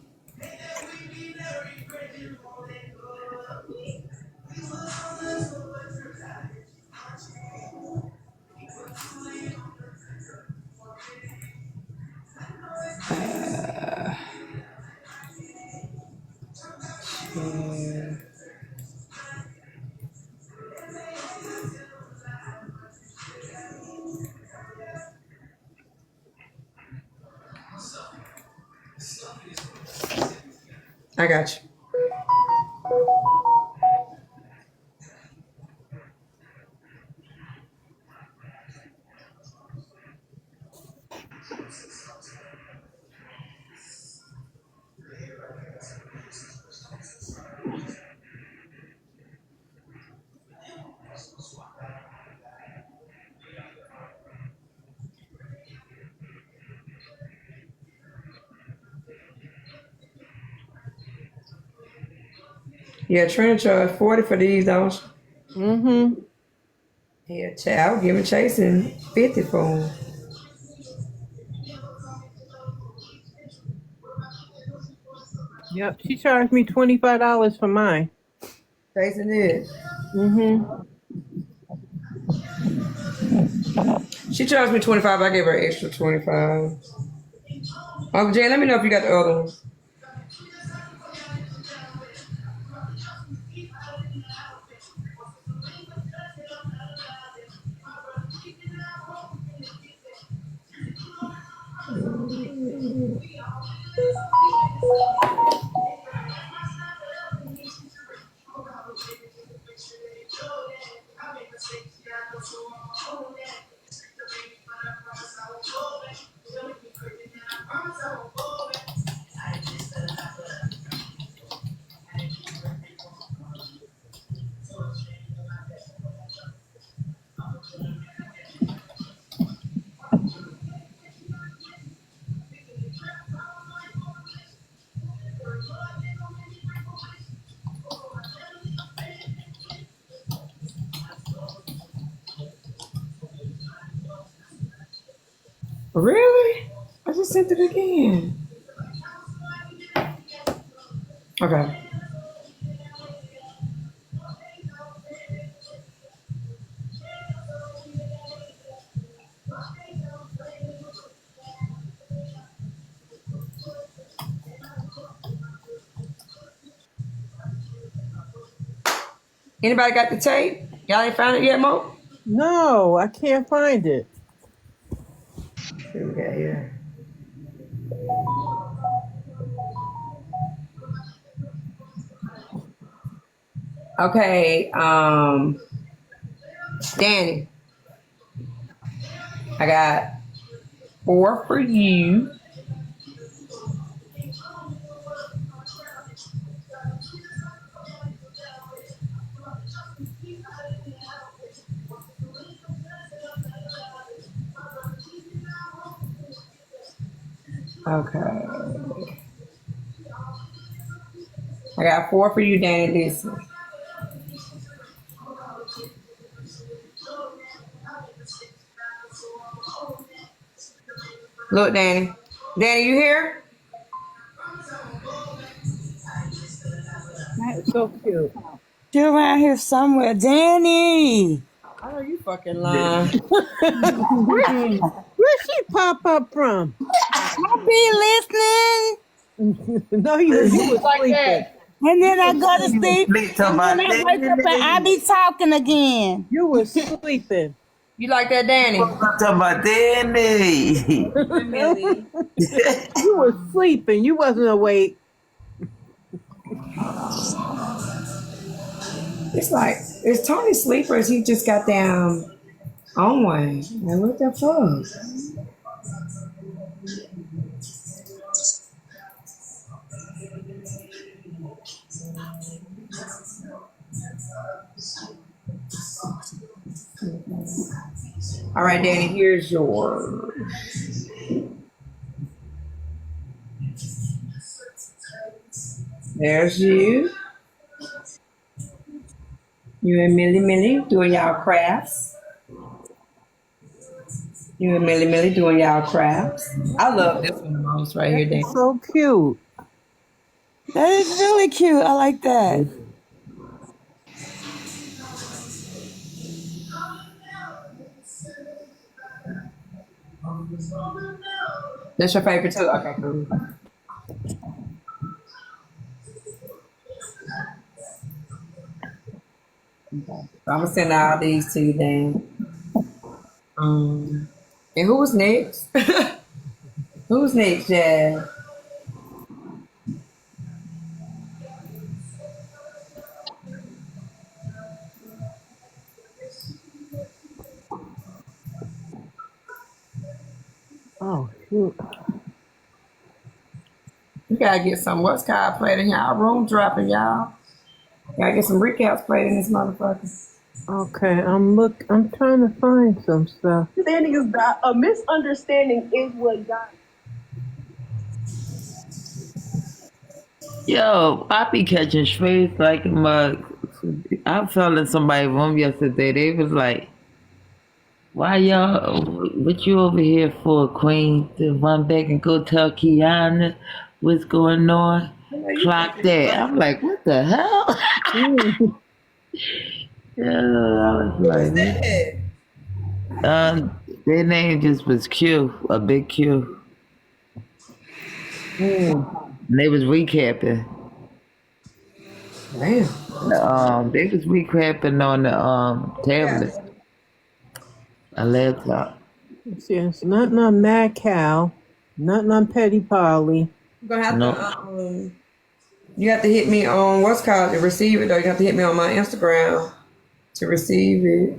Yeah. I got you. Yeah, Trina charge 40 for these, don't you? Mm-hmm. Yeah, child, give me chasing 50 for them. Yep. She charged me $25 for mine. Chasing it. Mm-hmm. She charged me 25, I gave her an extra 25. Uncle Jay, let me know if you got the other ones. Really? I just sent it again. Okay. Anybody got the tape? Y'all ain't found it yet, Mo? No, I can't find it. See what we got here. Okay, Danny, I got 4 for you. Okay. I got 4 for you, Danny. Listen. Look, Danny. Danny, you here? That's so cute. You're around here somewhere, Danny. I know you fucking lying. Where'd she pop up from? I be listening, No, you was sleeping. and then I go to sleep, Sleep talking and then about I wake up and I Danny. be talking again. You was sleeping. You like that, Danny? I'm talking about Danny. You was sleeping. You wasn't awake. It's like, it's Tony Sleepers. He just got down on one. Like, what the fuck? All right, Danny, here's yours. There's you. You and Millie doing y'all crafts. You and Millie doing y'all crafts. I love this one the most right here, Danny. So cute. That is really cute. I like that. That's your favorite too? Okay, cool. Okay. So I'm gonna send all these to you, Dan. And who was next? Who's next, Jazz? Oh shoot. You gotta get some what's called played in y'all room dropping, y'all. Gotta get some recaps played in this motherfucker. Okay, I'm trying to find some stuff. Understanding is that a misunderstanding is what God. Yo, I be catching strays like a mug. I fell in somebody's room yesterday. They was like, why y'all, what you over here for, Queen? To run back and go tell Kiana what's going on? Clock that. I'm like, what the hell? Yeah, I was like, their name just was Q, a big Q. And they was recapping. Damn. They was recapping on the tablet, a laptop. See, it's nothing on Mad Cow, nothing on Petty Polly. You're gonna have No. to you have to hit me on what's called to receive it, though. You have to hit me on my Instagram to receive it.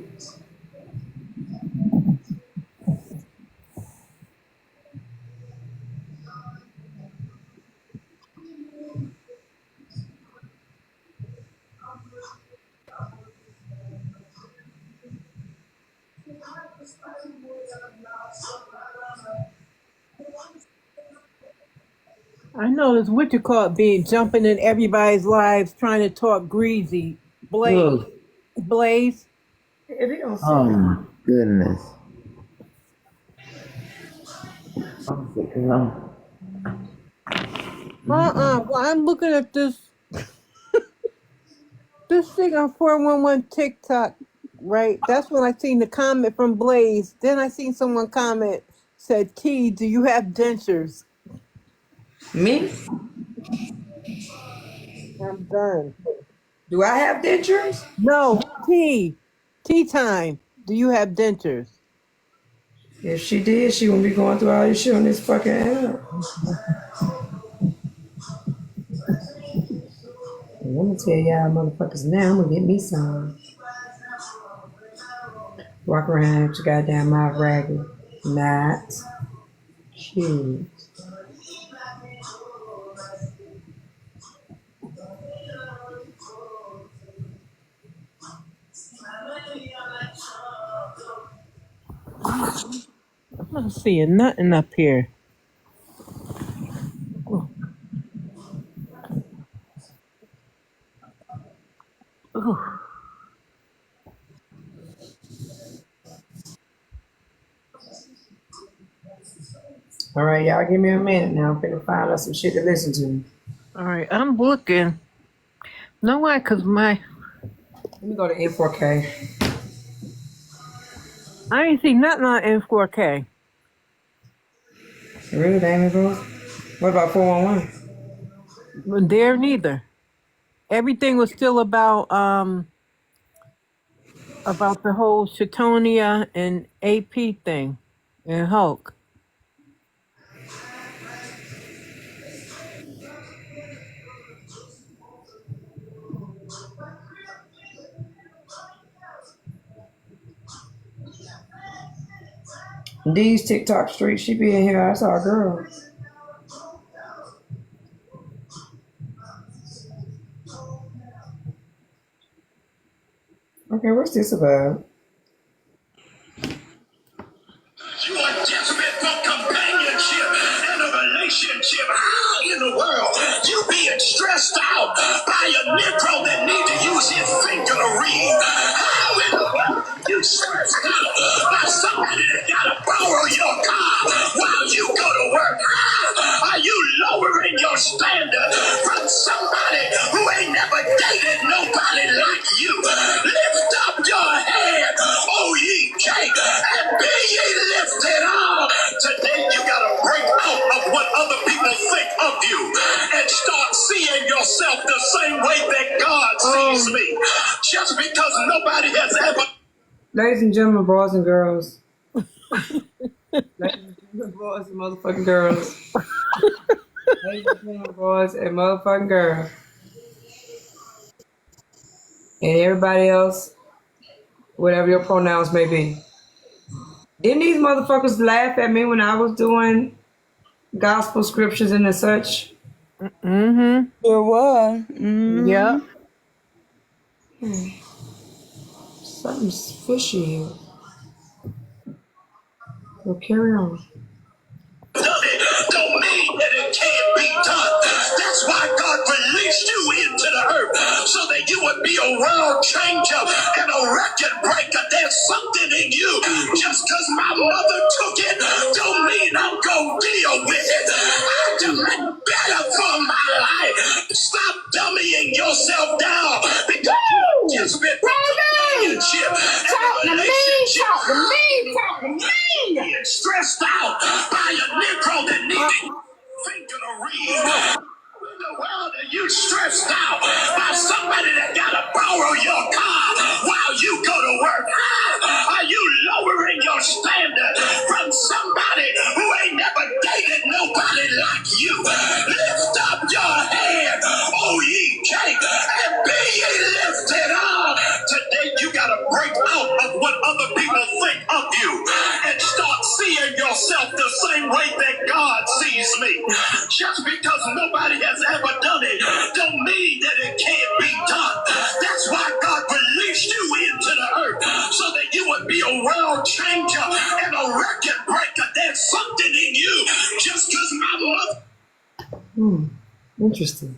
I noticed what you call it being jumping in everybody's lives trying to talk greasy. Oh, Blaze. If you don't see oh it. my goodness. No. Well, I'm looking at this thing on 411 TikTok, right? That's when I seen the comment from Blaze. Then I seen someone comment, said, T, do you have dentures? Me? I'm done. Do I have dentures? No, tea. Tea time. Do you have dentures? If she did, she wouldn't be going through all this shit on this fucking app. And I'm gonna tell y'all motherfuckers now, I'm gonna get me some. Walk around with your goddamn mouth ragged. Not cute. I'm not seeing nothing up here. Ooh. All right, y'all give me a minute now. I'm finna find us some shit to listen to. All right, I'm looking. No, why? Cause Let me go to N4K. I ain't see nothing on N4K. Really, Damon Rose? What about 411? There neither. Everything was still about the whole Shatonia and AP thing and Hulk. These TikTok streets, she be in here. That's our girl. Okay, what's this about? You are desperate for companionship and a relationship. How in the world you being stressed out by a Negro that need to use his finger to read? How in the world you stressed out by somebody that gotta borrow your car while you go to work? How are you lowering your standard from somebody who ain't never dated nobody like you? Lift up your head, O ye gate, and be ye lifted up. Today you gotta break out of what other people think of you and start seeing yourself the same way that God sees me. Just because nobody has ever. Ladies and gentlemen, boys and girls. Ladies and gentlemen, boys and motherfucking girls. Ladies and gentlemen, boys and motherfucking girls. And everybody else, whatever your pronouns may be. Didn't these motherfuckers laugh at me when I was doing gospel scriptures and such? Mm-hmm. There was. Mm-hmm. Yep. Something's fishy here. Well, carry on. Don't mean that it can't be done. That's why God released you into the earth so that you would be a world changer and a record breaker. There's something in you. Just because my mother took it, don't mean I'm gonna deal with it. I demand better for my life. Stop dummying yourself down because you just been companionship and a relationship. Talk to me. Being stressed out by a Negro that needed finger to read. In the world are you stressed out by somebody that gotta borrow your car while you go to work? Are you lowering your standard from somebody who ain't never dated nobody like you? Lift up your head, O ye gate, and be ye lifted up. Today you gotta break out of what other people think of you and start seeing yourself the same way that God sees me. Just because nobody has ever done it don't mean that it can't be done. That's why God released you into the earth so that you would be a world changer and a record breaker. There's something in you. Just because my mother. Interesting.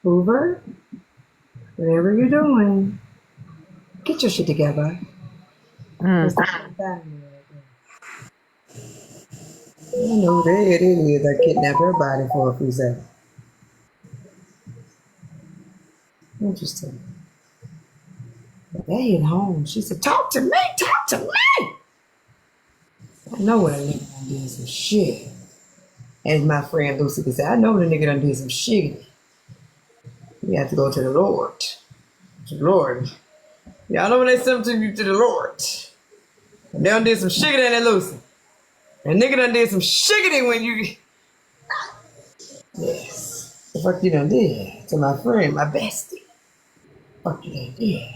Hoover, whatever you're doing, get your shit together. It's the time right now. I don't know who the hell it is that kidnapped her body for a few seconds. Interesting. But they hit home. She said, talk to me, talk to me. I know what a nigga done did some shit. As my friend Lucy could say, I know the nigga done did some shit. We have to go to the Lord. To the Lord. Y'all know when they send you to the Lord. And they done did some shiggity and they loosen. And nigga done did some shiggity when you... Yes. The fuck you done did to my friend, my bestie. Fuck you done did.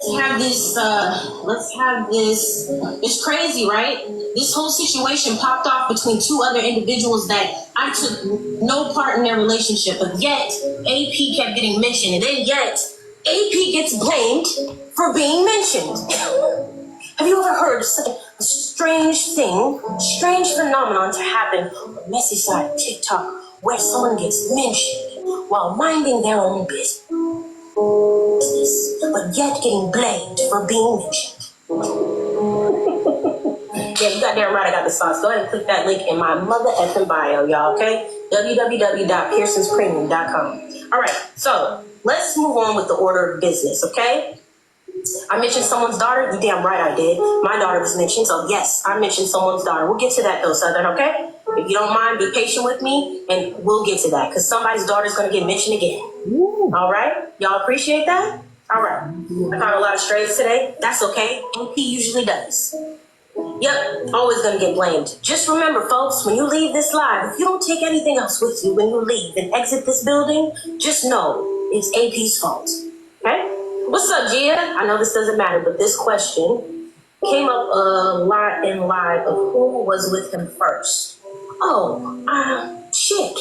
Let's have this. It's crazy, right? This whole situation popped off between two other individuals that I took no part in their relationship, but yet AP kept getting mentioned, and then yet AP gets blamed for being mentioned. Have you ever heard of such a strange phenomenon to happen on the messy side of TikTok where someone gets mentioned while minding their own business, but yet getting blamed for being mentioned? Yeah, you got damn right I got the sauce. Go ahead and click that link in my mother effing bio, y'all, okay? www.pearsonspremium.com. All right, so let's move on with the order of business, okay? I mentioned someone's daughter. You damn right I did. My daughter was mentioned, so yes, I mentioned someone's daughter. We'll get to that though, Southern, okay? If you don't mind, be patient with me, and we'll get to that, because somebody's daughter's going to get mentioned again. Ooh. All right? Y'all appreciate that? All right. I caught a lot of strays today. That's okay. MP usually does. Yep, always gonna get blamed. Just remember, folks, when you leave this live, if you don't take anything else with you when you leave and exit this building, just know it's AP's fault. Okay? What's up, Gia? I know this doesn't matter, but this question came up a lot in live of who was with him first. Shit.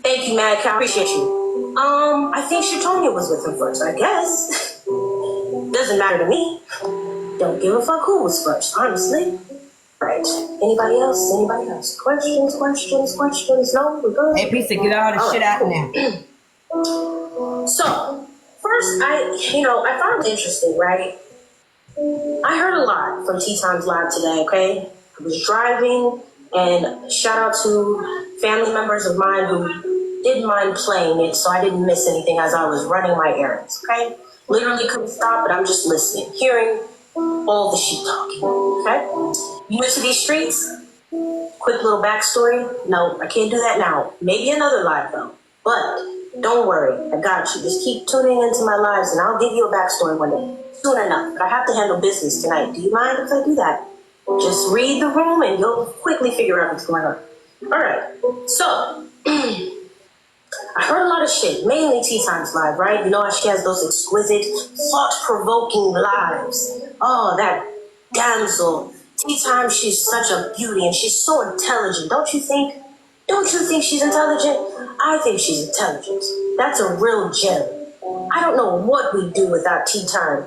Thank you, Mad Cow. Appreciate you. I think Shatonia was with him first, I guess. Doesn't matter to me. Don't give a fuck who was first, honestly. Right. Anybody else? Questions? No? We're good? Hey, piece of get all this shit out now. So, first, I found it interesting, right? I heard a lot from Tea Times Live today, okay? I was driving, and shout out to family members of mine who didn't mind playing it, so I didn't miss anything as I was running my errands, okay? Literally couldn't stop, but I'm just listening, hearing all the shit talking, okay? You new to these streets? Quick little backstory. No, I can't do that now. Maybe another live though. But don't worry, I got you. Just keep tuning into my lives and I'll give you a backstory one day. Soon enough, but I have to handle business tonight. Do you mind if I do that? Just read the room and you'll quickly figure out what's going on. All right, so I heard a lot of shit, mainly Tea Times Live, right? You know how she has those exquisite, thought-provoking lives. Oh, that damsel. Tea Time, she's such a beauty and she's so intelligent, don't you think? Don't you think she's intelligent? I think she's intelligent. That's a real gem. I don't know what we'd do without Tea Time.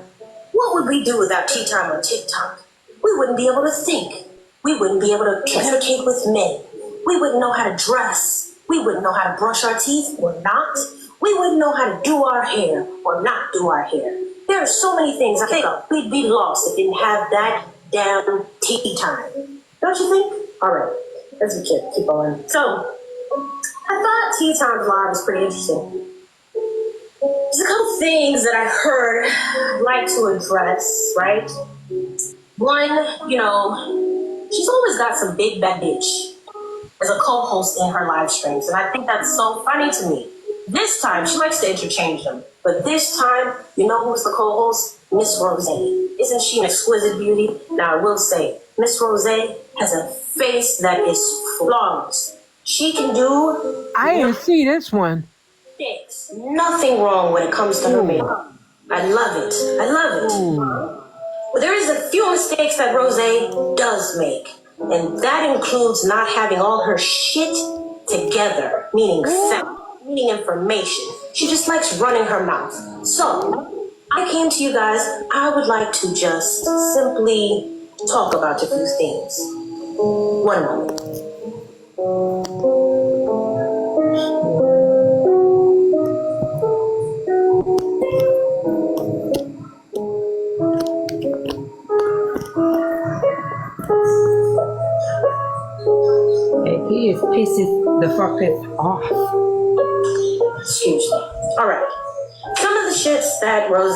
What would we do without Tea Time on TikTok? We wouldn't be able to think. We wouldn't be able to communicate with men. We wouldn't know how to dress. We wouldn't know how to brush our teeth or not. We wouldn't know how to do our hair or not do our hair. There are so many things I think we'd be lost if we didn't have that damn Tea Time. Don't you think? All right, let's keep going. So, I thought Tea Times Live was pretty interesting. There's a couple things that I heard I'd like to address, right? One, she's always got some big bad bitch as a co-host in her live streams, and I think that's so funny to me. This time, she likes to interchange them, but this time, you know who's the co-host? Miss Rose. Isn't she an exquisite beauty? Now, I will say, Miss Rose has a face that is flawless. She can do... I didn't see this one. Nothing wrong when it comes to her makeup. I love it. Ooh. But there is a few mistakes that Rose does make. And that includes not having all her shit together, meaning sex, meaning information. She just likes running her mouth. So, I came to you guys, I would like to just simply talk about a few things. One moment. He is pissing the fuck off. Excuse me. All right. Some of the shits that Rose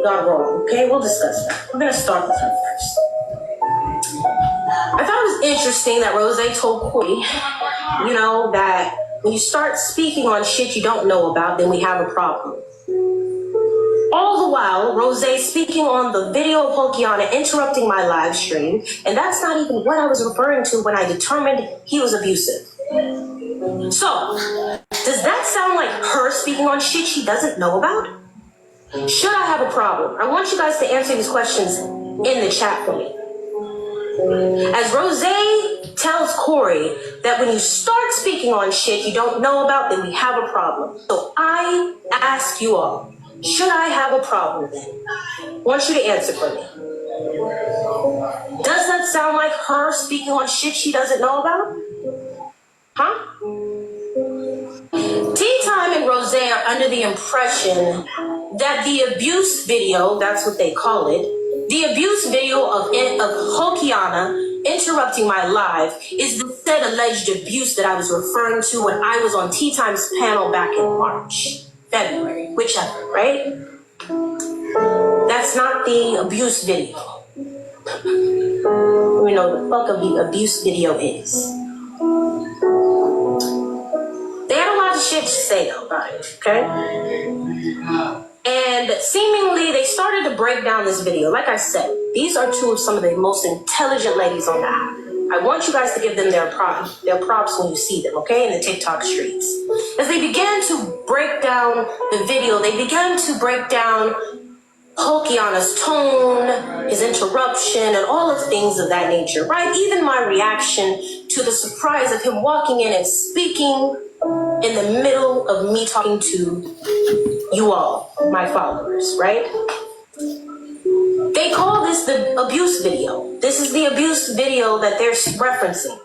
got wrong. Okay, we'll discuss that. We're gonna start with her first. I thought it was interesting that Rose told Corey, that When you start speaking on shit you don't know about, then we have a problem. All the while, Rose speaking on the video of Hokiana interrupting my live stream, and that's not even what I was referring to when I determined he was abusive. So, does that sound like her speaking on shit she doesn't know about? Should I have a problem? I want you guys to answer these questions in the chat for me. As Rose tells Corey that when you start speaking on shit you don't know about, then we have a problem. So I ask you all, should I have a problem then? I want you to answer for me. Does that sound like her speaking on shit she doesn't know about? Huh? Tea Time and Rose are under the impression that the abuse video, that's what they call it, the abuse video of Hokiana interrupting my live is the said alleged abuse that I was referring to when I was on Tea Time's panel back in March, February, whichever, right? That's not the abuse video. We know the fuck of the abuse video is. They had a lot of shit to say though about it, okay? And seemingly they started to break down this video. Like I said, these are two of some of the most intelligent ladies on the app. I want you guys to give them their props when you see them, okay, in the TikTok streets. As they began to break down the video, they began to break down Hokiana's tone, his interruption, and all of things of that nature, right? Even my reaction to the surprise of him walking in and speaking in the middle of me talking to you all, my followers, right? They call this the abuse video. This is the abuse video that they're referencing.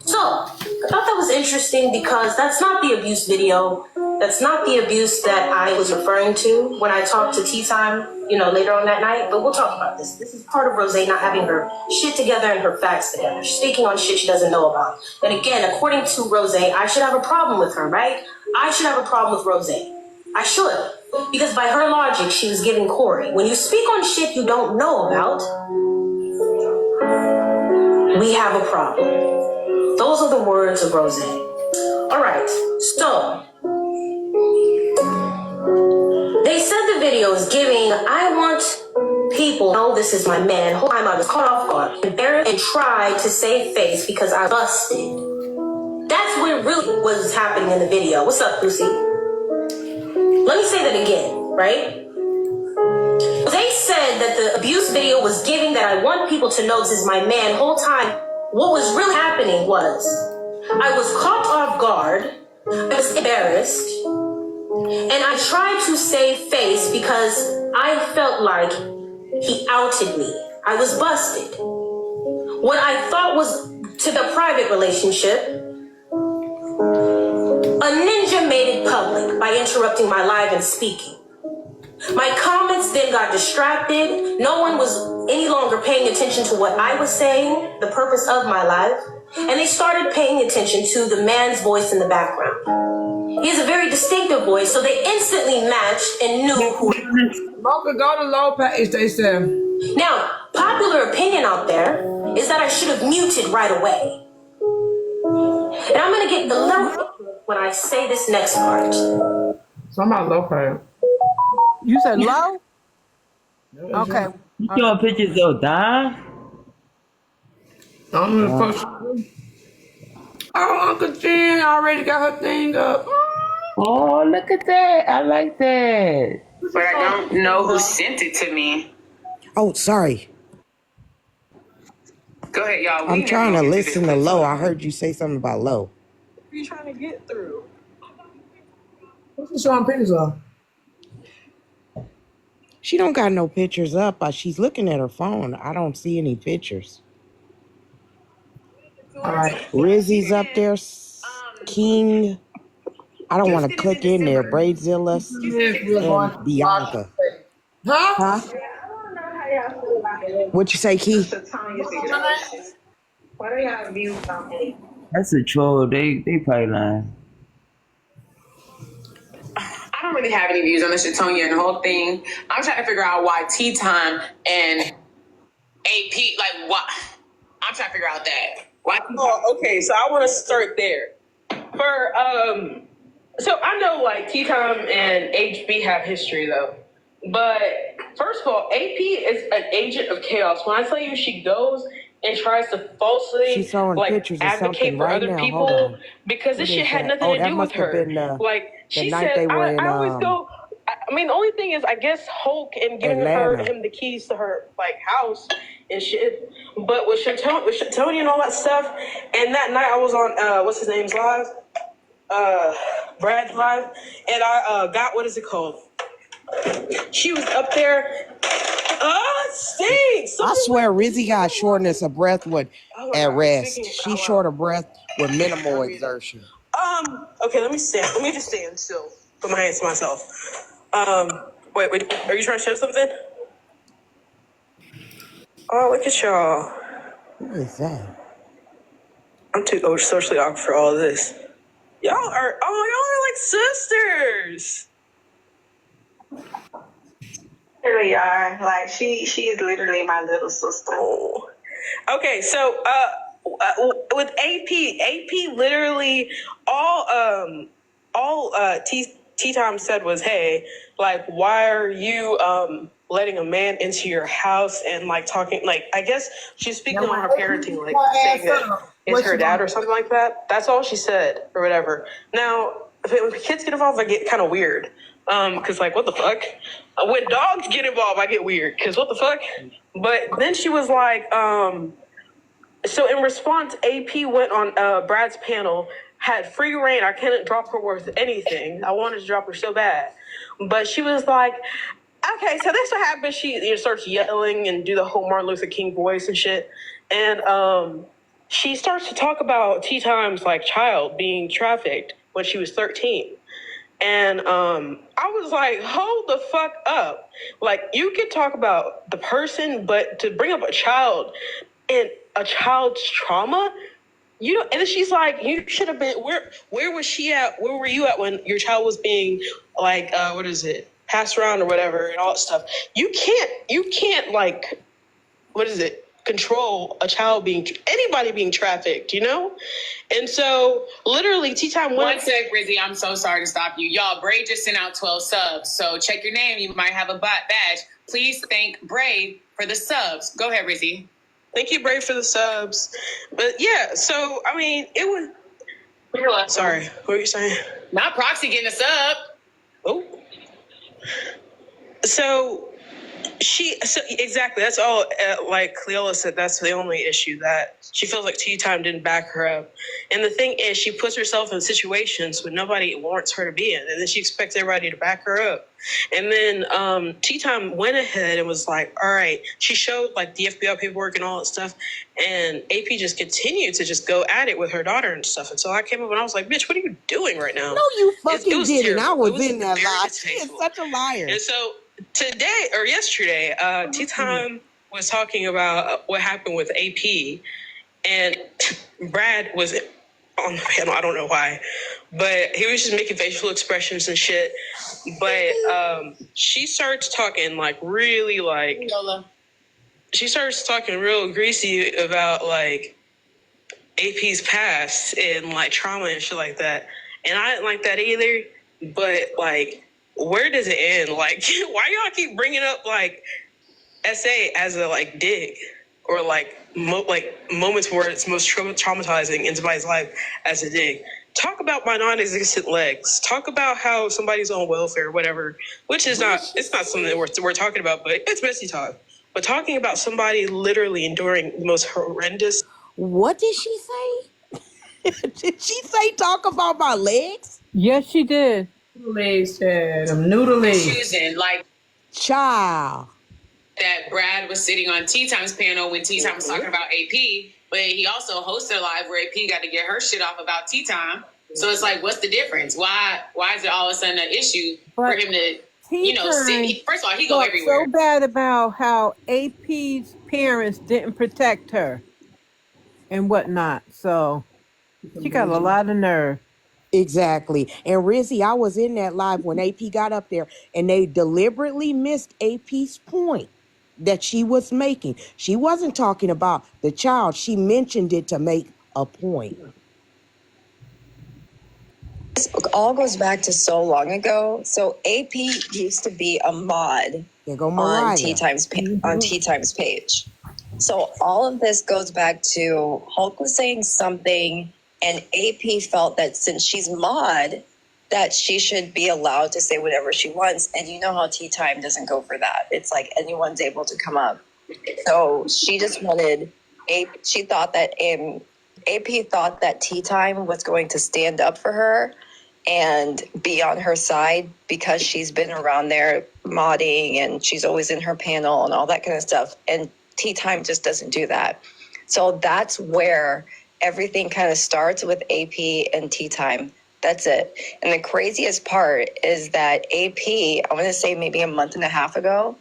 So, I thought that was interesting because that's not the abuse video. That's not the abuse that I was referring to when I talked to Tea Time, later on that night. But we'll talk about this. This is part of Rose not having her shit together and her facts together. She's speaking on shit she doesn't know about. And again, according to Rose, I should have a problem with her, right? I should have a problem with Rose. I should. Because by her logic, she was giving Corey, when you speak on shit you don't know about, we have a problem. Those are the words of Rose. All right, so they said the video is giving, I want people to know this is my man. The whole time I was caught off guard, embarrassed, and tried to save face because I busted. That's what really was happening in the video. What's up, Lucy? Let me say that again, right? They said that the abuse video was giving that I want people to know this is my man. The whole time, what was really happening was I was caught off guard, I was embarrassed, and I tried to save face because I felt like he outed me. I was busted. What I thought was to the private relationship, a ninja made it public by interrupting my live and speaking. My comments then got distracted. No one was any longer paying attention to what I was saying, the purpose of my live, and they started paying attention to the man's voice in the background. He has a very distinctive voice, so they instantly matched and knew who. Mocha, go to low page, they said. Now, popular opinion out there is that I should have muted right away. And I'm going to get the level when I say this next part. Somebody low page. You said low? Okay. You showing pictures of Don? I'm gonna push. Oh, Uncle Jen already got her thing up. Oh, look at that. I like that. But I don't know who sent it to me. Oh, sorry. Go ahead, y'all. I'm trying to listen to Low. I heard you say something about Low. What are you trying to get through? What's she showing pictures of? She don't got no pictures up. She's looking at her phone. I don't see any pictures. All right. Rizzy's up there. King. I don't want to click in there. Braidzilla and Bianca. Huh? What you say, Key? What are y'all views on it? That's a troll. They probably lying. I don't really have any views on the Shatonia and the whole thing. I'm trying to figure out why Tea Time and AP, like, why? I'm trying to figure out that. Why? Oh, okay. So I want to start there. So I know like T Time and HB have history though. But first of all, AP is an agent of chaos. When I tell you she goes and tries to falsely She's showing like pictures of advocate something for right other now. Hold people on. because this What shit is had that? nothing Oh, to that do with must have her. been Like the she night said, they were in I always go. I mean, the only thing is, I guess Hulk and giving Atlanta. him the keys to her like house and shit. But with Shatoni and all that stuff, and that night I was on what's his name's live, Brad's live, and I got what is it called? She was up there. It stinks. I swear Rizzy got shortness of breath with at rest. She's short of breath with minimal exertion. Okay, let me stand. Let me just stand still. Put my hands to myself. Wait, are you trying to show something? Oh, look at y'all. Who is that? I'm too socially awkward for all of this. Y'all are like sisters. Literally are. Like she is literally my little sister. Oh. Okay, so with AP literally all T Time said was, hey, like why are you letting a man into your house and like talking like I guess she's speaking on her parenting, like saying that it's her dad or something like that. That's all she said or whatever. Now when kids get involved, I get kind of weird. Cause like what the fuck? When dogs get involved, I get weird. Cause what the fuck? But then she was like, so in response, AP went on Brad's panel, had free reign. I couldn't drop her worth anything. I wanted to drop her so bad. But she was like, okay, so this what happens. She starts yelling and do the whole Martin Luther King voice and shit. And she starts to talk about T Time's like child being trafficked when she was 13. And I was like, hold the fuck up. Like, you could talk about the person, but to bring up a child and a child's trauma, you know, and then she's like, you should have been, where was she at? Where were you at when your child was being like, what is it? Passed around or whatever and all that stuff. You can't like, what is it? Control a child anybody being trafficked, you know? And so literally Tea Time went. One sec, Rizzy, I'm so sorry to stop you. Y'all, Brave just sent out 12 subs. So check your name. You might have a badge. Please thank Brave for the subs. Go ahead, Rizzy. Thank you, Brave, for the subs. But yeah, so I mean it was sorry, what were you saying? Not Proxy getting a sub. Oh. So exactly, that's all. Like Cleola said, that's the only issue, that she feels like Tea Time didn't back her up. And the thing is, she puts herself in situations where nobody wants her to be in, and then she expects everybody to back her up. And then Tea Time went ahead and was like, all right, she showed like the FBI paperwork and all that stuff, and AP just continued to just go at it with her daughter and stuff. And so I came up and I was like, bitch, what are you doing right now? No, you fucking didn't. I was in that very live. She is distasteful. such a liar. And so today or yesterday, Tea Time was talking about what happened with AP, and Brad was on the panel. I don't know why, but he was just making facial expressions and shit. But she starts talking like really like she starts talking real greasy about like AP's past and like trauma and shit like that. And I didn't like that either. But like, where does it end? Like, why y'all keep bringing up like SA as a like dig, or like moments where it's most traumatizing in somebody's life as a dig? Talk about my non-existent legs. Talk about how somebody's on welfare, whatever. Which is not something that we're talking about, but it's messy talk. But talking about somebody literally enduring the most horrendous. What did she say? Did she say talk about my legs? Yes, she did. Legs, Chad. I'm noodle legs. Choosing, like, Child. that Brad was sitting on Tea Time's panel when Tea Time was talking about AP, but he also hosted a live where AP got to get her shit off about Tea Time. So it's like, what's the difference? Why is it all of a sudden an issue for him to, sit? First of all, he go everywhere. So bad about how AP's parents didn't protect her and whatnot. So she got a lot of nerve. Exactly. And Rizzy, I was in that live when AP got up there, and they deliberately missed AP's point that she was making. She wasn't talking about the child. She mentioned it to make a point. This all goes back to so long ago. So AP used to be a mod on Tea Time's page. So all of this goes back to Hulk was saying something, and AP felt that since she's mod, that she should be allowed to say whatever she wants. And you know how Tea Time doesn't go for that. It's like anyone's able to come up. So she just wanted she thought that AP thought that Tea Time was going to stand up for her and be on her side because she's been around there modding and she's always in her panel and all that kind of stuff. And Tea Time just doesn't do that. So that's where everything kind of starts with AP and Tea Time. That's it. And the craziest part is that AP, I want to say maybe a month and a half ago,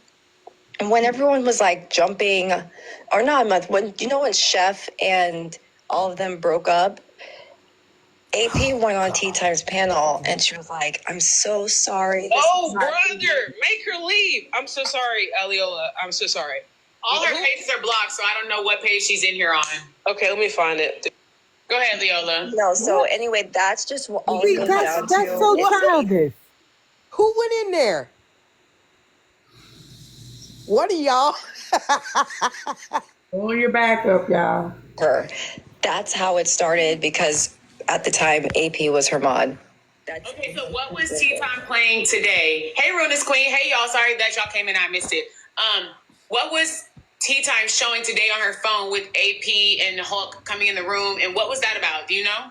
and when everyone was like jumping, or not a month, when Chef and all of them broke up, AP went on Tea Time's panel and she was like, "I'm so sorry." Brother, make her leave. I'm so sorry, Aliola. I'm so sorry. All her pages are blocked, so I don't know what page she's in here on. Okay, let me find it. Go ahead, Leola. No, so anyway, that's just what all it goes down That's to. so childish. Who went in there? What are y'all? Pull your back up, y'all. That's how it started because at the time AP was her mod. Okay, so what was Tea Time playing today? Hey, Runa's Queen. Hey, y'all. Sorry that y'all came in. I missed it. What was Tea Time showing today on her phone with AP and Hulk coming in the room? And what was that about? Do you know?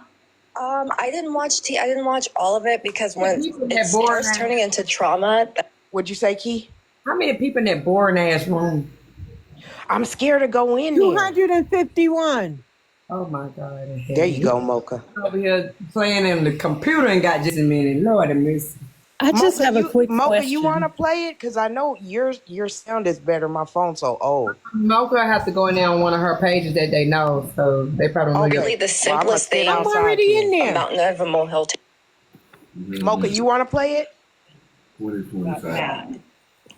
I didn't watch all of it because when it starts turning into trauma. What'd you say, Key? How many people in that boring ass room? I'm scared to go in there. 251. Oh my God. There you go, Mocha. Over here playing in the computer and got just a minute. Lord have mercy. I just have a quick Mocha, question. you want to play it? Because I know your sound is better. My phone's so old. Mocha has to go in there on one of her pages that they know, so they probably know. Really, the simplest thing. I'm already in there. A mountain of a molehill. Mocha, you want to play it? What is 25?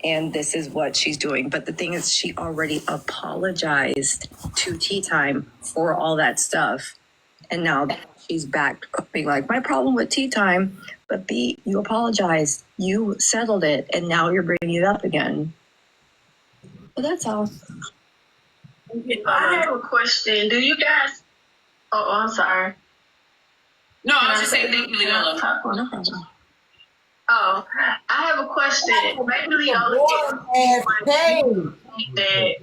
And this is what she's doing. But the thing is, she already apologized to Tea Time for all that stuff. And now she's back being like, my problem with Tea Time, but B, you apologized. You settled it. And now you're bringing it up again. But that's all. I have a question. Do you guys... Oh, I'm sorry. No, I was just saying thank you, Leola. No problem. Oh, I have a question. Maybe Leola that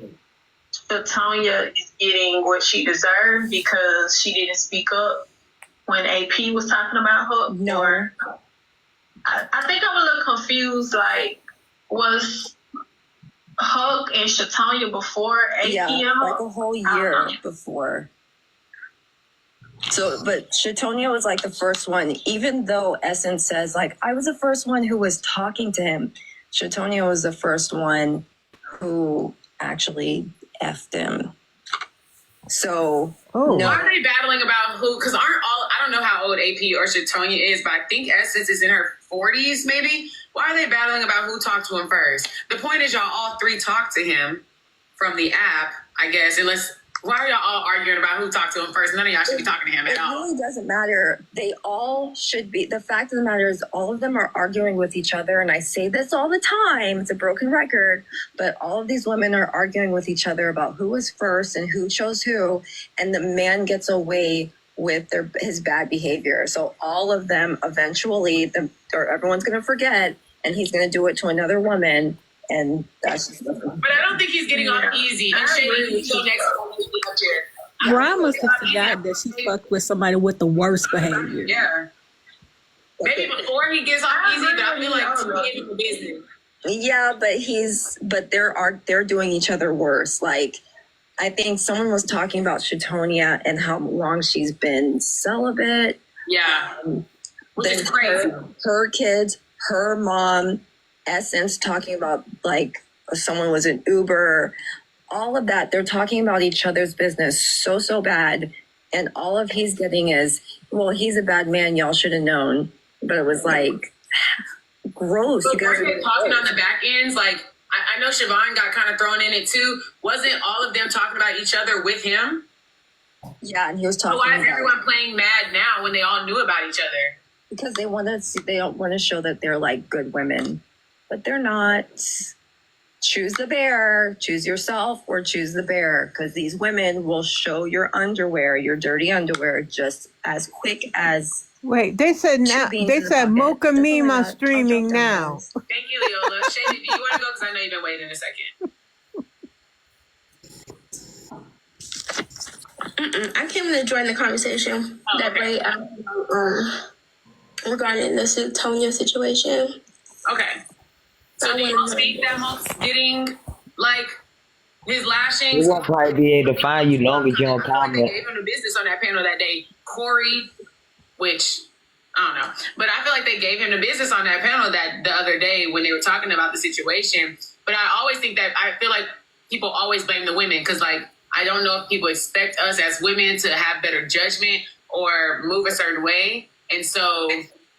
Shatonya is getting what she deserved because she didn't speak up when AP was talking about her. No. I think I'm a little confused. Like, was Hulk and Shatonya before AP? Yeah, like a whole year before. So, but Shatonya was like the first one, even though Essence says, like, I was the first one who was talking to him. Shatonya was the first one who actually effed him. So, no. Why are they battling about who? Because I don't know how old AP or Shatonya is, but I think Essence is in her 40s, maybe. Why are they battling about who talked to him first? The point is y'all all three talked to him from the app, I guess, unless... Why are y'all all arguing about who talked to him first? None of y'all should be talking to him at all. It really doesn't matter. They all should be. The fact of the matter is all of them are arguing with each other. And I say this all the time. It's a broken record. But all of these women are arguing with each other about who was first and who chose who. And the man gets away with his bad behavior. So all of them eventually, everyone's going to forget. And he's going to do it to another woman. And that's just... But I don't think he's getting off easy. And Shady, you next Brian must have forgot that she fucked with somebody with the worst behavior. Yeah. Maybe before he gets off easy, but I feel like to get into business. Yeah, but they're doing each other worse. Like, I think someone was talking about Shatonya and how long she's been celibate. Yeah. Which is crazy. Her kids, her mom, Essence talking about like someone was an Uber, all of that. They're talking about each other's business so bad, and all of he's getting is, well, he's a bad man. Y'all should have known. But it was like gross. But you guys were talking on the back ends? Like I know Siobhan got kind of thrown in it too. Wasn't all of them talking about each other with him? Yeah, and he was talking. So why is everyone playing mad now when they all knew about each other? Because they don't want to show that they're like good women, but they're not. Choose the bear, choose yourself, or choose the bear, because these women will show your underwear, your dirty underwear, just as quick as. Wait, they said now. They said Mocha Meme on streaming now. Thank you, Leola. Shady, do you want to go? Because I know you've been waiting a second. I came to join the conversation regarding the Tonya situation. Okay. So do you think that Monk's getting like his lashings? They won't probably be able to find you long as you don't They comment. gave him the business on that panel that day. Corey, which I don't know, but I feel like they gave him the business on that panel that the other day when they were talking about the situation. But I always think that I feel like people always blame the women because, like, I don't know if people expect us as women to have better judgment or move a certain way, and so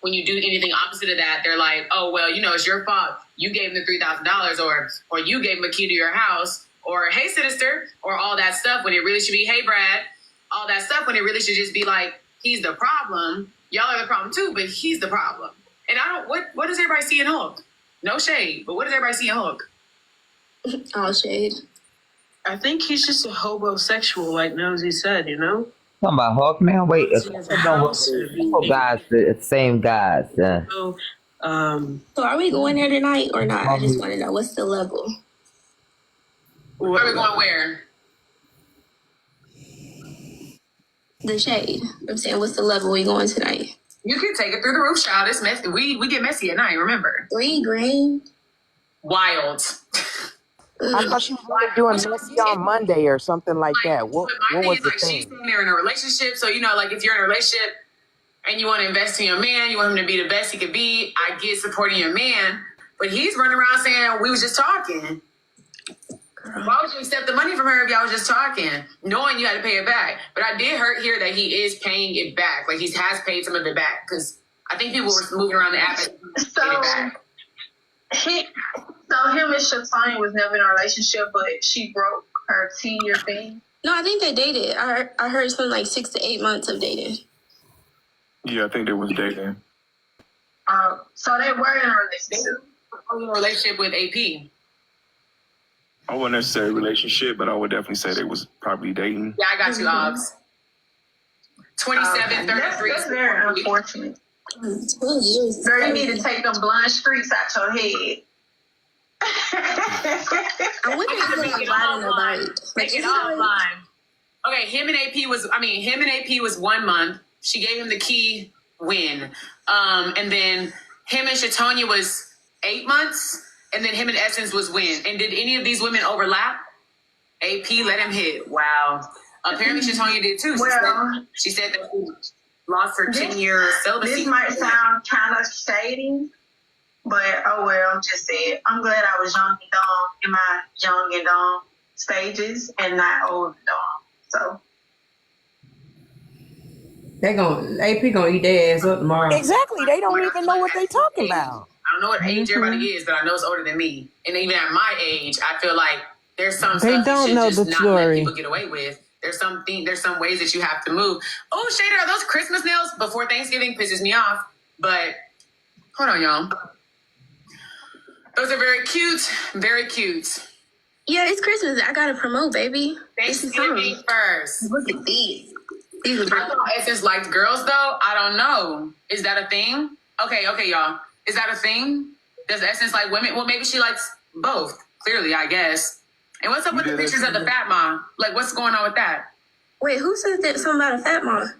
when you do anything opposite of that, they're like, "Oh well, you know, it's your fault. You gave him the $3,000, or you gave him a key to your house, or hey, Sinister, or all that stuff." When it really should be, "Hey, Brad," all that stuff. When it really should just be like, "He's the problem. Y'all are the problem too, but he's the problem." And I don't. What does everybody see in Hulk? No shade, but what does everybody see in Hulk? All shade. I think he's just a homosexual, like Nosy said. You know. Talking about Hawk now? Wait, guys, the same guys. So are we going there tonight or not? I just want to know what's the level. Where are we going? Where? The shade. I'm saying, what's the level we going tonight? You can take it through the roof, child. It's messy. We get messy at night. Remember? 3 grand. Wild. I thought she was really doing messy on Monday or something like that. What was the thing? She's saying they're in a relationship, so you know, like if you're in a relationship and you want to invest in your man, you want him to be the best he could be. I get supporting your man, but he's running around saying we was just talking. Why would you accept the money from her if y'all was just talking, knowing you had to pay it back? But I did hear that he is paying it back. Like he has paid some of it back because I think people were moving around the app and paid it back. So him and Shatanya was never in a relationship, but she broke her 10-year thing. No, I think they dated. I heard something like 6 to 8 months of dating. Yeah, I think they was dating. So they were in a relationship. In a relationship with AP. I wouldn't necessarily relationship, but I would definitely say they was probably dating. Yeah, I got you, Ogs. 27, 33. That's very unfortunate. 2 years. Girl, you need to take them blind streets out your head. I wonder if they're inviting nobody. Make it offline. Okay, him and AP was 1 month. She gave him the key when. And then him and Shatanya was 8 months. And then him and Essence was when. And did any of these women overlap? AP let him hit. Wow. Apparently Shatanya did too. She said that she lost her 10-year celibacy. This might sound kind of shady, but oh well, just say it. I'm glad I was young and dumb in my young and dumb stages and not old and dumb. So AP gonna eat their ass up tomorrow. Exactly. They don't even know what they talking about. I don't know what age everybody is, but I know it's older than me. And even at my age, I feel like there's some They stuff don't you should know just the not story. let people get away with. There's some ways that you have to move. Oh, Shader, are those Christmas nails before Thanksgiving? Pisses me off. But hold on, y'all. Those are very cute. Very cute. Yeah, it's Christmas. I gotta promote, baby. Thanksgiving first. Look at these. These are I thought Essence liked girls, though. I don't know. Is that a thing? Okay, y'all. Is that a thing? Does Essence like women? Well, maybe she likes both. Clearly, I guess. And what's up with the pictures of the fat mom? Like, what's going on with that? Wait, who said that something about a fat mom?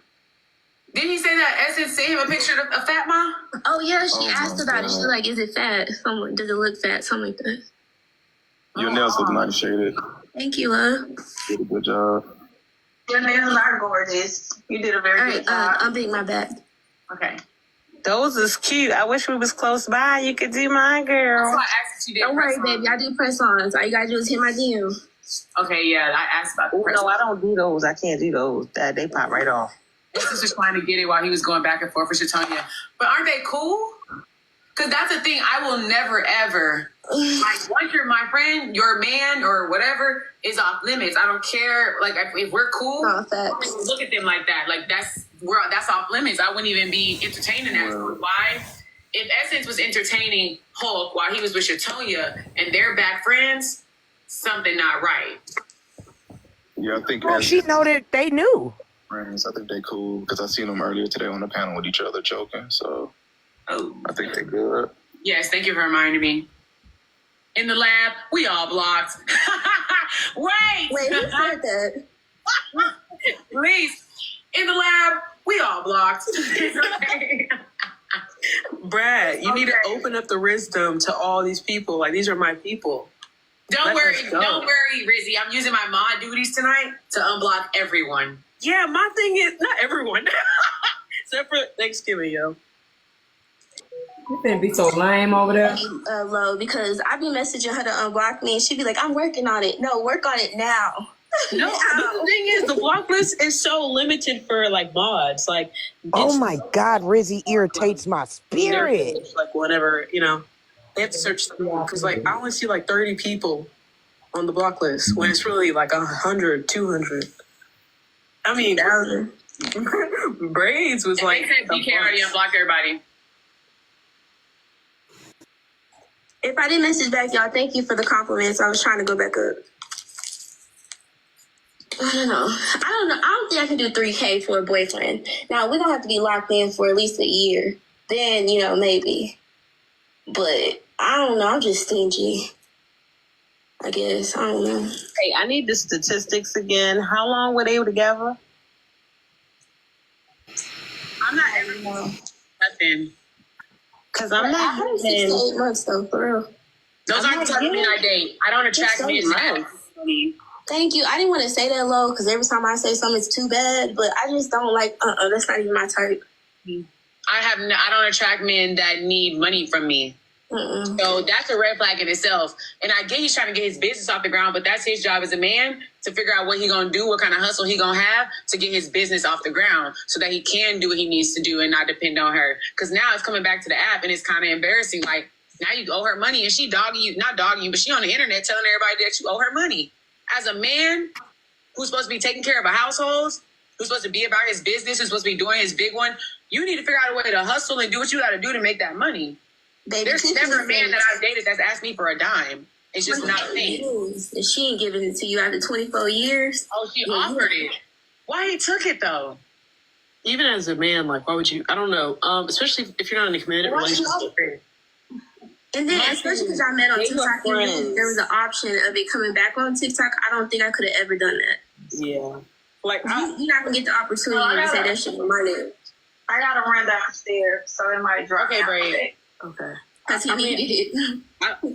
Didn't he say that Essence sent him a picture of a fat mom? Oh, yeah, she asked about it. She's like, is it fat? Does it look fat? Something like that. Your nails look nice, shaded. Thank you, love. Did a good job. your nails are gorgeous. You did a very good job. I'm being my back. Okay. Those is cute. I wish we was close by. You could do mine, girl. That's why I asked if you did. Don't worry, baby. I do press-ons. All you gotta do is hit my DM. Okay, yeah, I asked about the press. No, I don't do those. I can't do those. They pop right off. This was trying to get it while he was going back and forth with Shatanya. But aren't they cool? Because that's the thing. I will never, ever, like, once you're my friend, your man or whatever is off limits. I don't care. Like, if we're cool, I wouldn't look at them like that. Like, that's off limits. I wouldn't even be entertaining that. So why? If Essence was entertaining Hulk while he was with Shatonia and they're back friends, something not right. Yeah, I think. Well, she know that they knew. Friends, I think they cool because I seen them earlier today on the panel with each other joking. So I think they good. Yes, thank you for reminding me. In the lab, we all blocked. Wait, who said that? Please, in the lab, we all blocked. Brad, you need to open up the wisdom to all these people. Like, these are my people. Don't worry, Rizzy. I'm using my mod duties tonight to unblock everyone. Yeah, my thing is not everyone, except for Thanksgiving, yo. You finna be so lame over there. Low, because I be messaging her to unblock me, and she be like, "I'm working on it." No, work on it now. No, the thing is, the block list is so limited for like mods. Like, oh my God, Rizzy irritates my spirit. Like, whatever, you know, they have to search because like I only see like 30 people on the block list when it's really like 100, 200. I mean, Braids was like. They said DK already unblocked everybody. If I didn't message back, y'all, thank you for the compliments. I was trying to go back up. I don't know. I don't think I can do 3K for a boyfriend. Now, we're going to have to be locked in for at least a year. Then, you know, maybe. But I don't know. I'm just stingy. I guess. I don't know. Hey, I need the statistics again. How long were they together? I'm not ever nothing. Because I'm not. I heard 6 to 8 months, though, for real. Those aren't the men I date. I don't attract men. Thank you. I didn't want to say that low because every time I say something, it's too bad. But I just don't like. That's not even my type. I don't attract men that need money from me. So that's a red flag in itself. And I get he's trying to get his business off the ground, but that's his job as a man to figure out what he gonna do, what kind of hustle he gonna have to get his business off the ground so that he can do what he needs to do and not depend on her. Because now it's coming back to the app and it's kind of embarrassing. Like, now you owe her money and she not dogging you, but she on the internet telling everybody that you owe her money. As a man who's supposed to be taking care of a household, who's supposed to be about his business, who's supposed to be doing his big one, you need to figure out a way to hustle and do what you got to do to make that money. Baby, there's never a man that I've dated that's asked me for a dime. It's just not a thing. And she ain't giving it to you after 24 years. Oh, she offered it. Why he took it, though? Even as a man, like, why would you? I don't know. Especially if you're not in a committed relationship. And then, especially because I met on TikTok, there was an option of it coming back on TikTok. I don't think I could have ever done that. Yeah. Like, you're not going to get the opportunity to say that shit with my name. I got to run downstairs, so it might drop. Okay, Bray. Okay. Because he needed it.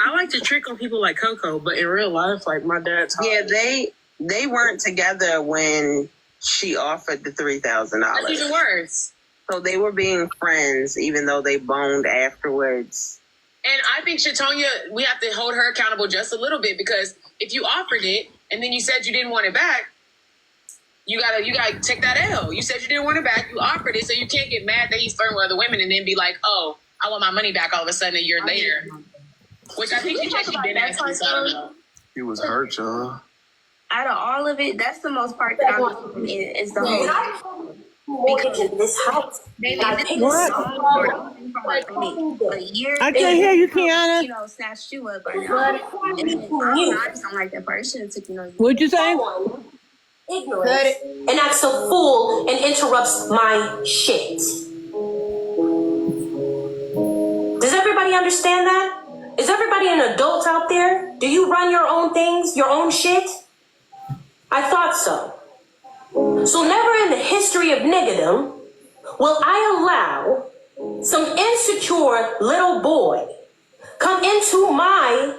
I like to trick on people like Coco, but in real life, like my dad's. Yeah, they weren't together when she offered the $3,000. That's even worse. So they were being friends, even though they boned afterwards. And I think Shatonia, we have to hold her accountable just a little bit because if you offered it and then you said you didn't want it back, you gotta take that L. You said you didn't want it back. You offered it, so you can't get mad that he's flirting with other women and then be like, "Oh, I want my money back." All of a sudden, a year later, which I think he's actually been asking. So I don't know. He was hurt, y'all. Out of all of it, that's the most part that I'm in is the whole. Because in this house, what? A year. I can't hear you, Kiana. You know, snatched you up. I just don't like that part. It shouldn't have taken no. What'd you say? Ignorant and acts a fool and interrupts my shit. Does everybody understand that? Is everybody an adult out there? Do you run your own things, your own shit? I thought so. So never in the history of niggerdom will I allow some insecure little boy come into my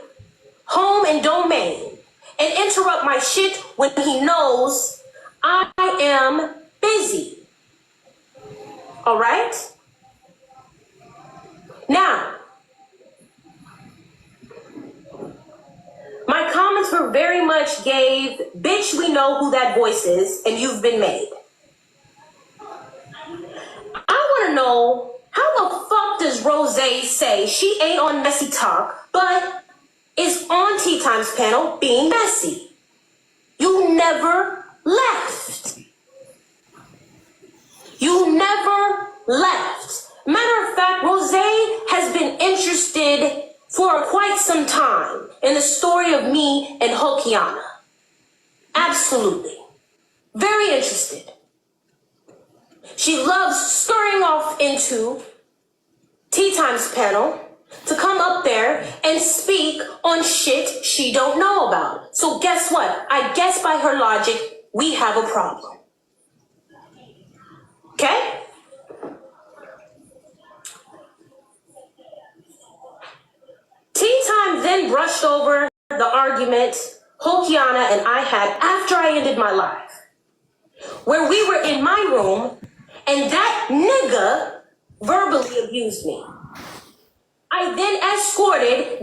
home and domain and interrupt my shit when he knows I am busy. All right? Now, my comments were very much gave, bitch, we know who that voice is, and you've been made. I want to know How the fuck does Rose say she ain't on Messy Talk, but is on Tea Time's panel being messy? You never left. You never left. Matter of fact, Rose has been interested for quite some time in the story of me and Hokiana. Absolutely. Very interested. She loves scurrying off into Tea Time's panel to come up there and speak on shit she don't know about. So guess what? I guess by her logic, we have a problem. Okay? Tea Time then brushed over the argument Hokiana and I had after I ended my live, where we were in my room and that nigga verbally abused me. I then escorted